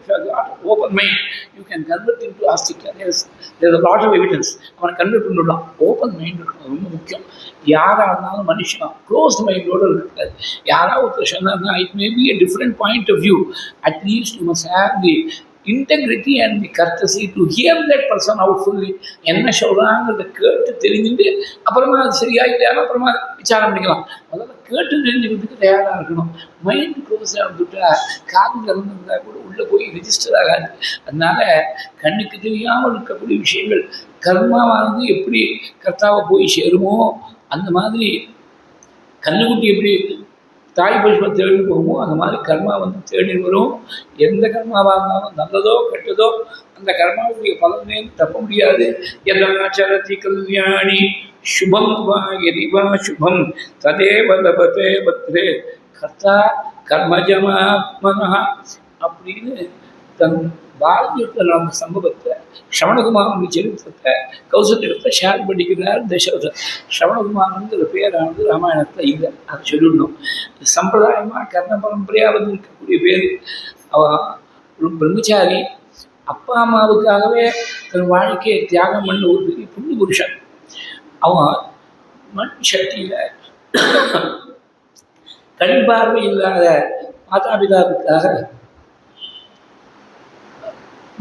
open mind, you can convert into astika. There is lot of evidence. அவனை கன்வெர்ட் பண்ணிடலாம். ஓப்பன் மைண்ட் இருக்கணும், ரொம்ப முக்கியம். யாராக இருந்தாலும் மனுஷன் க்ளோஸ்ட் மைண்டோடு இருக்காது. யாராவது ஒருத்தர் சொன்னார்னா it may be a different point of view, at least you must have the integrity and the courtesy to hear that person out fully. என்ன சொல்கிறாங்கிறத கேட்டு தெரிஞ்சுட்டு அப்புறமா அது சரியா இல்லையாலும் அப்புறமா விசாரம் பண்ணிக்கலாம். அதனால் கேட்டு தெரிஞ்சுக்கிறதுக்கு தயாராக இருக்கணும். மைண்டு க்ளோஸாக இருந்துட்டா காது திறந்துருந்தால் கூட உள்ளே போய் ரிஜிஸ்டர் ஆகாது. அதனால் கண்ணுக்கு தெரியாமல் இருக்கக்கூடிய விஷயங்கள் கர்மாவானது எப்படி கர்த்தாவை போய் சேருமோ அந்த மாதிரி கண்ணுக்குட்டி எப்படி தாய் பசுவை தேடி போகுமோ அந்த மாதிரி கர்மா வந்து தேடி வரும். எந்த கர்மாவாக இருந்தாலும் நல்லதோ கெட்டதோ அந்த கர்மாவுடைய பலனே தப்ப முடியாது. யதாச்சரதி கல்யாணி சுபம் வா எரிவா சுபம் ததேவ லபதே பத்ரே கர்த்தா கர்மஜமாத்மனா அப்படின்னு தன் பாரதியத்தில் நடந்த சம்பவத்தை ஸ்ரவணகுமாரன் சரித்திரத்தை கௌசல்யத்தை ஷேர் பண்ணிக்கிறார் தசரதர். ஸ்ரவணகுமாரங்கிற பேரானது ராமாயணத்தில் இல்லை, அதை சொல்லிடணும். சம்பிரதாயமாக கர்ண பரம்பரையாக வந்து இருக்கக்கூடிய பேர். அவன் ஒரு பிரம்மச்சாரி, அப்பா அம்மாவுக்காகவே தன் வாழ்க்கையை தியாகம் பண்ண ஒரு பெரிய புண்ணிய புருஷன். அவன் மண் சக்தியில் கண் பார்வை இல்லாத மாதாபிதாவுக்காக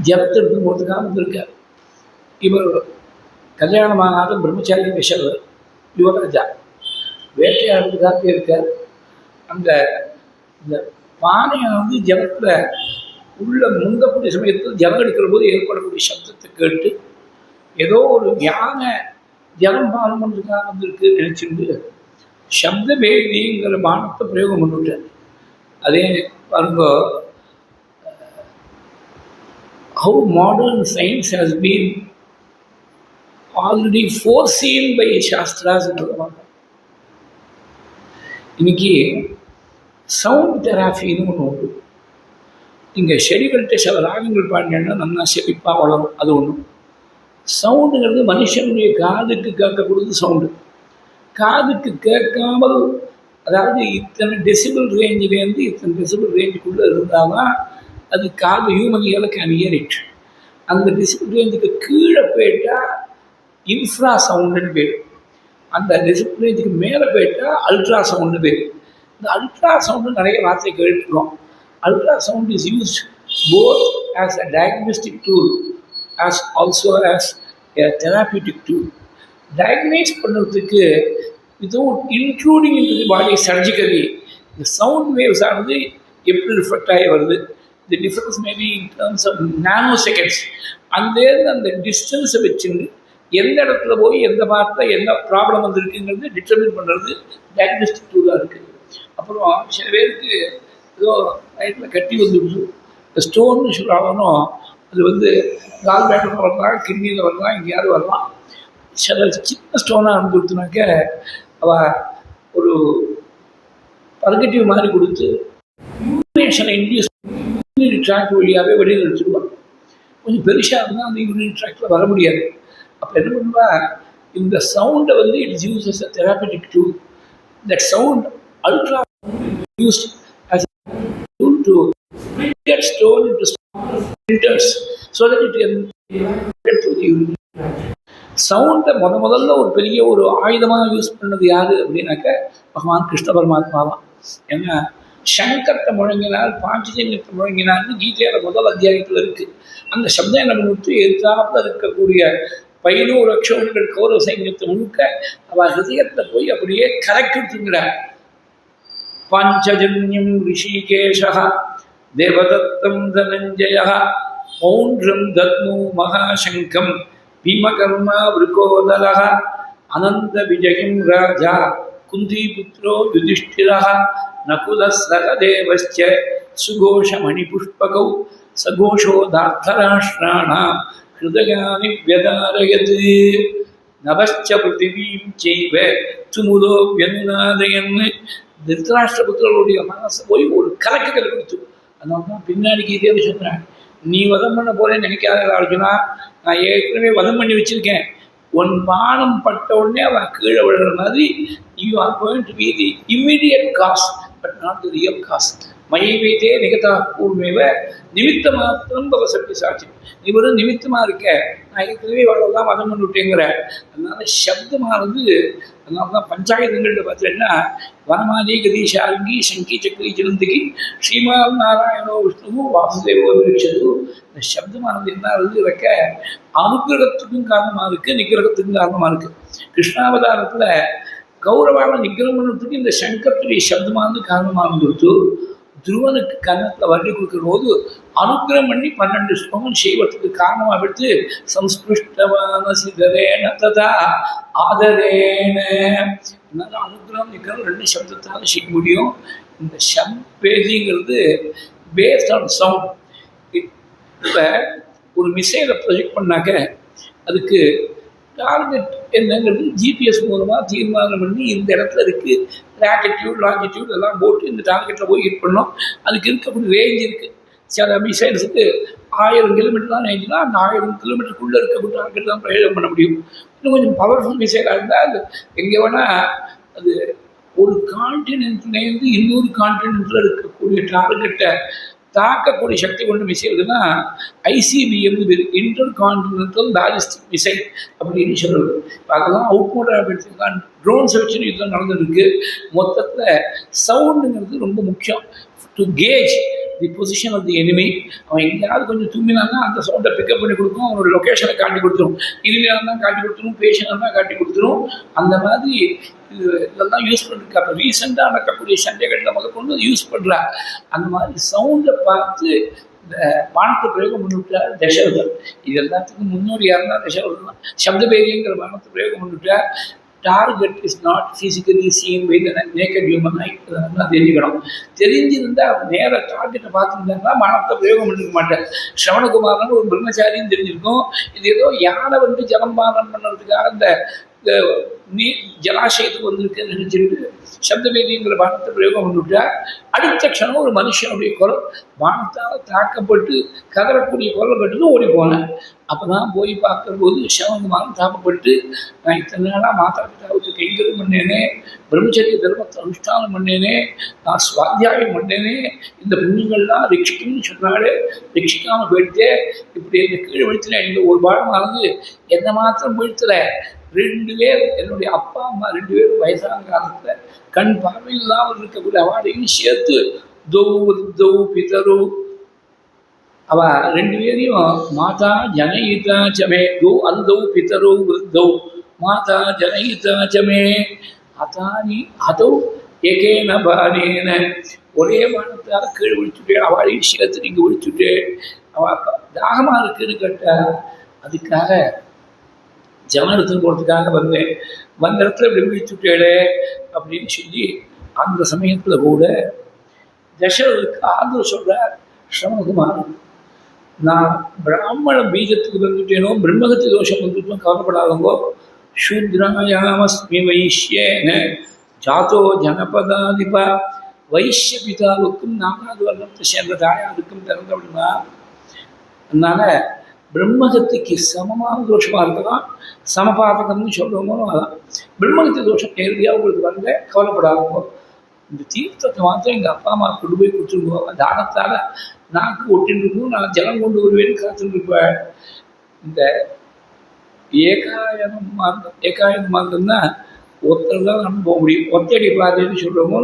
ஜபத்தை எடுத்து போகிறதுக்காக வந்திருக்கார். இவர் கல்யாணமாகாத பிரம்மச்சாரி விஷவர் யுவராஜா வேட்டையாடுறதுக்காக இருக்கார். அந்த இந்த பானையை ஜபத்தில் உள்ள முந்தக்கூடிய சமயத்தில் ஜபம் எடுக்கிற போது ஏற்படக்கூடிய சப்தத்தை கேட்டு ஏதோ ஒரு யானை ஜலம் பானம் பண்ணுறதுக்காக வந்திருக்கு நினச்சிட்டு சப்த பேதிங்கிற பானத்தை பிரயோகம் பண்ணிவிட்டார். அதே பாருங்க, how modern science has been already foreseen by Shastras. இன்னைக்கு சவுண்ட் தெராபின்னு ஒன்று உண்டு. இங்கே செடிகள்கிட்ட சில ராகங்கள் பாடினா நல்லா செழிப்பாக வளரும். அது ஒன்று. சவுண்டுங்கிறது மனுஷனுடைய காதுக்கு கேட்கக்கூடியது சவுண்டு. காதுக்கு கேட்காமல், அதாவது இத்தனை டெசிபிள் ரேஞ்சிலேருந்து இத்தனை டெசிபிள் ரேஞ்சுக்குள்ளே இருந்தால் தான் அது காது ஹியூமன் கேன் ஹியர் இட். அந்த டெசிபிள் ரேஞ்சுக்கு கீழே போயிட்டால் இன்ஃப்ரா சவுண்டுன்னு பேர். அந்த டெசிபிள் ரேஞ்சுக்கு மேலே போயிட்டால் அல்ட்ரா சவுண்டு பேர். இந்த அல்ட்ரா சவுண்டு நிறைய வார்த்தை கேட்டுருக்கோம். Ultra sound is used both as a diagnostic tool as also as a therapeutic tool. Diagnose பண்ணுறதுக்கு without including in the body surgically இந்த சவுண்ட் வேவ்ஸ் ஆனது எப்படி ரிஃப்ளெக்ட் ஆகி வருது, the difference maybe in terms of nano seconds. அந்தேருந்து அந்த டிஸ்டன்ஸை வச்சுருந்து எந்த இடத்துல போய் எந்த பார்ட்டில் என்ன ப்ராப்ளம் வந்துருக்குங்கிறது டிட்டர்மின் பண்ணுறது டயக்னோஸ்டிக் டூலாக இருக்குது. அப்புறம் சில பேருக்கு ஏதோ வயிற்றில் கட்டி வந்துடுச்சு, இந்த ஸ்டோன்னு சொல்கிறாலும் அது கால் பேட்டில் வரலாம், கிட்னியில் வரலாம், எங்கேயாவது வரலாம். சில சின்ன ஸ்டோனாக இருந்துருத்துனாக்க அவள் ஒரு பர்கட்டிவ் மாதிரி கொடுத்து யூரினேஷனை இன்டியூஸ் யூரினரி ட்ராக்ட் வழியாகவே வெளியில் எடுத்துடுவாங்க. கொஞ்சம் பெருசாக இருந்தால் அந்த யூரினரி ட்ராக்டில் வர முடியாது. அப்போ என்ன பண்ணுவா, இந்த சவுண்டை it's use as a therapeutic tool. That sound ultra used as a tool to get stone into smaller splinters so that it can get to the urine. சவுண்டை முதல்ல ஒரு பெரிய ஒரு ஆயுதமாக யூஸ் பண்ணது யார் அப்படின்னாக்க பகவான் கிருஷ்ண பரமாத்மா தான். ஏன்னா சங்கத்தை முழங்கினால் பாஞ்சஜன்யத்தை முழங்கினால்னு கீதையோட முதல் அத்தியாயத்தில் இருக்குது. அந்த சப்தம் என்ன பண்ணிட்டு எதிர்த்தாப்பில் இருக்கக்கூடிய 11 லட்சம் கௌரவ சைன்யத்தை முழுக்க அவள் ஹிருதயத்தில் போய் அப்படியே கலக்கிட்டுங்கிறார். பாஞ்சஜன்யம் ரிஷிகேஷः தேவதத்தம் தனஞ்சயः பௌண்ட்ரம் தத்மு மகாசங்கம் பீமகர்மா விருகோதரः அனந்த விஜயம் ராஜா குந்திபுத்ரோ யுதிஷ்டிரः நகுலः சகதேவஸ்ச சுகோஷமணிபுஷ்பகௌ சகோஷோ தார்த்தராஷ்டிராணாம் ஹிருதயானி வியதாரயத் நவச்ச பிருத்திவீம் செய்வ துமுதோ வியனுநாதயன். திருத்தராஷ்டிரபுத்திரர்களுடைய மனசை போய் ஒரு கலக்கத்தில் கொடுத்து, அதனால தான் பின்னாடி கீதையை சொன்னேன், நீ வதம் பண்ண போகிறேன்னு நினைக்காத அர்ஜுனா, நான் ஏற்கனவே வதம் பண்ணி வச்சுருக்கேன். உன் பானம் பட்ட உடனே அவன் கீழே விழுற மாதிரி you are going to be the immediate cause but not the real cause. மயவேதே நிகதா பூர்வமேவ நிமித்த மாத்திரம் பவ சக்தி சாட்சி. நீ வெறும் நிமித்தமாக இருக்க, நான் ஏற்கனவே இவ்வளோதான் வதம் பண்ணி விட்டேங்கிற. அதனால சப்தமானது, அதனால தான் பஞ்சாயத்துங்கள்ட்ட பார்த்தீங்கன்னா வனமாதி கதீஷாங்கி சங்கி சக்கரி ஜனந்திக்கு ஸ்ரீமான் நாராயணோ விஷ்ணுவோ வாசுதேவோ விரட்சது. இந்த சப்தமானது என்ன இருக்க அனுகிரகத்துக்கும் காரணமாக இருக்குது, நிகிரகத்துக்கும் காரணமாக இருக்குது. கிருஷ்ணாவதாரத்தில் கௌரவான நிகிரகம் பண்ணுறதுக்கு இந்த சங்கத்துடைய சப்தமானது காரணமாக இருந்துருத்து. துருவனுக்கு கன்னத்தில் வண்டி கொடுக்குற போது அனுகிரகம் பண்ணி 12 ஸ்லோகம் செய்வதற்கு காரணமாக எடுத்து சம்ஸ்பிருஷ்டமான சிதரேன ததா ஆதரேன. அதனால அனுகிரகம் நிகிரகம் 2 சப்தத்தால் செய்ய முடியும். இந்த பேதிங்கிறது பேஸ்ட் ஆன் சவுண்ட். இப்போ ஒரு மிசைலை ப்ரொஜெக்ட் பண்ணாக்க அதுக்கு டார்கெட் என்னங்கிறது ஜிபிஎஸ் மூலமாக தீர்மானம் பண்ணி இந்த இடத்துல இருக்குது, லேட்டிடியூட் லாங்கிடியூட் எல்லாம் போட்டு இந்த டார்கெட்டில் போய் ஹிட் பண்ணோம். அதுக்கு இருக்கக்கூடிய ரேஞ்ச் இருக்குது. சில மிசைல்ஸுக்கு 1000 கிலோமீட்டர் தான் ரேஞ்சுனா அந்த 1000 கிலோமீட்டருக்குள்ளே இருக்கக்கூடிய டார்கெட் தான் பிரயோகம் பண்ண முடியும். இன்னும் கொஞ்சம் பவர்ஃபுல் மிசைலாக இருந்தால் அது எங்கே வேணால் அது ஒரு கான்டினென்ட்லேருந்து இன்னொரு கான்டினென்ட்டில் இருக்கக்கூடிய டார்கெட்டை தாக்கக்கூடிய சக்தி கொண்டு மிசைல்னா ICBM intercontinental ballistic missile அப்படின்னு சொல்கிறது. இப்போ அதெல்லாம் அவுட்போர்ட்டாக எடுத்துக்கலாம். ட்ரோன்ஸை வச்சு யுத்தம் நடந்துருக்கு. மொத்தத்தில் சவுண்டுங்கிறது ரொம்ப முக்கியம். To gauge the position of the enemy. அவன் எங்கேயாவது கொஞ்சம் தும்பினான்னா அந்த சவுண்டை பிக்கப் பண்ணி கொடுக்கும், அவனோட லொக்கேஷனை காட்டி கொடுத்துரும். இருமையாக தான் காட்டி கொடுத்துரும், பேஷனாக தான் காட்டி கொடுத்துரும். அந்த மாதிரி இதெல்லாம் யூஸ் பண்ணிருக்கா. அப்போ ரீசெண்டாக நடக்கக்கூடிய சண்டைகளில் முதற்கொண்டு யூஸ் பண்ணுறா. அந்த மாதிரி சவுண்டை பார்த்து இந்த பானத்தை பிரயோகம் பண்ணிவிட்டார் தசரதர். இது எல்லாத்துக்கும் முன்னோடியாருன்னா தசரதர் தான். சப்தபேரிங்கிற பானத்தை பிரயோகம் பண்ணிவிட்டார். Target is not physically seen by the naked human eye. அதெல்லாம் தெரிஞ்சுக்கணும். தெரிஞ்சிருந்தால் நேர டார்கெட்டை பார்த்துருந்தாங்கன்னா பானத்தை பிரயோகம் பண்ணிருக்க மாட்டேன். ஸ்ரவணகுமாரன் ஒரு பிரம்மச்சாரின்னு தெரிஞ்சிருக்கும். இது ஏதோ யானை வந்து ஜலம்பானம் பண்ணுறதுக்காக இந்த நீர் ஜலாசயத்துக்கு வந்திருக்குன்னு நினச்சிட்டு சப்தவேதிங்கிற பானத்தை பிரயோகம் பண்ணிவிட்டா. அடுத்த க்ஷணம் ஒரு மனுஷனுடைய குரல் பானத்தால் தாக்கப்பட்டு கதறக்கூடிய குரல் கட்டுன்னு ஓடி போனேன். அப்போ தான் போய் பார்க்குற போது சிவகுமாரன் தாக்கப்பட்டு, நான் இத்தனை நாளாக மாதா பிதாவுக்கு கைங்கரம் பண்ணேனே, பிரம்மச்சரிய தர்மத்தை அனுஷ்டானம் பண்ணேனே, நான் சுவாத்தியாயம் பண்ணேனே, இந்த புண்ணியங்கள்லாம் ரட்சிக்கணும்னு சொன்னாலே ரட்சிக்காமல் போயிடுத்தே. இப்படி இந்த கீழே விழுத்துல இந்த ஒரு பாடமானது என்னை மாத்திரம் வீழ்த்தல. 2 பேர் என்னுடைய அப்பா அம்மா 2 பேரும் வயசான காலத்தில் கண் பார்வை இல்லாமல் இருக்கக்கூடிய அவாடையும் சேர்த்து தௌ பிதரு அவ 2 பேரையும் மாதா ஜனயிதா சமே தௌ அந்தௌ பிதரு விருத்தௌ மாதா ஜனயிதா சமே அதானி அதோ ஏகேன பானேன ஒரே பானத்தால் கீழே விழிச்சுட்டே அவளையும் சேர்த்து நீங்கள் விழிச்சுட்டே அவ தாகமாக இருக்குன்னு கேட்டா. அதுக்காக ஜமனத்துக்கு போகிறதுக்காக வந்தேன். வந்த இடத்துல இப்படி விழிச்சுட்டேடே அப்படின்னு சொல்லி அந்த சமயத்தில் கூட தசரதற்கு ஆதரவு சொல்கிறார் ஸ்ரவணகுமாரன். நான் பிராமண பீஜத்துக்கு வந்துட்டேனோ, பிரம்மகத்தி தோஷம் வந்துட்டோம், கவலைப்படாதவங்கோ. சூத்ராயாமஸ்மி வைஷ்யேன ஜாத்தோ ஜனபதாதிபா. வைஷ்ய பிதாவுக்கும் 4வது வர்ணத்தை சேர்ந்த தாயாருக்கும் பிறந்தவனா. அதனால பிரம்மகத்திக்கு சமமான தோஷமாக இருக்கலாம், சமபாதகம்னு சொல்கிறோமோ அதான். பிரம்மகத்தி தோஷம் நேரடியாக உங்களுக்கு வந்து கவலைப்படாதோ. இந்த தீர்த்தத்தை மாத்திரம் எங்கள் அப்பா அம்மா கொண்டு போய் கொடுத்துருவோம். தானத்தால் நாக்கு ஒட்டின்னு இருக்கும், நான் ஜலம் கொண்டு வருவேன்னு காத்துருப்பேன். இந்த ஏகாயன மார்க்கம்னா ஒருத்தர் தான் நம்ம போக முடியும். ஒத்தடி பாதைன்னு சொல்கிறோமோ,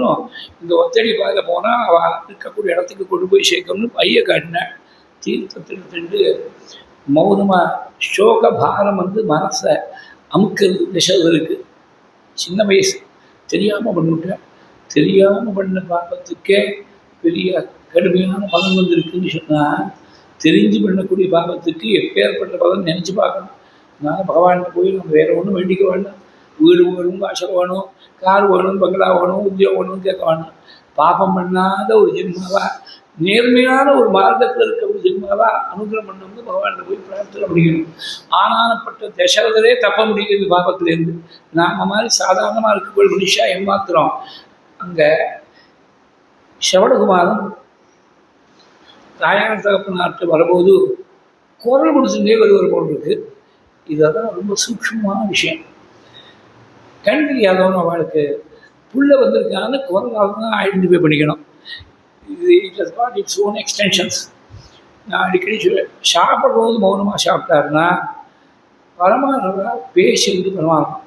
இந்த ஒத்தடி பாதை போனால் அவள் இருக்கக்கூடிய இடத்துக்கு கொண்டு போய் சேர்க்கணும்னு பைய காட்டினேன். தீர்த்தத்தில் 2 மௌனமாக சோக பாரம் வந்து மனசை அமுக்கிறது தசரதருக்கு. சின்ன வயசு தெரியாமல் பண்ணிவிட்டேன். தெரியாமல் பண்ண பாபத்துக்கே பெரிய கடுமையான பலன் வந்திருக்குன்னு சொன்னால், தெரிஞ்சு பண்ணக்கூடிய பாபத்துக்கு எப்பேற்பட்ட பலன் நினச்சி பார்க்கணும். அதனால் பகவான்கிட்ட போய் நம்ம வேறு ஒன்றும் வேண்டிக்க வேண்டாம். வீடு வேணும், வாசல் வேணும், கார் வேணும், பங்களா வேணும், உத்தியோகம் வேணும்னு கேட்க வேண்டாம். பாபம் பண்ணாத ஒரு ஜென்மாவா, நேர்மையான ஒரு மார்க்கத்தில் இருக்க ஒரு ஜென்மாவா அனுகிரகம் பண்ணவங்க பகவான்கிட்ட போய் பிரார்த்தனை முடிக்கணும். ஆனானப்பட்ட தசரதரே தப்ப முடியுது பாபத்திலேருந்து. நாம மாதிரி சாதாரணமாக இருக்கக்கூடிய மனுஷா ஏமாத்துறோம். அங்கே ஸ்ரவணகுமாரன் தாயார் தகப்பனார்கிட்ட வரும்போது குரல் கொடுத்துட்டே வருவது போல் இருக்கு. இதெல்லாம் ரொம்ப சூக்ஷ்மமான விஷயம். கண் தெரியாதவன் அவளுக்கு புள்ள வந்திருக்கான்னு குரலாக தான் ஐடென்டிஃபை பண்ணிக்கணும். இது it has got its own extensions. நான் அடிக்கடி சாப்பிட்றது மௌனமாக சாப்பிட்டாருன்னா பரமானவா பேசுறது பரமாகும்.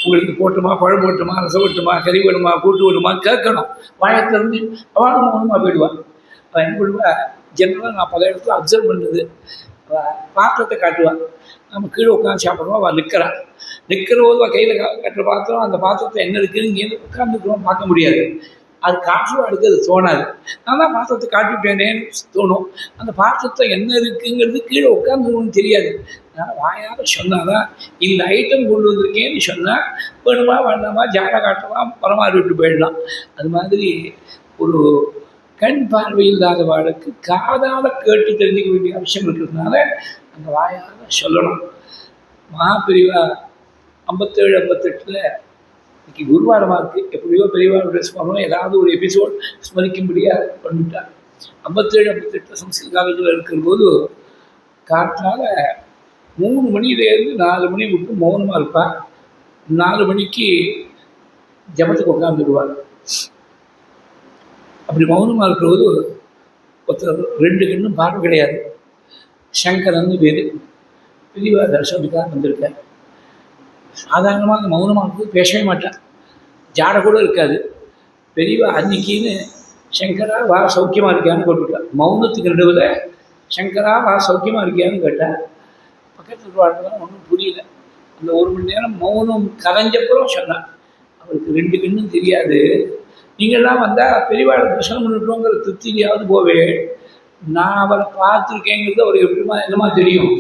உங்களுக்கு போட்டுமா, பழம் போட்டுமா, ரசம் போட்டுமா, கறி வேணுமா, கூட்டு வேணுமா கேட்கணும். வாயத்திலிருந்து அவளும் மௌனமாக போயிடுவான். என் பண்ணுவா ஜென்ரலாக நான் பல இடத்துல அப்சர்வ் பண்ணுது. பாத்திரத்தை காட்டுவான். நம்ம கீழே உட்காந்து சாப்பிட்றோம், அவள் நிற்கிறான். நிற்கிற போது கையில் கட்டுற பாத்திரம், அந்த பாத்திரத்தை என்ன இருக்குன்னு இங்கே உட்காந்துக்கிறோம் பார்க்க முடியாது. அது காற்றுவா அடுத்து அது தோணாது. நான் தான் பாத்திரத்தை காட்டிவிட்டேனேன்னு தோணும். அந்த பாத்திரத்தை என்ன இருக்குங்கிறது கீழே உட்காந்துருவோன்னு தெரியாது. நான் வாயால் சொன்னாதான் இந்த ஐட்டம் கொண்டு வந்திருக்கேன்னு சொன்னால் வேணுமா வேண்டாமா ஜாட காட்டலாம், பரமாறி விட்டு போயிடலாம். அது மாதிரி ஒரு கண் பார்வை இல்லாத வாழ்க்கை காதால் கேட்டு தெரிஞ்சுக்க வேண்டிய அவசியம் இருக்கிறதுனால அந்த வாயால் சொல்லணும். மகாபிரிவா 57, 58 இன்னைக்கு குருவாரமாக இருக்குது. எப்படியோ பெரியவாரோட ஸ்மரணம் ஏதாவது ஒரு எபிசோட் ஸ்மரிக்கும்படியாக பண்ணிவிட்டார். 57, 58 சம்ஸ்கிருத காலேஜில் இருக்கிறபோது காற்றால் 3 மணியிலேருந்து 4 மணி விட்டு மௌனமாக இருப்பார். 4 மணிக்கு ஜபத்துக்கு உட்காந்துடுவார். அப்படி மௌனமாக இருக்கிறபோது ஒருத்தர் 2 கண்ணும் பார்வை கிடையாது. சங்கரன்னு பேர். பெரியவா தரிசனத்துக்காக வந்திருக்கார். சாதாரணமாக மௌனமாக இருக்குது, பேசவே மாட்டான், ஜாட கூட இருக்காது. பெரியவா அன்னைக்கின்னு சங்கரா வா சௌக்கியமாக இருக்கியான்னு போட்டுவிட்டார். மௌனத்துக்கு நடுவில் சங்கரா வா சௌக்கியமாக இருக்கியான்னு கேட்டால் பக்கத்தில் வாழ்க்கை ஒன்றும் புரியல. அந்த 1 மணி நேரம் மௌனம் கரைஞ்சப்புறம் சொன்னான். அவருக்கு 2 கண்ணும் தெரியாது. நீங்கள்லாம் வந்தால் பெரியவாளை தரிசனம் பண்ணிட்டோங்கிற திருப்தியாவது போவேன். நான் அவரை பார்த்துருக்கேங்கிறது அவர் எப்படிமா என்னமா தெரியும்,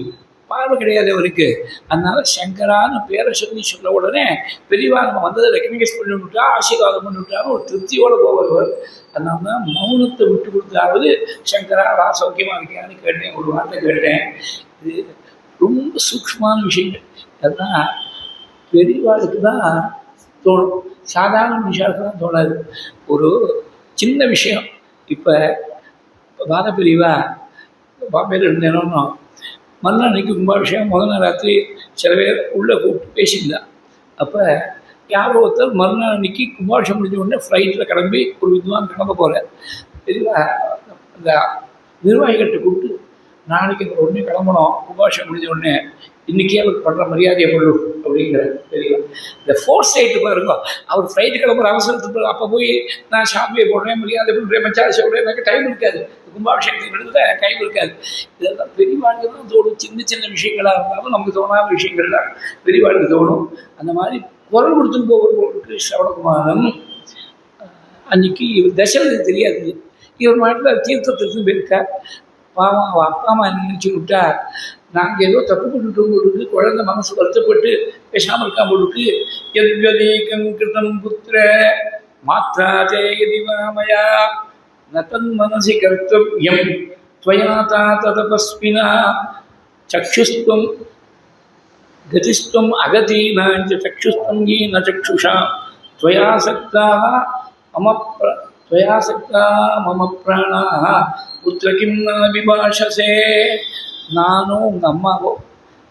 பார்வை கிடையாது அவருக்கு. அதனால சங்கரான்னு பேரை சொல்ல உடனே பெரியவா நம்ம வந்ததை ரெக்கக்னைஸ் பண்ணி விட்டா, ஆசீர்வாதம் பண்ணி விட்டாலும் ஒரு திருப்தியோடு போவார். அதனால தான் மௌனத்தை விட்டு கொடுத்தாவது சங்கரா வா சௌக்கியமாக இருக்கியான்னு கேட்டேன், ஒரு வார்த்தை கேட்டேன். இது ரொம்ப சூக்ஷ்மமான விஷயங்கள். அதுதான் பெரியவாளுக்கு தான் தோணும், சாதாரண விஷயத்துக்கு தான் தோணாது. ஒரு சின்ன விஷயம், இப்போ வாத பிரிவா பாம்பேல இருந்தேனோன்னு மறுநாளைக்கு கும்பாபிஷேகம் முதல் நாள் ராத்திரி சில பேர் உள்ளே கூப்பிட்டு பேசியிருந்தான். அப்போ யாரோ ஒருத்தர் மறுநாள் அன்றைக்கி கும்பாபிஷேகம் முடிஞ்ச உடனே ஃப்ளைட்டில் கிளம்பி ஒரு வித்வான் கிளம்ப போகிறார். பெரியவா அந்த நிர்வாகிகிட்ட கூப்பிட்டு நாளைக்கு அந்த உடனே கிளம்பணும், கும்பாபிஷேகம் முடிஞ்ச உடனே இன்றைக்கே அவருக்கு பண்ணுற மரியாதையை கொள்ளும் அப்படிங்கிறார். பெரியவா இந்த ஃபோர்த் சைட்டு பாருங்க, அவர் ஃப்ளைட்டு கிளம்புற அவசரத்துக்கு அப்போ போய் நான் சாமியை போடுறேன், மரியாதை பண்ணுறேன், மச்சாரி சொல்கிறேன், எனக்கு டைம் இருக்காது. கும்பாபிஷேகத்துக்கு நடுவில் டைம் இருக்காது. இதெல்லாம் பெரியவாளுக்கு தான் தோணும். சின்ன சின்ன விஷயங்களாக இருந்தாலும் நமக்கு தோணாத விஷயங்கள் தான் பெரியவாளுக்கு தோணும். அந்த மாதிரி குரல் கொடுத்துன்னு போகிறவங்களுக்கு ஸ்ரவணகுமாரன் அன்றைக்கி தசரது தெரியாது. இவர் மாட்டில் தீர்த்தத்திற்கு போயிருக்கார். பாவம் அவள் அப்பா அம்மா என்ன நினச்சி விட்டா, நாங்கள் ஏதோ தப்பு பண்ணிட்டு குழந்தை மனசு வருத்தப்பட்டு பேசாமல் இருக்கா போட்டுருக்கு. எத்வதேகம் கிருதம் புத்திர மாத்ரா ஜெயதிவாமயா நதன் மனசி கர்த்தவ்யம் त्वया तदपस्विना चक्षुस्त्वं गतिस्त्वम् अगतीनां च चक्षुस्त्वं येन चक्षुषा त्वया सक्ताः मम प्राणाः पुत्र किं न विभाषसे. நானோ உங்கள் அம்மாவோ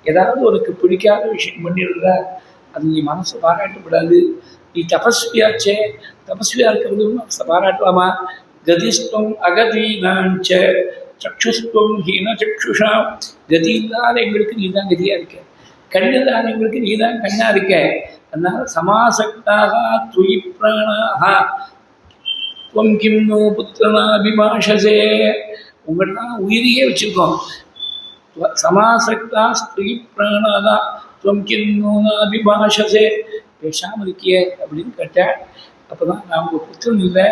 ஏதாவது உனக்கு பிடிக்காத விஷயம் பண்ணிடுறா, அது நீ மனசை பாராட்டப்படாது. நீ தபஸ்வியாச்சே, தபஸ்வியாக இருக்கிறது மனசை பாராட்டலாமா? கதிஸ்துவம் அகதீனாஞ்ச சக்ஷுஸ்துவம் ஹீன சக்ஷுஷா. கதி இல்லாத எங்களுக்கு நீ தான் கதியாக இருக்க, கண் இல்லாத எங்களுக்கு நீ தான் கண்ணாக இருக்க. அதனால சமாசக்தாக துயி பிராணாக துவம் கிம் நோ புத்திரனா அபிபாஷசே. உங்கள்லாம் உயிரியே வச்சுருக்கோம். சமாசக்தா ஸ்திரீ பிராணாதா துவம் கிம் நோ அபிபாஷசே. பேசாமல் இருக்கியே அப்படின்னு கேட்டேன். அப்போ தான் நான் உங்கள் புத்திரன் இல்லை,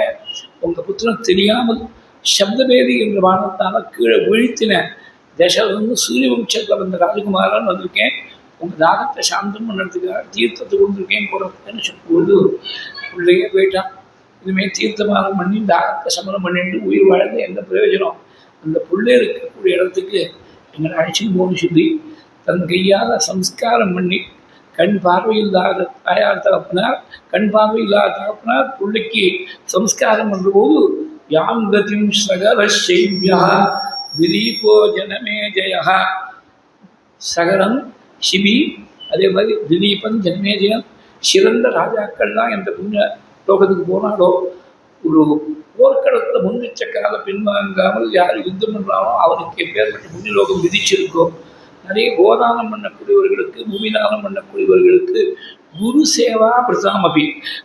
உங்கள் புத்திரன் தெரியாமல் சப்தபேதி என்ற வானத்தால் கீழே வீழ்த்தினேன். தசரதன்னு சூரிய வம்சத்தில் வந்த ராஜகுமாரன் வந்திருக்கேன், உங்கள் தாகத்தை சாந்தம் பண்ணுறதுக்காக தீர்த்தத்தை கொண்டிருக்கேன் போகிறேன்னு சொல்லும்போது பிள்ளையே போயிட்டான். இனிமேல் தீர்த்தமானம் பண்ணி தாகத்தை சமரம் பண்ணிட்டு உயிர் வாழ்ந்து எந்த பிரயோஜனம்? அந்த பிள்ளை இருக்கக்கூடிய இடத்துக்கு எங்களை அழைச்சின்னு போகணும்னு சொல்லி தன் கையால் சம்ஸ்காரம் பண்ணி கண் பார்வையில்லாத தாயார் தகப்பனார், கண் பார்வையில்லாத தகப்பனார் பிள்ளைக்கு சம்ஸ்காரம் பண்ணுறபோது யாம் கதிம் சகர சைவ்யா திலீபோ ஜனமே ஜெயா. சகரம் சிபி, அதே மாதிரி திலீபன் ஜனமேஜயன் சிறந்த ராஜாக்கள்லாம் எந்த புண்ணிய லோகத்துக்கு போனாலோ, ஒரு போர்க்களத்தில் முன்னிச்ச கால பின்வாங்காமல் யார் யுத்தம் பண்ணுறாங்களோ அவருக்கு எப்பேற்பட்ட புண்ணிய லோகம் விதிச்சிருக்கோ. நிறைய கோதானம் பண்ணக்கூடியவர்களுக்கு, பூமிதானம் பண்ணக்கூடியவர்களுக்கு குரு சேவா பிரசாமபி,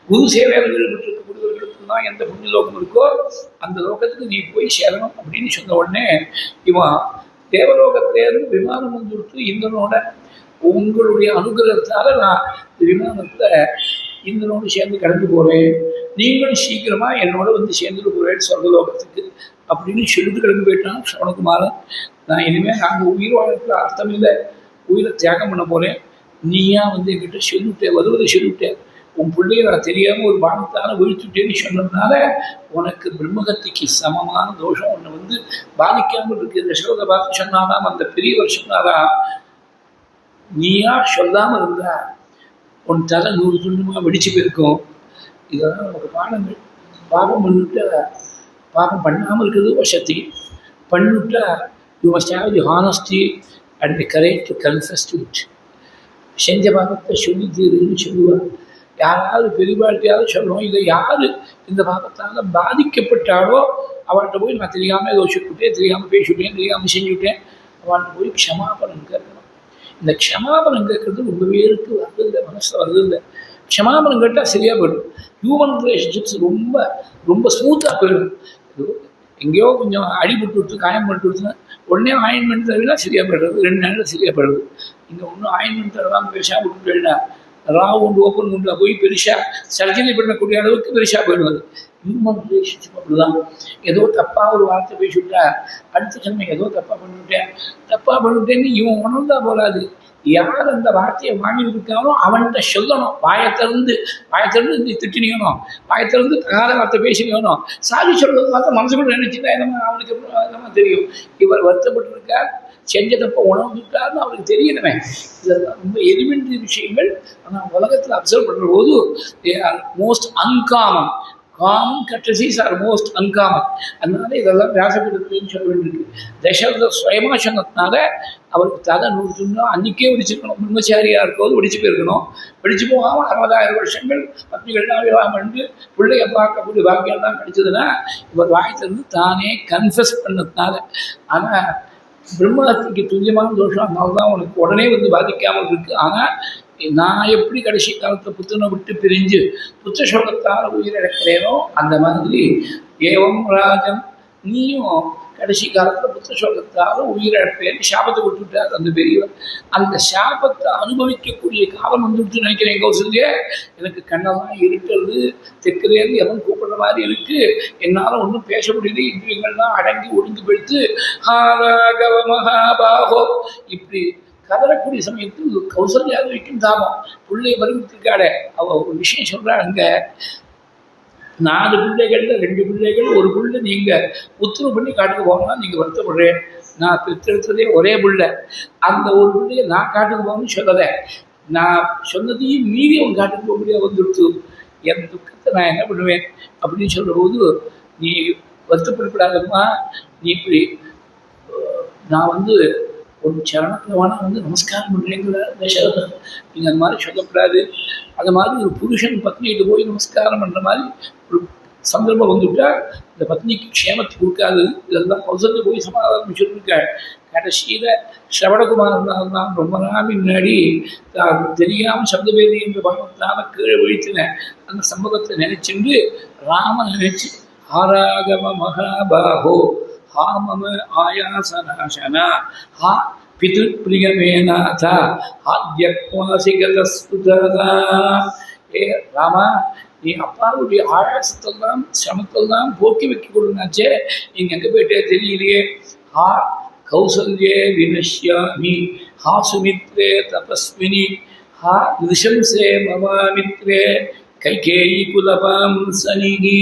குரு சேவையில் ஈடுபட்டிருக்கக்கூடியவர்களுக்கு தான் எந்த புண்ணிய லோகம் இருக்கோ அந்த லோகத்துக்கு நீ போய் சேரணும் அப்படின்னு சொன்ன உடனே இவன் தேவலோகத்திலேருந்து விமானம் வந்துவிட்டு இந்திரனோட உங்களுடைய அனுகிரகத்தால் நான் விமானத்தில் இந்திரனோடு சேர்ந்து கிளம்பி போகிறேன், நீங்களும் சீக்கிரமாக என்னோட வந்து சேர்ந்துட்டு போகிறேன் சொர்க்கலோகத்துக்கு அப்படின்னு சொல்லிட்டு கிளம்பி போயிட்டான் ஸ்ரவணகுமாரன். நான் இனிமேல் நாங்கள் உயிர் வாழ்க்கையில் அர்த்தம் இல்லை, உயிரை தியாகம் பண்ண போகிறேன், நீயா வந்து என்கிட்ட சொல்லிவிட்டேன், வருவதை சொல்லிவிட்டேன், உன் பிள்ளைய நான் தெரியாமல் ஒரு பானத்தால் வீழ்த்துட்டேன்னு சொன்னதுனால உனக்கு பிரம்மகத்திக்கு சமமான தோஷம் ஒன்று வந்து பாதிக்காமல் இருக்குது. தசரதை பார்த்து சொன்னாதான் அந்த பெரியவர் சொன்னாதான், நீயா சொல்லாமல் இருந்தா உன் தலை 100 துண்டுமாக வெடிச்சு போயிருக்கும். இதெல்லாம் நமக்கு பாடங்கள். பாபம் பண்ணிவிட்டா, பாபம் பண்ணாமல் இருக்கிறது வசதி, பண்ணிவிட்டா you must have the honesty and the courage to confuse to it. செஞ்ச பாபத்தை சொல்லி தீருன்னு சொல்லுவார். யாராவது பெரியவாழ்க்கையாவது சொல்லணும், இதை யார் இந்த பாபத்தால் பாதிக்கப்பட்டாலோ அவள்கிட்ட போய் நான் தெரியாமல் ஏதோ சொல்லிவிட்டேன், தெரியாமல் பேசிவிட்டேன், தெரியாமல் செஞ்சுவிட்டேன், அவள்கிட்ட போய் க்ஷமாபணம் கேட்கணும். இந்த க்ஷமாபணம் கேட்கறது ரொம்ப பேருக்கு வருதில்லை, மனசில் வருதில்லை. க்ஷமாபணம் கேட்டால் சரியாக போயிடும். ஹியூமன் ரிலேஷன்ஷிப்ஸ் ரொம்ப ரொம்ப ஸ்மூத்தாக போயிடும். எங்கேயோ கொஞ்சம் அடிபட்டு விட்டு காயம் பட்டு விட்டுனா உடனே ஆயின்மெண்ட் தருவினா சரியாக போயிடுறது, 2 நாளில் சரியாக போயிடுது. இங்கே ஒன்றும் ஆயின்மெண்ட் தருவாங்க பெருசாக விட்டுட்டா ராவ் உண்டு ஓப்பன் உண்டா போய் பெருசாக சர்ஜரி பண்ணக்கூடிய அளவுக்கு பெருசாக போயிடுவது. ஹியூமன் ரிலேஷன்ஷிப் அப்படிதான். ஏதோ தப்பாக ஒரு வார்த்தை பேசிவிட்டா அடுத்த கிழமை ஏதோ தப்பாக பண்ணிவிட்டேன்னு இவன் உணர்ந்தா போகாது. யார் அந்த வார்த்தையை வாங்கிட்டு இருக்கானோ அவன்கிட்ட சொல்லணும். வாயத்திறந்து நீ திட்டினியணும், வாயத்திறந்து தகாத வார்த்தை பேசினியணும். சாரி சொல்றது பார்த்தா மனசுக்குள்ள நினைச்சுட்டா அவனுக்கு நம்ம தெரியும் இவர் வருத்தப்பட்டிருக்கார், செஞ்ச தப்ப உணர்ந்துட்டார்னு அவருக்கு தெரியணுமே. இதெல்லாம் ரொம்ப எலிமெண்ட்ரி விஷயங்கள். ஆனால் உலகத்தில் அப்சர்வ் பண்ணுற போது மோஸ்ட் அன்காமன். காமன் கட்டசிஸ் ஆர் மோஸ்ட் அன்காமன். அதனால இதெல்லாம் வியாசப்பீடத்துலேன்னு சொல்ல வேண்டியிருக்கு. தசரத சுயமாக சொன்னதுனால அவருக்கு தலை 100 அன்றைக்கே வெடிச்சிருக்கணும். பிரம்மச்சாரியாக இருக்கும்போது வெடிச்சு போயிருக்கணும். வெடிச்சு போகாமல் 60,000 வருஷங்கள் பத்னிகள்லாம் விவாகம் பண்ணி பிள்ளைய பார்க்கக்கூடிய பாக்கியம் தான் கிடைச்சதுன்னா இவர் வாய்த்திருந்து தானே கன்ஃபஸ் பண்ணதுனால. ஆனால் பிரம்மஹத்திக்கு துல்லியமான தோஷம், அதனால தான் உனக்கு உடனே பாதிக்காமல் இருக்குது. ஆனால் நான் எப்படி கடைசி காலத்தில் புத்தனை விட்டு பிரிஞ்சு புத்த சோகத்தால் உயிரிழக்கிறேனோ அந்த மாதிரி ஏவம் ராஜன் நீயும் கடைசி காலத்தில் புத்த சோகத்தால் உயிரிழப்பேன்னு சாபத்தை விட்டுவிட்டார் அந்த பெரியவர். அந்த சாபத்தை அனுபவிக்கக்கூடிய காலம் வந்துட்டு நினைக்கிறேன். கௌசல்யா, எனக்கு கண்ணெல்லாம் இருட்டுறது, தெற்குலேருந்து எவன் கூப்பிடுற மாதிரி இருக்குது, என்னால் ஒன்றும் பேச முடியல, இந்திரியங்கள்லாம் அடங்கி ஒடுங்கி போயிடுத்து, ஹாராகவ மகாபாகோ இப்படி கதறக்கூடிய சமயத்தில் கௌசல்யாக வைக்கும் தாபம். பிள்ளைய பருவத்திற்காட அவள் ஒரு விஷயம் சொல்கிறாங்க. 4 பிள்ளைகளில் 2 பிள்ளைகள், ஒரு பிள்ளை நீங்கள் உத்தரவு பண்ணி காட்டுக்கு போகணும்னா நீங்கள் வருத்தப்படுறேன். நான் பெற்றெடுத்ததே ஒரே பிள்ளை, அந்த ஒரு பிள்ளைய நான் காட்டுக்கு போகணும்னு சொல்லலை. நான் சொன்னதையும் மீறி அவன் காட்டுக்கு போக முடியாது வந்துடுத்து. என் துக்கத்தை நான் என்ன பண்ணுவேன் அப்படின்னு சொல்கிற போது, நீ வருத்தப்படக்கூடாதுமா, நீ இப்படி நான் ஒரு சரணத்தில் வேணால் நமஸ்காரம் பண்ணுறீங்களா தசரதன், நீங்கள் அந்த மாதிரி சொல்லக்கூடாது. அது மாதிரி ஒரு புருஷன் பத்னிகிட்ட போய் நமஸ்காரம் பண்ணுற மாதிரி ஒரு சந்தர்ப்பம் வந்துவிட்டால் இந்த பத்னிக்கு க்ஷேமத்தை கொடுக்காது. இதெல்லாம் கௌசல்யா போய் சமாதானம் சொல்லியிருக்காள். கடைசியில் ஸ்ரவணகுமாரன் தான் ரொம்ப நாள் முன்னாடி தெரியாமல் சப்தவேதி என்ற பாவத்தால் கீழே வீழ்த்தினேன். அந்த சம்பவத்தை நினைச்சுண்டு ராமன் நினைச்சு ஆராகவ மகாபாகோ ஹா மம ஆயாசநாசனா ஹா பிதுப்பிரியமேநாதா ஆத்யக்வாசிகதஸ்துதா. ஏ ராமா, நீ அப்பாவுடைய ஆயாசத்தெல்லாம் சிரமத்தெல்லாம் போக்கி வைக்க கொடுனாச்சே, நீங்கள் எங்கே போயிட்டே தெரியலையே. ஹா கௌசல்யே வினஷ்யாமி ஹா சுமித்ரே தபஸ்வினி ஹா நிஷம்சே மமாமித்ரே கைகேயி குலபாம் சனிகி.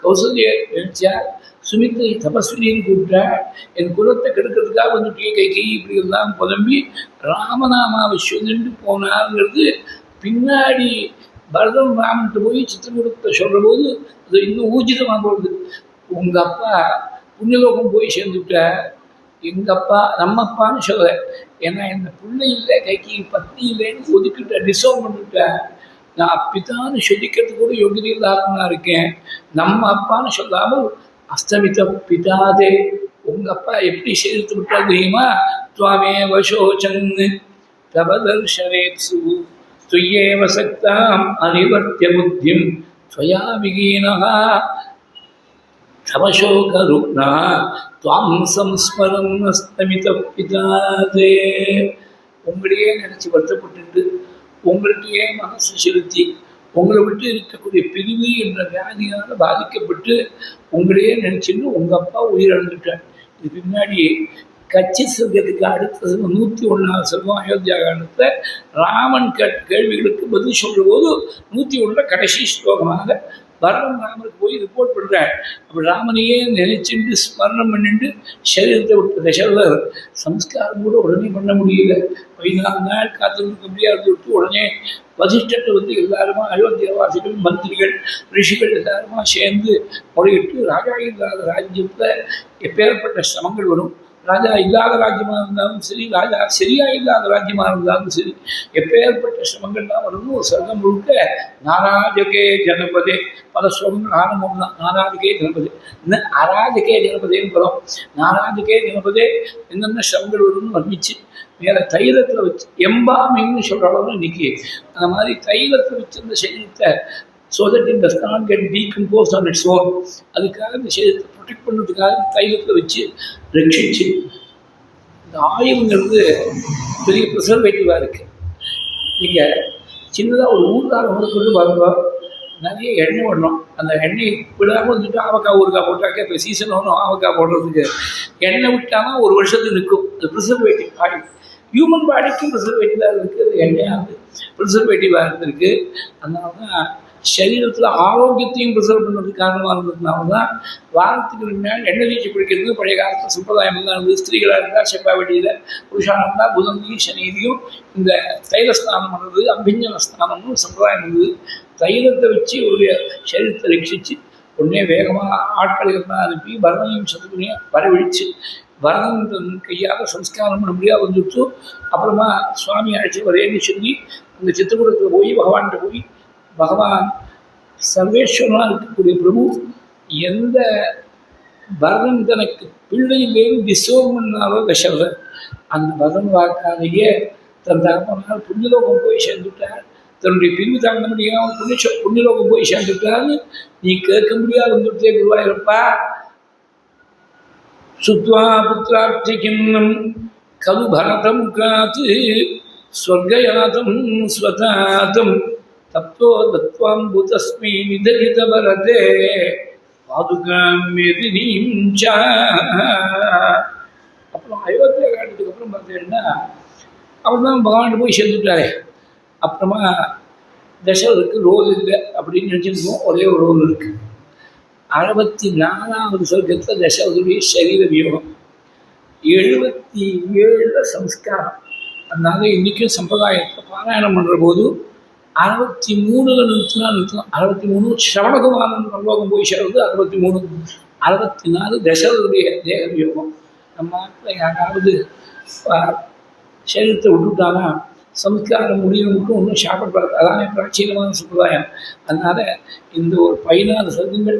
கௌசல்ய நினைச்சா சுமித்ரை தபஸ்வினின்னு கூப்பிட்டா, என் குலத்தை கெடுக்கிறதுக்காக வந்துட்டு கைகை இப்படி எல்லாம் புலம்பி ராமநாமாவை சொல்லிட்டு போனாருங்கிறது பின்னாடி பரதம் ராமன்ட்டு போய் சித்திரகூடத்தை சொல்கிற போது அது இன்னும் ஊர்ஜிதமாக போகுது. உங்கள் அப்பா புண்ணியலோகம் போய் சேர்ந்துவிட்டா, எங்கள் அப்பா நம்ம அப்பான்னு சொல்ல, ஏன்னா என்ன பிள்ளை இல்லை, கைக்கு பத்னி இல்லைன்னு ஒதுக்கிட்ட டிசோன் பண்ணிவிட்டேன். நான் அப்பித்தான்னு சொல்லிக்கிறதுக்கு கூட யோகிதை இல்லாமல் இருக்கேன். நம்ம அப்பான்னு சொல்லாமல் அஸ்தமித பிதாதே, உங்கள் அப்பா எப்படி சேர்த்து விட்டால் தெரியுமா? துவாமே வசோச்சன் தவதர்ஷனேத்சு துய்யேவ சக்தாம் அனிவர்த்திய புத்திம் துவயா விகீனஹா தவசோகருக்னா துவாம் சம்ஸ்மரம் அஸ்தமித பிதாதே. உங்களையே நினச்சி வருத்தப்பட்டு உங்கள்கிட்டயே மனசு செலுத்தி உங்களை விட்டு இருக்கக்கூடிய பிரிவு என்ற வியாதியால் பாதிக்கப்பட்டு உங்களையே நினச்சின்னு உங்கள் அப்பா உயிரிழந்துட்டார். இது பின்னாடி கட்சி சொல்கிறதுக்கு அடுத்தது 101ஆவது செல்வம் அயோத்தியா காலத்தில் ராமன் கேள்விகளுக்கு பதில் சொல்கிற போது 101 கடைசி ஸ்லோகமாக பரதன் ராமனுக்கு போய் ரிப்போர்ட் பண்ணுறார். அப்படி ராமனையே நினைச்சுட்டு ஸ்மரணம் பண்ணிட்டு சரீரத்தை விட்டு தசரதர் சம்ஸ்காரம் கூட உடனே பண்ண முடியல. 14 நாள் காத்திருக்க முடியாது விட்டு உடனே வசிஷ்டத்தை எல்லாருமா அயோத்தியாவாசிகள் மந்திரிகள் ரிஷிகள் எல்லாருமா சேர்ந்து முறையிட்டு ராஜா இல்லாத ராஜ்யத்தில் எப்பேற்பட்ட சிரமங்கள் வரும். ராஜா இல்லாத ராஜ்யமாக இருந்தாலும் சரி, ராஜா சரியா இல்லாத ராஜ்யமாக இருந்தாலும் சரி, எப்பேற்பட்ட சிரமங்கள்லாம் வரணும். ஒரு சர்க்கம் முழுக்க நாராஜகே ஜனபதே, பல ஸ்லோகங்கள் ஆரம்பம் தான். நாராஜகே ஜனபதே, இன்னும் அராஜகே ஜனபதேன்னு படம். நாராஜகே ஜனபதே என்னென்ன சிரமங்கள் வரும்னு வர்ணிச்சு மேலே தைலத்தில் வச்சு எம்பாமிங்னு சொல்கிற அளவு இன்னைக்கு அந்த மாதிரி தைலத்தில் வச்சு அந்த சரீரத்தை so that it does not get decompose on its own, அதுக்காக இந்த சரீரத்தை ப்ரொடெக்ட் பண்ணுறதுக்காக தைலத்தில் வச்சு ரட்சிச்சு. இந்த ஆயுங்கிறது பெரிய ப்ரிசர்வேட்டிவாக இருக்குது. நீங்கள் சின்னதாக ஒரு ஊறுகாய் கொண்டு வருவோம், நிறைய எண்ணெய் விடணும். அந்த எண்ணெய் விடாமல் வந்துட்டு ஆவக்காய் ஊறுகாய் போட்டாக்க இப்போ சீசன் ஒன்றும் ஆவக்காய் போடுறதுக்கு எண்ணெய் விட்டாலும் ஒரு வருஷத்துக்கு நிற்கும். அது ப்ரிசர்வேட்டிவ் ஆயில். ஹியூமன் பாடிக்கும் ப்ரிசர்வேட்டிவாக இருக்குது, அது எண்ணெயாகுது ப்ரிசர்வேட்டிவாக இருந்திருக்கு. அதனால தான் சரீரத்தில் ஆரோக்கியத்தையும் ப்ரிசர்வ் பண்ணுறதுக்கு காரணமாக இருந்ததுனால தான் வாரத்துக்கு 2 நாள் எண்ணெய் தேய்ச்சி குளிக்கிறது பழைய காலத்தில் சம்பிரதாயம் தான் இருந்தது. ஸ்திரீகளாக இருந்தால் செவ்வாவெளியில், புருஷனாக இருந்தால் புதன்லையும் சனியிலையும் இந்த தைல ஸ்நானம் பண்ணுறது அபிஞ்சன ஸ்நானம்னு சம்பிரதாயம் இருந்தது. தைலத்தை வச்சு ஒரு சரீரத்தை ரட்சித்து உடனே வேகமாக ஆட்களுக்கு அனுப்பி பரதனையும் சத்துக்குனையும் வரவழித்து பரதன் தன் கையாக சம்ஸ்காரம் பண்ண முடியாது வந்துட்டு அப்புறமா சுவாமி அழைச்சி வரேன்னு சொல்லி அந்த சித்திரகூடத்தில் போய் பகவான்கிட்ட போய் பகவான் சர்வேஸ்வரனாக இருக்கக்கூடிய பிரபு எந்த பரதன் தனக்கு பிள்ளையிலேருந்து டிசோர் பண்ணாலோ தசரதன் அந்த பரதன் வாக்காலேயே தன் தகப்பனால் புண்ணியலோகம் போய் சேர்ந்துட்டார். தன்னுடைய பிரிவு தாங்க முடியாமல் புண்ணியலோகம் போய் சேர்ந்துட்டான்னு நீ கேட்க முடியாது வந்துட்டே குருவாயிருப்பா. சுத்வா புத்திரார்த்திகின்னம் கது பரதம் காத்து ஸ்வர்கயாதம் ஸ்வதாதம் தப்தோ தத்வாம் பூதஸ்மி நிதகித பரதே பாதுகாம் எதிரீஞ்சா. அப்புறம் அயோத்தியா காட்டுறதுக்கு அப்புறம் பார்த்தீங்கன்னா அவர் தான் பகவான் போய் சேர்ந்துட்டாரே. அப்புறமா தசரதற்கு ரோல் இல்லை அப்படின்னு நினச்சிருக்கோம். ஒரே ஒரு ரோல் இருக்குது. 64வது சொர்க்கத்தில் தசரதனுடைய சரீர வியோகம், 77 சம்ஸ்காரம். அதனால இன்றைக்கும் சம்பிரதாயத்தில் பாராயணம் பண்ணுற போது 63 நிறுத்தலாம். 63 சிரவணகுமாரன் பரலோகம் போய் சேர்வது 63, 64 தசரதனுடைய தேக வியோகம். நம்ம நாட்டில் யாராவது சரீரத்தை விட்டுட்டாங்கன்னா சம்ஸ்காரம் முடியவங்களுக்கும் ஒன்றும் சாப்பிடக்கூடாது. அதானே பிராச்சீனமான சம்பிரதாயம். அதனால் இந்த ஒரு 14 சர்க்கங்கள்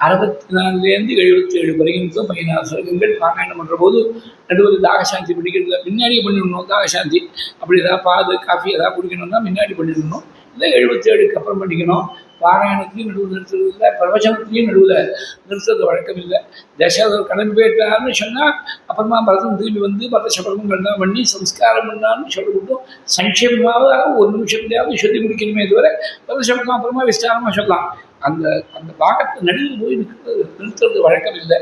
64லேருந்து 77 வரைக்கும் 14 சர்க்கங்கள் பாராயணம் பண்ணுற போது நடுவில் தாகசாந்தி பிடிக்கிறது முன்னாடியே பண்ணிடணும். தாகசாந்தி அப்படி ஏதாவது பால் காஃபி ஏதாவது குடிக்கணும்னா முன்னாடி பண்ணிடணும். இல்லை 77க்கு அப்புறம் பண்ணிக்கணும். பாராயணத்தையும் நடுவில் நிறுத்துறது இல்லை, பிரவச்சனத்தையும் நடுவில் நிறுத்துறது வழக்கம் இல்லை. தசரதர் கிளம்பி போயிட்டார்னு சொன்னால் அப்புறமா பரதம் திரும்பி வந்து பரத சபதங்கள்லாம் பண்ணி சம்ஸ்காரம் பண்ணான்னு சொல்லிவிட்டோம். சங்கேபமாக 1 நிமிஷத்துலையாவது சொல்லி முடிக்கணுமே தவிர பரத சபதம் அப்புறமா விஸ்தாரமாக சொல்லலாம். அந்த அந்த பாகத்தை நடுவில் போய் நிறுத்துறது வழக்கம் இல்லை.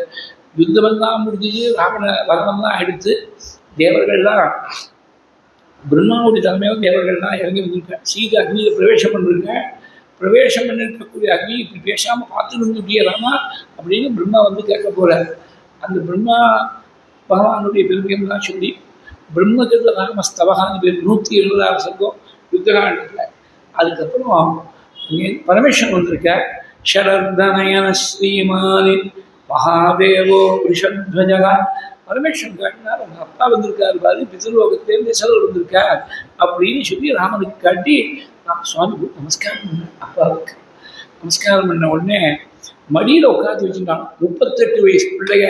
யுத்தமெல்லாம் முடிஞ்சு ராவண வதமெல்லாம் எடுத்து தேவர்கள்லாம் பிரம்மாவுடைய தலைமையில் தேவர்கள்லாம் இறங்கி வந்திருக்கேன். சீதை அக்னியில் பிரவேசம் பண்ணிருக்கேன். பிரவேசம் பண்ணிருக்கக்கூடிய அக்னி இப்படி பேசாமல் பார்த்து நின்றுட்டியலாமா அப்படின்னு பிரம்மா வந்து கேட்க போகிறார். அந்த பிரம்மா பகவானுடைய பெருமைகள்லாம் சொல்லி பிரம்மகிருத ராமஸ்தவகான்னு பேர் 170 சர்க்கம் யுத்தகாண்டத்தில். அதுக்கப்புறம் பரமேஸ்வரன் வந்திருக்க. ஷரர்தனயன ஸ்ரீமானி மகாதேவோ ரிஷத்வஜகா. பரமேஸ்வரன் காட்டினார் அவங்க அப்பா வந்திருக்காரு பாரு, பிதர்லோகத்திலேருந்து தசரதர் வந்திருக்கார் அப்படின்னு சொல்லி ராமனுக்கு காட்டி சுவாமி நமஸ்காரம் பண்ண. அப்பாவுக்கு நமஸ்காரம் பண்ண உடனே மடியில் உட்காந்து வச்சுட்டான். 38 வயசு பிள்ளைய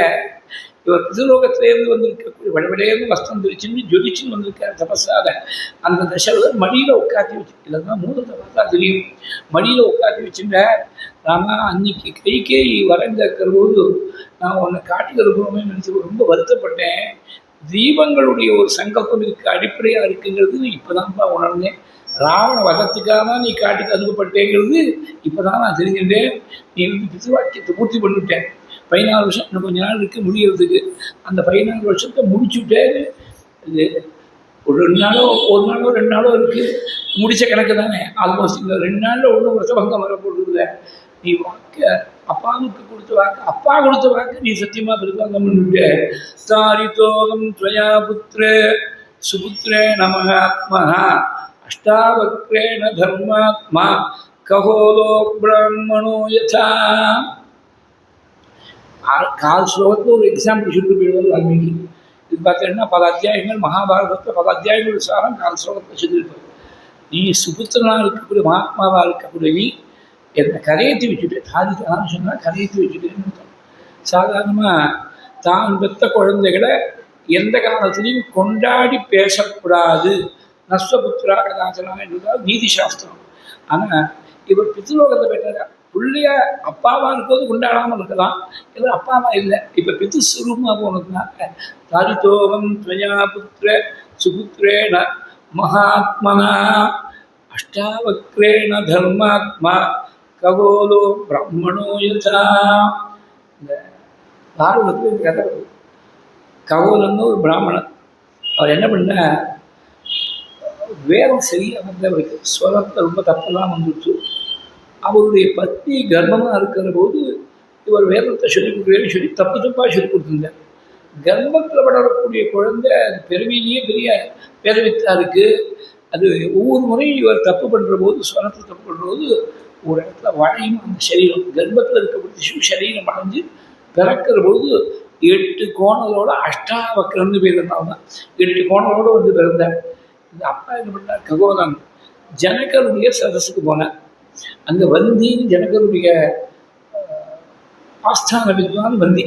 இவர் பிதர்லோகத்திலேருந்து வந்திருக்கக்கூடிய வடவடையிலேருந்து வஸ்திரம் தெரிச்சுன்னு ஜொலிச்சுன்னு வந்திருக்காரு தபஸாக. அந்த தசரதர் மடியில் உட்காந்து வச்சு, இல்லைன்னா மூலத்தை பார்த்தா தெரியும், மடியில் உட்காந்து வச்சுட்ட. ராமா அன்னைக்கு கைக்கே வரைந்திருக்கிற போது நான் உன்னை காட்டில் இருக்கிறோமே நினச்சி ரொம்ப வருத்தப்பட்டேன். தீபங்களுடைய ஒரு சங்கல்பம் இதுக்கு அடிப்படையாக இருக்குங்கிறது இப்போ தான்ப்பா உணர்ந்தேன். ராவண வதத்துக்காக தான் நீ காட்டுக்கு அனுப்பப்பட்டேங்கிறது இப்போ தான் நான் தெரிஞ்சுட்டேன். நீ வந்து பித்ருவாக்கியத்தை பூர்த்தி பண்ணிவிட்டேன். 14 வருஷம் இன்னும் கொஞ்ச நாள் இருக்குது முடிகிறதுக்கு. அந்த 14 வருஷத்தை முடிச்சுட்டேன். இது ஒரு 2 நாளோ 2 நாளோ இருக்குது, முடித்த கணக்கு தானே. ஆல்மோஸ்ட் இந்த 2 நாளில் ஒன்றும் வருஷபங்கம் வர போடுறதில்ல. நீ வாக்கு அப்பாவுக்கு கொடுத்த வாக்கு, அப்பா கொடுத்த வாக்கு நீ சத்தியமாக பிரதானம் பண்ணிவிட்ட. தாரிதோகம் துவயா புத்திரே சுபுத்திரே நமக ஆத்மா அஷ்டாவக்ரேண தர்மாத்மா கஹோலோ பிராமணோ யதா. கால் ஸ்லோகத்தில் ஒரு எக்ஸாம்பிள் சொல்லி போயிடுவார் வால்மீகி. இது பார்த்தீங்கன்னா 10 அத்தியாயங்கள், மகாபாரதத்தில் 10 அத்தியாயங்கள் சாரம் கால் ஸ்லோகத்தில் சொல்லியிருப்பார். நீ சுபுத்திரனாக இருக்கக்கூடிய மகாத்மாவாக இருக்கக்கூடிய நீ என்னை கரையேற்றி வச்சுட்டு, தாதிக்கான்னு சொன்னால் கரையேற்றி வச்சுட்டேன்னு. சாதாரணமாக தான் பெற்ற குழந்தைகளை எந்த காலத்திலையும் கொண்டாடி பேசக்கூடாது. நஸ்வபுத்திரா கதாச்சனா என்றுதான் நீதி சாஸ்திரம். ஆனால் இவர் பித்ருலோகத்தை பெற்றார். பிள்ளைய அப்பாவா இருக்கும்போது கொண்டாடாமல் இருக்கலாம், இல்லை அப்பாவா இல்லை. இப்போ பித்ருஸ்வரூபமாக போனதுனால தாரிதோகம் துவயா புத்திர சுபுத்திரேன மகாத்மனா அஷ்டாவக்ரேண தர்மாத்மா ககோலோ பிராமணோ யதா. இந்த பாரதத்தில் கதை, ககோலன்னு ஒரு பிராமணன். அவர் என்ன பண்ண, வேதம் சரியாக வந்தவருக்கு ஸ்வரத்தில் ரொம்ப தப்பெல்லாம் வந்துச்சு. அவருடைய பத்னி கர்ப்பமாக இருக்கிற போது இவர் வேதத்தை சொல்லிக் கொடுக்குறேன்னு சொல்லி தப்பு தப்பாக சொல்லிக் கொடுத்துருந்தார். கர்ப்பத்தில் வளரக்கூடிய குழந்தை பெருமையிலேயே பெரிய பேரவித்தா இருக்குது. அது ஒவ்வொரு முறையும் இவர் தப்பு பண்ணுற போது, ஸ்வரத்தை தப்பு பண்ணுற போது ஒரு இடத்துல வளையும் அந்த சரீரம், கர்ப்பத்தில் இருக்கக்கூடிய சரீரம் வளைஞ்சு பிறக்கிற போது 8 கோணலோட அஷ்டாவக்ரன்னு பேர் இருந்தாங்க. 8 கோணலோடு வந்து பிறந்தார். இந்த அப்பா என்ன பண்ணார், ககோலன் ஜனகருடைய சதஸுக்கு போனார். அங்கே வந்தின்னு ஜனகருடைய ஆஸ்தான வித்வான் வந்தி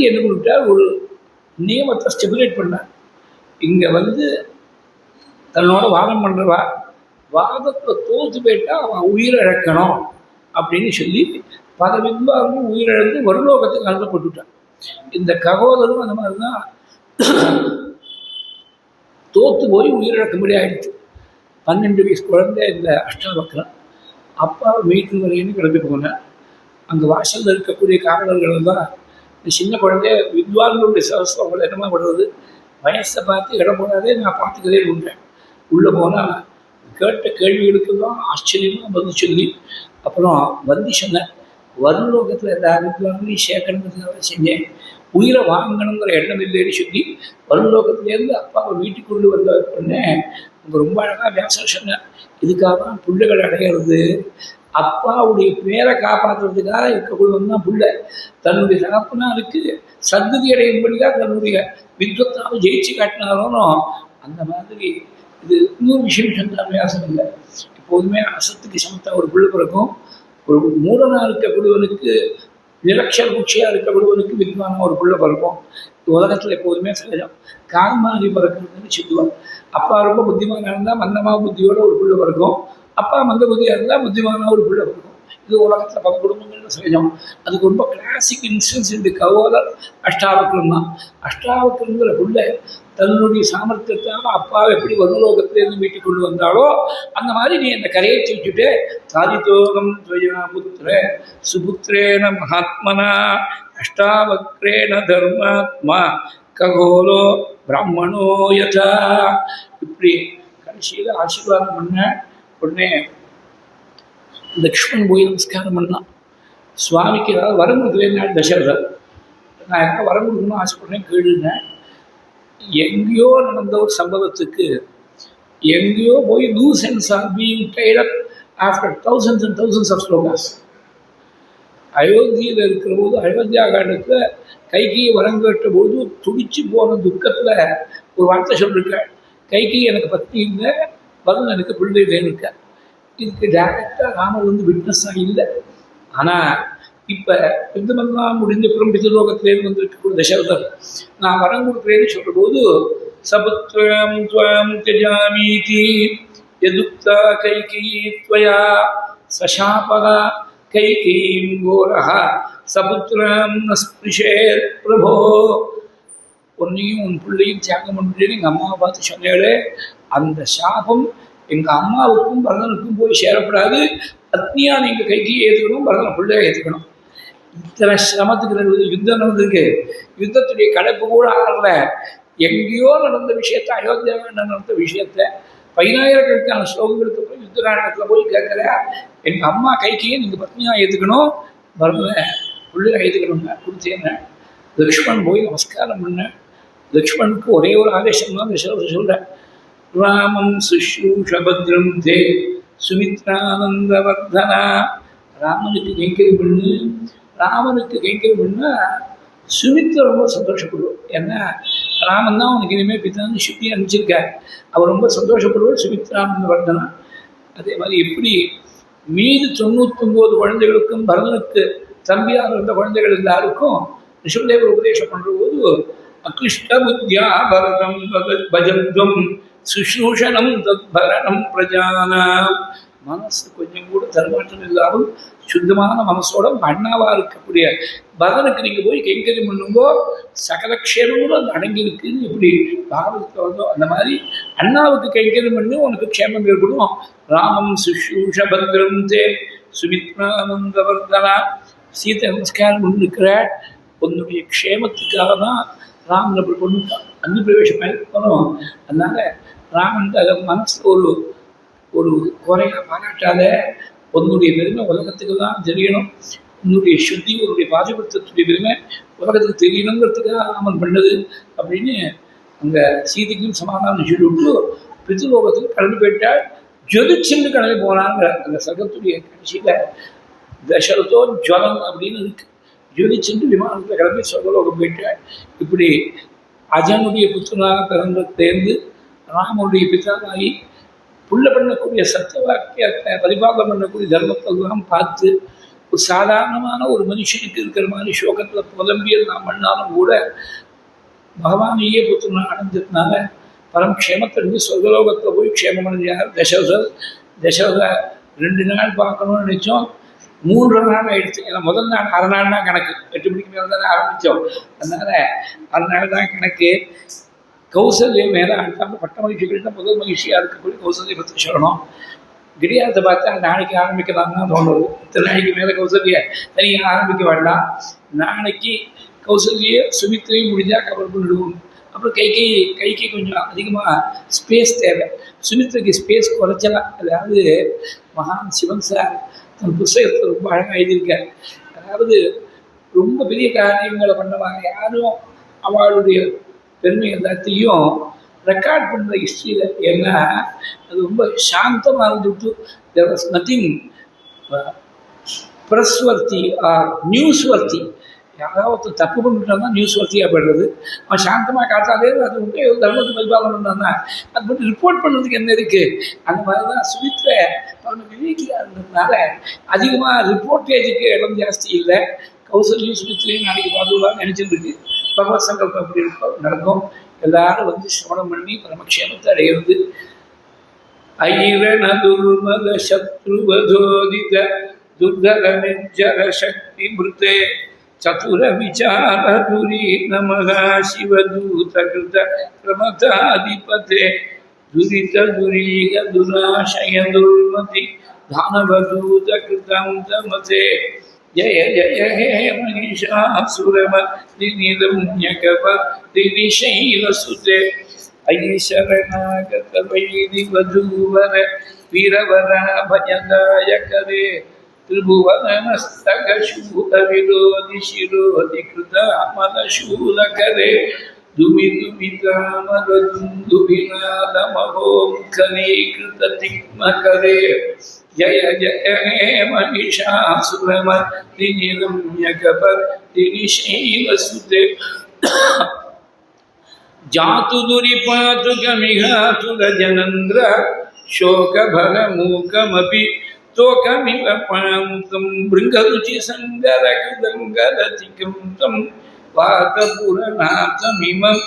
என்ன பண்ணிட்டார், ஒரு நியமத்தை ஸ்டெபிலேட் பண்ணார். இங்கே வந்து தன்னோட வாதம் பண்ணுறவா வாதத்தை தோற்று போயிட்டா அவன் உயிரிழக்கணும் அப்படின்னு சொல்லி பல வித்வான்களும் உயிரிழந்து வருலோகத்துக்கு அனுப்பப்பட்டுட்டான். இந்த ககோதரும் அந்த மாதிரி தான் தோற்று போய் உயிரிழக்கும்படி ஆயிடுச்சு. 12 வயசு குழந்தை இந்த அஷ்டாவக்ரன். அப்பா வீட்டு வரையின்னு கிளம்பி போனேன். அங்கே வாசலில் இருக்கக்கூடிய காவலர்கள் தான் இந்த சின்ன குழந்தைய வித்வான்களுடைய சவசம் அவங்களை என்னமா பண்ணுறது, வயசை பார்த்து இடம் போனாலே நான் பார்த்துக்கிறதே உண்டேன். உள்ளே போனால் கேட்ட கேள்விகளுக்கெல்லாம் ஆச்சரியமாக பதில் சொல்லி அப்புறம் வந்தி சொன்னேன், வருலோகத்தில் எல்லா வித்வான்களையும் சேர்க்கணுங்கிறதுக்காக செஞ்சேன், உயிரை வாங்கணுங்கிற எண்ணம் இல்லைன்னு சொல்லி வருலோகத்திலேருந்து அப்பாவை வீட்டுக்கு கொண்டு வந்த பண்ணேன். அங்கே ரொம்ப அழகாக வியாசம் சொன்னேன், இதுக்காக தான் புள்ளைகள் அடையிறது. அப்பாவுடைய பேரை காப்பாற்றுறதுக்காக இருக்கக்கூடியவன் தான் புள்ளை. தன்னுடைய தகப்பனாருக்கு சந்ததி அடையும்படியாக தன்னுடைய வித்வத்தாவை ஜெயிச்சு காட்டினாலும் அந்த மாதிரி. இது இன்னொரு விஷயம் சொன்னார் வியாசம் இல்லை, எப்போதுமே அசத்துக்கு சமத்தா ஒரு பிள்ளை பிறக்கும். ஒரு மூடனாக இருக்கக்கூடியவனுக்கு நிரக்ஷர குச்சியாக இருக்கக்கூடியவனுக்கு வித்வான ஒரு பிள்ளை பிறக்கும். உலகத்தில் எப்போதுமே சகஜம். கால்மாரி பிறக்கிறதுன்னு சொல்லுவாங்க. அப்பா ரொம்ப புத்திமானாக இருந்தால் மந்தமாக புத்தியோட ஒரு பிள்ளை பிறக்கும், அப்பா மந்த புத்தியாக இருந்தால் புத்திமானாக ஒரு பிள்ளை பிறக்கும். இது உலகத்தில் பல குடும்பங்கள்னு சகஜம். அதுக்கு ரொம்ப கிளாசிக் இன்ஸ்டன்ஸ் இந்த ககோலர் அஷ்டாவக்ரம் தான். அஷ்டாவக்ரங்கிற பிள்ளை தன்னுடைய சாமர்த்தியத்தால் அப்பாவை எப்படி வருலோகத்திலேருந்து வீட்டுக்கு கொண்டு வந்தாலோ அந்த மாதிரி நீ அந்த கரையை தூக்கிட்டு சாதித்தோகம் துவயா புத்திர சுபுத்திரேன மகாத்மனா அஷ்டாவக்ரேண தர்மாத்மா ககோலோ பிராமணோ யதா. இப்படி கடைசியில் ஆசீர்வாதம் பண்ண உடனே லக்ஷ்மண் போய் நமஸ்காரம் பண்ணான். சுவாமிக்கு ஏதாவது வரம் கொடுக்கலன்னா தசரதர், நான் என்ன வரம் கொடுக்கணும்னு ஆசைப்படுறேன் கேளுன்னேன். எங்கேயோ நடந்த ஒரு சம்பவத்துக்கு எங்கேயோ போய் loose and are being tied up after thousands and thousands of shlokas. அயோத்தியில் இருக்கிற போது அயோத்தியா காண்டத்தில் கைகையை வரம் கேட்ட போது துடிச்சு போன துக்கத்தில் ஒரு வார்த்தை சொல்லியிருக்கேன், கைகை எனக்கு பத்தி இல்லை, பதில் எனக்கு பிள்ளை இல்லைன்னு இருக்க. இதுக்கு டைரக்டாக ராமர் வந்து விட்னஸாக இல்லை. ஆனால் இப்போ யுத்தமெல்லாம் முடிஞ்ச பிறம் பிதலோகத்திலேருந்து வந்திருக்கக்கூடிய தசரதர் நான் வரம் கொடுக்குறேன்னு சொல்கிற போது சபுத்வம் துவம் தியஜாமீதி யதுக்தா கைகேயி த்வயா சசாபகா கைகேயீம் கோரஹ சபுத்ரம் நஸ்பிருஷேத் பிரபோ. உன்னையும் உன் பிள்ளையும் தியாகம் பண்ணுறேன்னு எங்கள் அம்மாவை பார்த்து சொன்னாலே அந்த சாபம் எங்கள் அம்மாவுக்கும் பரதனுக்கும் போய் சேரப்படாது. பத்னியாக நீங்கள் கைகையை ஏற்றுக்கணும், பரதனை பிள்ளையை ஏற்றுக்கணும். இத்தனை சிரமத்துக்கு யுத்தம் நடந்திருக்கு. யுத்தத்துடைய கடைப்பு கூட ஆகல. எங்கேயோ நடந்த விஷயத்த, அயோத்தியாவில் நடந்த விஷயத்த 10,000கணக்கான ஸ்லோகங்களுக்கு போய் யுத்த நாடகத்தில் போய் கேட்குற எங்கள் அம்மா கைகையை நீங்கள் பத்னியாக ஏற்றுக்கணும், பரதனை பிள்ளையாக ஏற்றுக்கணுங்க கொடுத்தேங்க. லக்ஷ்மண் போய் நமஸ்காரம் பண்ண. லக்ஷ்மணுக்கு ஒரே ஒரு ஆதேசம் தான் சொல்கிறேன், ராமம் சுஷ்ரூஷபத்ரம் தே சுமித்ரானந்தவர்தனா. ராமனுக்கு கைங்கரி பண்ணு. ராமனுக்கு கைங்கரி பண்ணால் சுமித்ரா ரொம்ப சந்தோஷப்படுவோம். ஏன்னா ராமன் தான் அவனுக்கு இனிமேல் பித்தான்னு சுற்றி அனுப்பிச்சிருக்கார். அவர் ரொம்ப சந்தோஷப்படுவார் சுமித்ரானந்தவர்தனா. அதே மாதிரி எப்படி மீது 99 குழந்தைகளுக்கும் பரதனுக்கு தம்பியாக இருந்த குழந்தைகள் எல்லாருக்கும் ரிஷபதேவர் உபதேசம் பண்ணுற போது அகிருஷ்டபுத்தியா பரதம் பஜத்வம் சுஷ்ரூஷணம் தத்பரணம் பிரஜானாம். மனசு கொஞ்சம் கூட தரமாற்றம் இல்லாமல் சுத்தமான மனசோட அண்ணாவா இருக்கக்கூடிய பகனுக்கு நீங்க போய் கைங்கரியம் பண்ணுங்கோ, சகல க்ஷேமங்களும் அந்த அடங்கியிருக்குன்னு எப்படி பாரதத்தில் வந்தோ அந்த மாதிரி அண்ணாவுக்கு கைங்கரியம் பண்ணி உனக்கு க்ஷேமம் ஏற்படும். ராமம் சுஷ்ரூஷ பத்ரம் தே சுமித்ரானந்தவர்தனா. சீதை நமஸ்காரம் பண்ணிருக்கிற உன்னுடைய க்ஷேமத்துக்காக தான் ராமன் அப்படி கொண்டுட்டான். அன்னி பிரவேசம் பண்ணணும். அதனால ராமன் அதை மனசு ஒரு குறையாக பாராட்டாத, உன்னுடைய பெருமை உலகத்துக்கு தான் தெரியணும், உன்னுடைய சுத்தி உன்னுடைய பாதிபத்தினுடைய பெருமை உலகத்துக்கு தெரியணுங்கிறதுக்காக ராமன் பண்ணது அப்படின்னு அங்கே சீதைக்கும் சமாதானம் சொல்லிவிட்டு பித்ருலோகத்துக்கு கிளம்பி போயிட்டாள். ஜொலிச்சுன்னு கிளம்பி போனாங்கிற அந்த சகத்துடைய கட்சியில் தசரதோ ஜலம் அப்படின்னு இருக்கு. ஜொலிச்சுன்னு விமானத்தில் கிளம்பி சொர்க்கலோகம் போயிட்டாள். இப்படி அஜனுடைய புத்திரனாக பிறந்தேர்ந்து ராமனுடைய பிதாவாகி புள்ள பண்ணக்கூடிய சத்திய வாக்கியத்தை பரிபாலனம் பண்ணக்கூடிய தர்மத்தெல்லாம் பார்த்து ஒரு சாதாரணமான ஒரு மனுஷனுக்கு இருக்கிற மாதிரி சோகத்தில் புலம்பியல் நாம் பண்ணாலும் கூட பகவானையே புத்திரனாக அடைஞ்சதுனால பரமக்ஷேமத்திலிருந்து சொர்க்கலோகத்தில் போய் க்ஷேமம் அடைஞ்சார் தசரதர். தசரதர் 2 நாள் பார்க்கணும்னு நினச்சோம், 3 நாள் ஆயிடுச்சு. ஏன்னா முதல் நாள் 1/2 நாள் தான் கணக்கு, 8 மணிக்கு மேலே தானே ஆரம்பித்தோம். அதனால் 1/2 நாள் தான் கணக்கு. கௌசல்ய மேலே அடுத்த பட்ட மகிழ்ச்சிகள் தான் முதல் மகிழ்ச்சியாக இருக்கக்கூடிய கௌசல்யை பற்றி சொல்லணும். கிடையாத பார்த்தா நாளைக்கு ஆரம்பிக்கலாம்னா தோணுது. இத்தனை நாளைக்கு மேலே கௌசல்ய தனியாக ஆரம்பிக்க வேண்டாம். நாளைக்கு கௌசல்ய சுமித்திரையும் முடிஞ்சால் கவர் பண்ணிடுவோம். அப்புறம் கைக்கு கொஞ்சம் அதிகமாக ஸ்பேஸ் தேவை. சுமித்திரைக்கு ஸ்பேஸ் குறைச்சலாம். அதாவது மகான் சிவன் சார் தன் புஸ்தகத்தில் ரொம்ப அழகாக எழுதியிருக்கார். அதாவது ரொம்ப பெரிய காரியங்களை பண்ணவாங்க யாரும் அவளுடைய பெருமை எல்லாத்தையும் ரெக்கார்ட் பண்ணுற ஹிஸ்ட்ரியில். ஏன்னா அது ரொம்ப சாந்தமாக இருந்துட்டு there was nothing press worthy or news worthy. யாராவது தப்பு பண்ணிட்டான்னா நியூஸ் வர்த்தியாக போய்டுறது. அவன் சாந்தமாக காத்தாலே அது வந்து தர்மத்தை பரிபாலனம் பண்ணான்னா அது மட்டும் ரிப்போர்ட் பண்ணுறதுக்கு என்ன இருக்குது. அந்த மாதிரி தான் சுமித்ரை அவனை விவேக்கியாக இருந்ததுனால அதிகமாக ரிப்போர்ட்டேஜுக்கு இடம் ஜாஸ்தி இல்லை. கௌசல்யும் சுமித்ரையும் நாளைக்கு பார்த்துக்கலாம்னு நினச்சிட்டு பகவத் சங்கல்பம் எப்படி இருக்கோ நடக்கும். எல்லாரும் வந்து சிரவணம் பண்ணி பரமக்ஷேமத்தை அடைகிறது. ஐரண துர்மத சத்ருவதோதித துர்தர நிஜர சக்தி மிருதே சதுர விசார துரி நமகா சிவதூத கிருத பிரமதாதிபதே துரித துரீக துராசய துர்மதி தானவதூத கிருதம் தமதே ஜய ஜய ஹே மகிஷாசுரமர்தினிதம்யகபர்தினிஷைலசுதே ஐ சரணாகத வைதி வதூவர வீரவர பஜதாயகரே திரிபுவனமஸ்தகசூத விரோதி சிரோதி கிருதாமலசூலகரே துமிதுமிதாமதுந்துபிநாதமஹோமுகனீகிருததிக்மகரே ஜய ஜய ஹே மகிஷாசுரமர்தினிதம்யகபர்தினிஷைலசுதே ஜாது துரிபாது கமிகாது கஜனந்திர சோகபரமூகமபி தோகமிவ பாந்தம் பிருங்கருச்சி சங்கரகிருதங்கரதிகம் தம் வாதபுரநாதமிமம்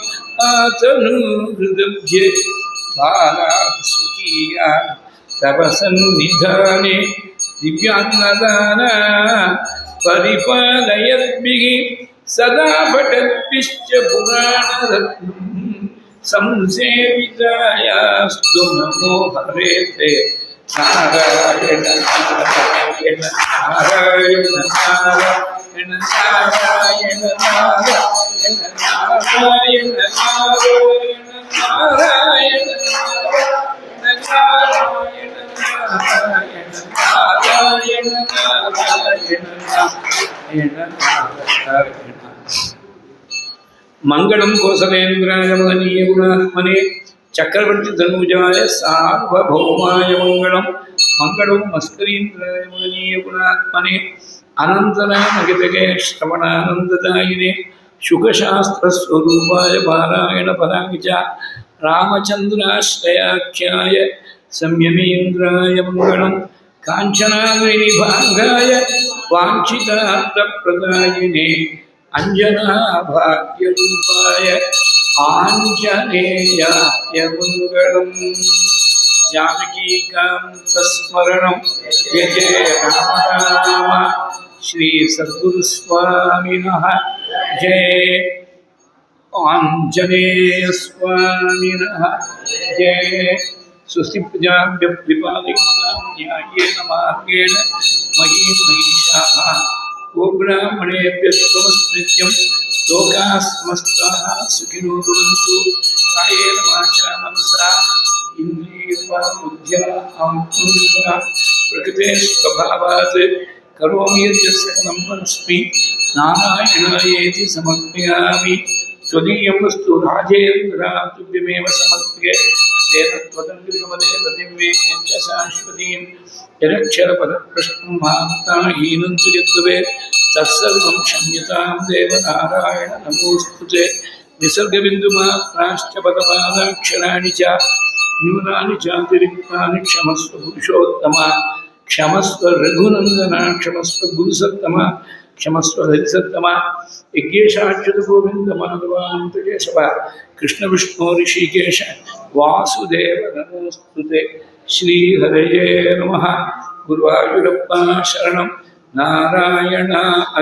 ஆதனுஹிருதப்ஜே பாலாசுகியா தவ சந்நிதானே திவ்யான்னதான பரிபாலயத்பிஹி சதா படத்பிஷ்ச புராணரத்னம் சம்சேவிதாயாஸ்து நமோ ஹரேதே நாராயண நாராயண நாராயண நாராயண நாராயண நாராயண நாராயண நாராயண மங்களம் கோசலேந்திராய மகனீய குணாத்மனே சக்கரவர்த்தி தனுஜாய சார்வபௌமாய மங்களம். மங்களம் மஸ்கரீந்திராய மகனீய குணாத்மனே அனந்தராய மகிதகே ஸ்ரவணானந்ததாயினே சுகசாஸ்திரஸ்வரூபாய பாராயண பராகிஜ ராமச்சந்திராஸ்ரயாக்கியாய சம்யமீந்திராய மங்களம். காஞ்சனாவினிபாங்காய வாஞ்சிதார்த்தப்பிரதாயினே अञ्जनाभाग्यरूपाय आञ्जनेयाय मङ्गलम्। जानकीकान्तस्मरणं जय जय राम राम। श्री सद्गुरुस्वामिनः जय। आञ्जनेय स्वामिनः जय। स्वस्ति प्रजाभ्यः परिपालयन्तां न्याय्येन मार्गेण महीं महिषाः गोब्राह्मणेभ्यः स्वस्तिनित्यं लोकाः समस्ताः सुखिनो भवन्तु। कायेन वाचा मनसा इन्द्रियर्वा बुद्ध्या अहंकारेण प्रकृतेः स्वभावात् करोमि यद्यत् सकलं परस्मै नारायणायेति समर्पयामि। त्वदीयं वस्तु राजेन्द्र तुभ्यमेव समर्प्ये। तेन त्वदङ्घ्रिकमलेन दिव्ये च शाश्वतीं यदक्षरपदप्रश्नं मात्ताहीनं तु यद्भवेत् तत्सर्वं क्षम्यतां देवनारायण नमोऽस्तु ते। निसर्गबिन्दुमात्राश्च पदपादाक्षराणि च न्यूनानि चातिरिक्तानि क्षमस्व पुरुषोत्तम। क्षमस्व रघुनन्दन। क्षमस्व गुरुसत्तम। क्षमस्व हरिसत्तम। यज्ञेशाच्युत गोविंद माधवानंत केशव कृष्ण विष्णु ऋषिकेश वासुदेव नमोस्तुते। श्री हरये नमः। गुरुवायूरप्पा शरणं नारायण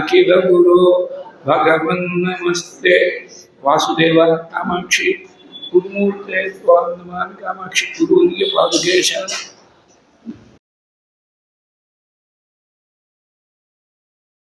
अखिल गुरु भगवन् नमस्ते। वासुदेव कामाक्षी गुरुमूर्ते स्वामी कामाक्षी गुरुवर्य पादुके शरणं।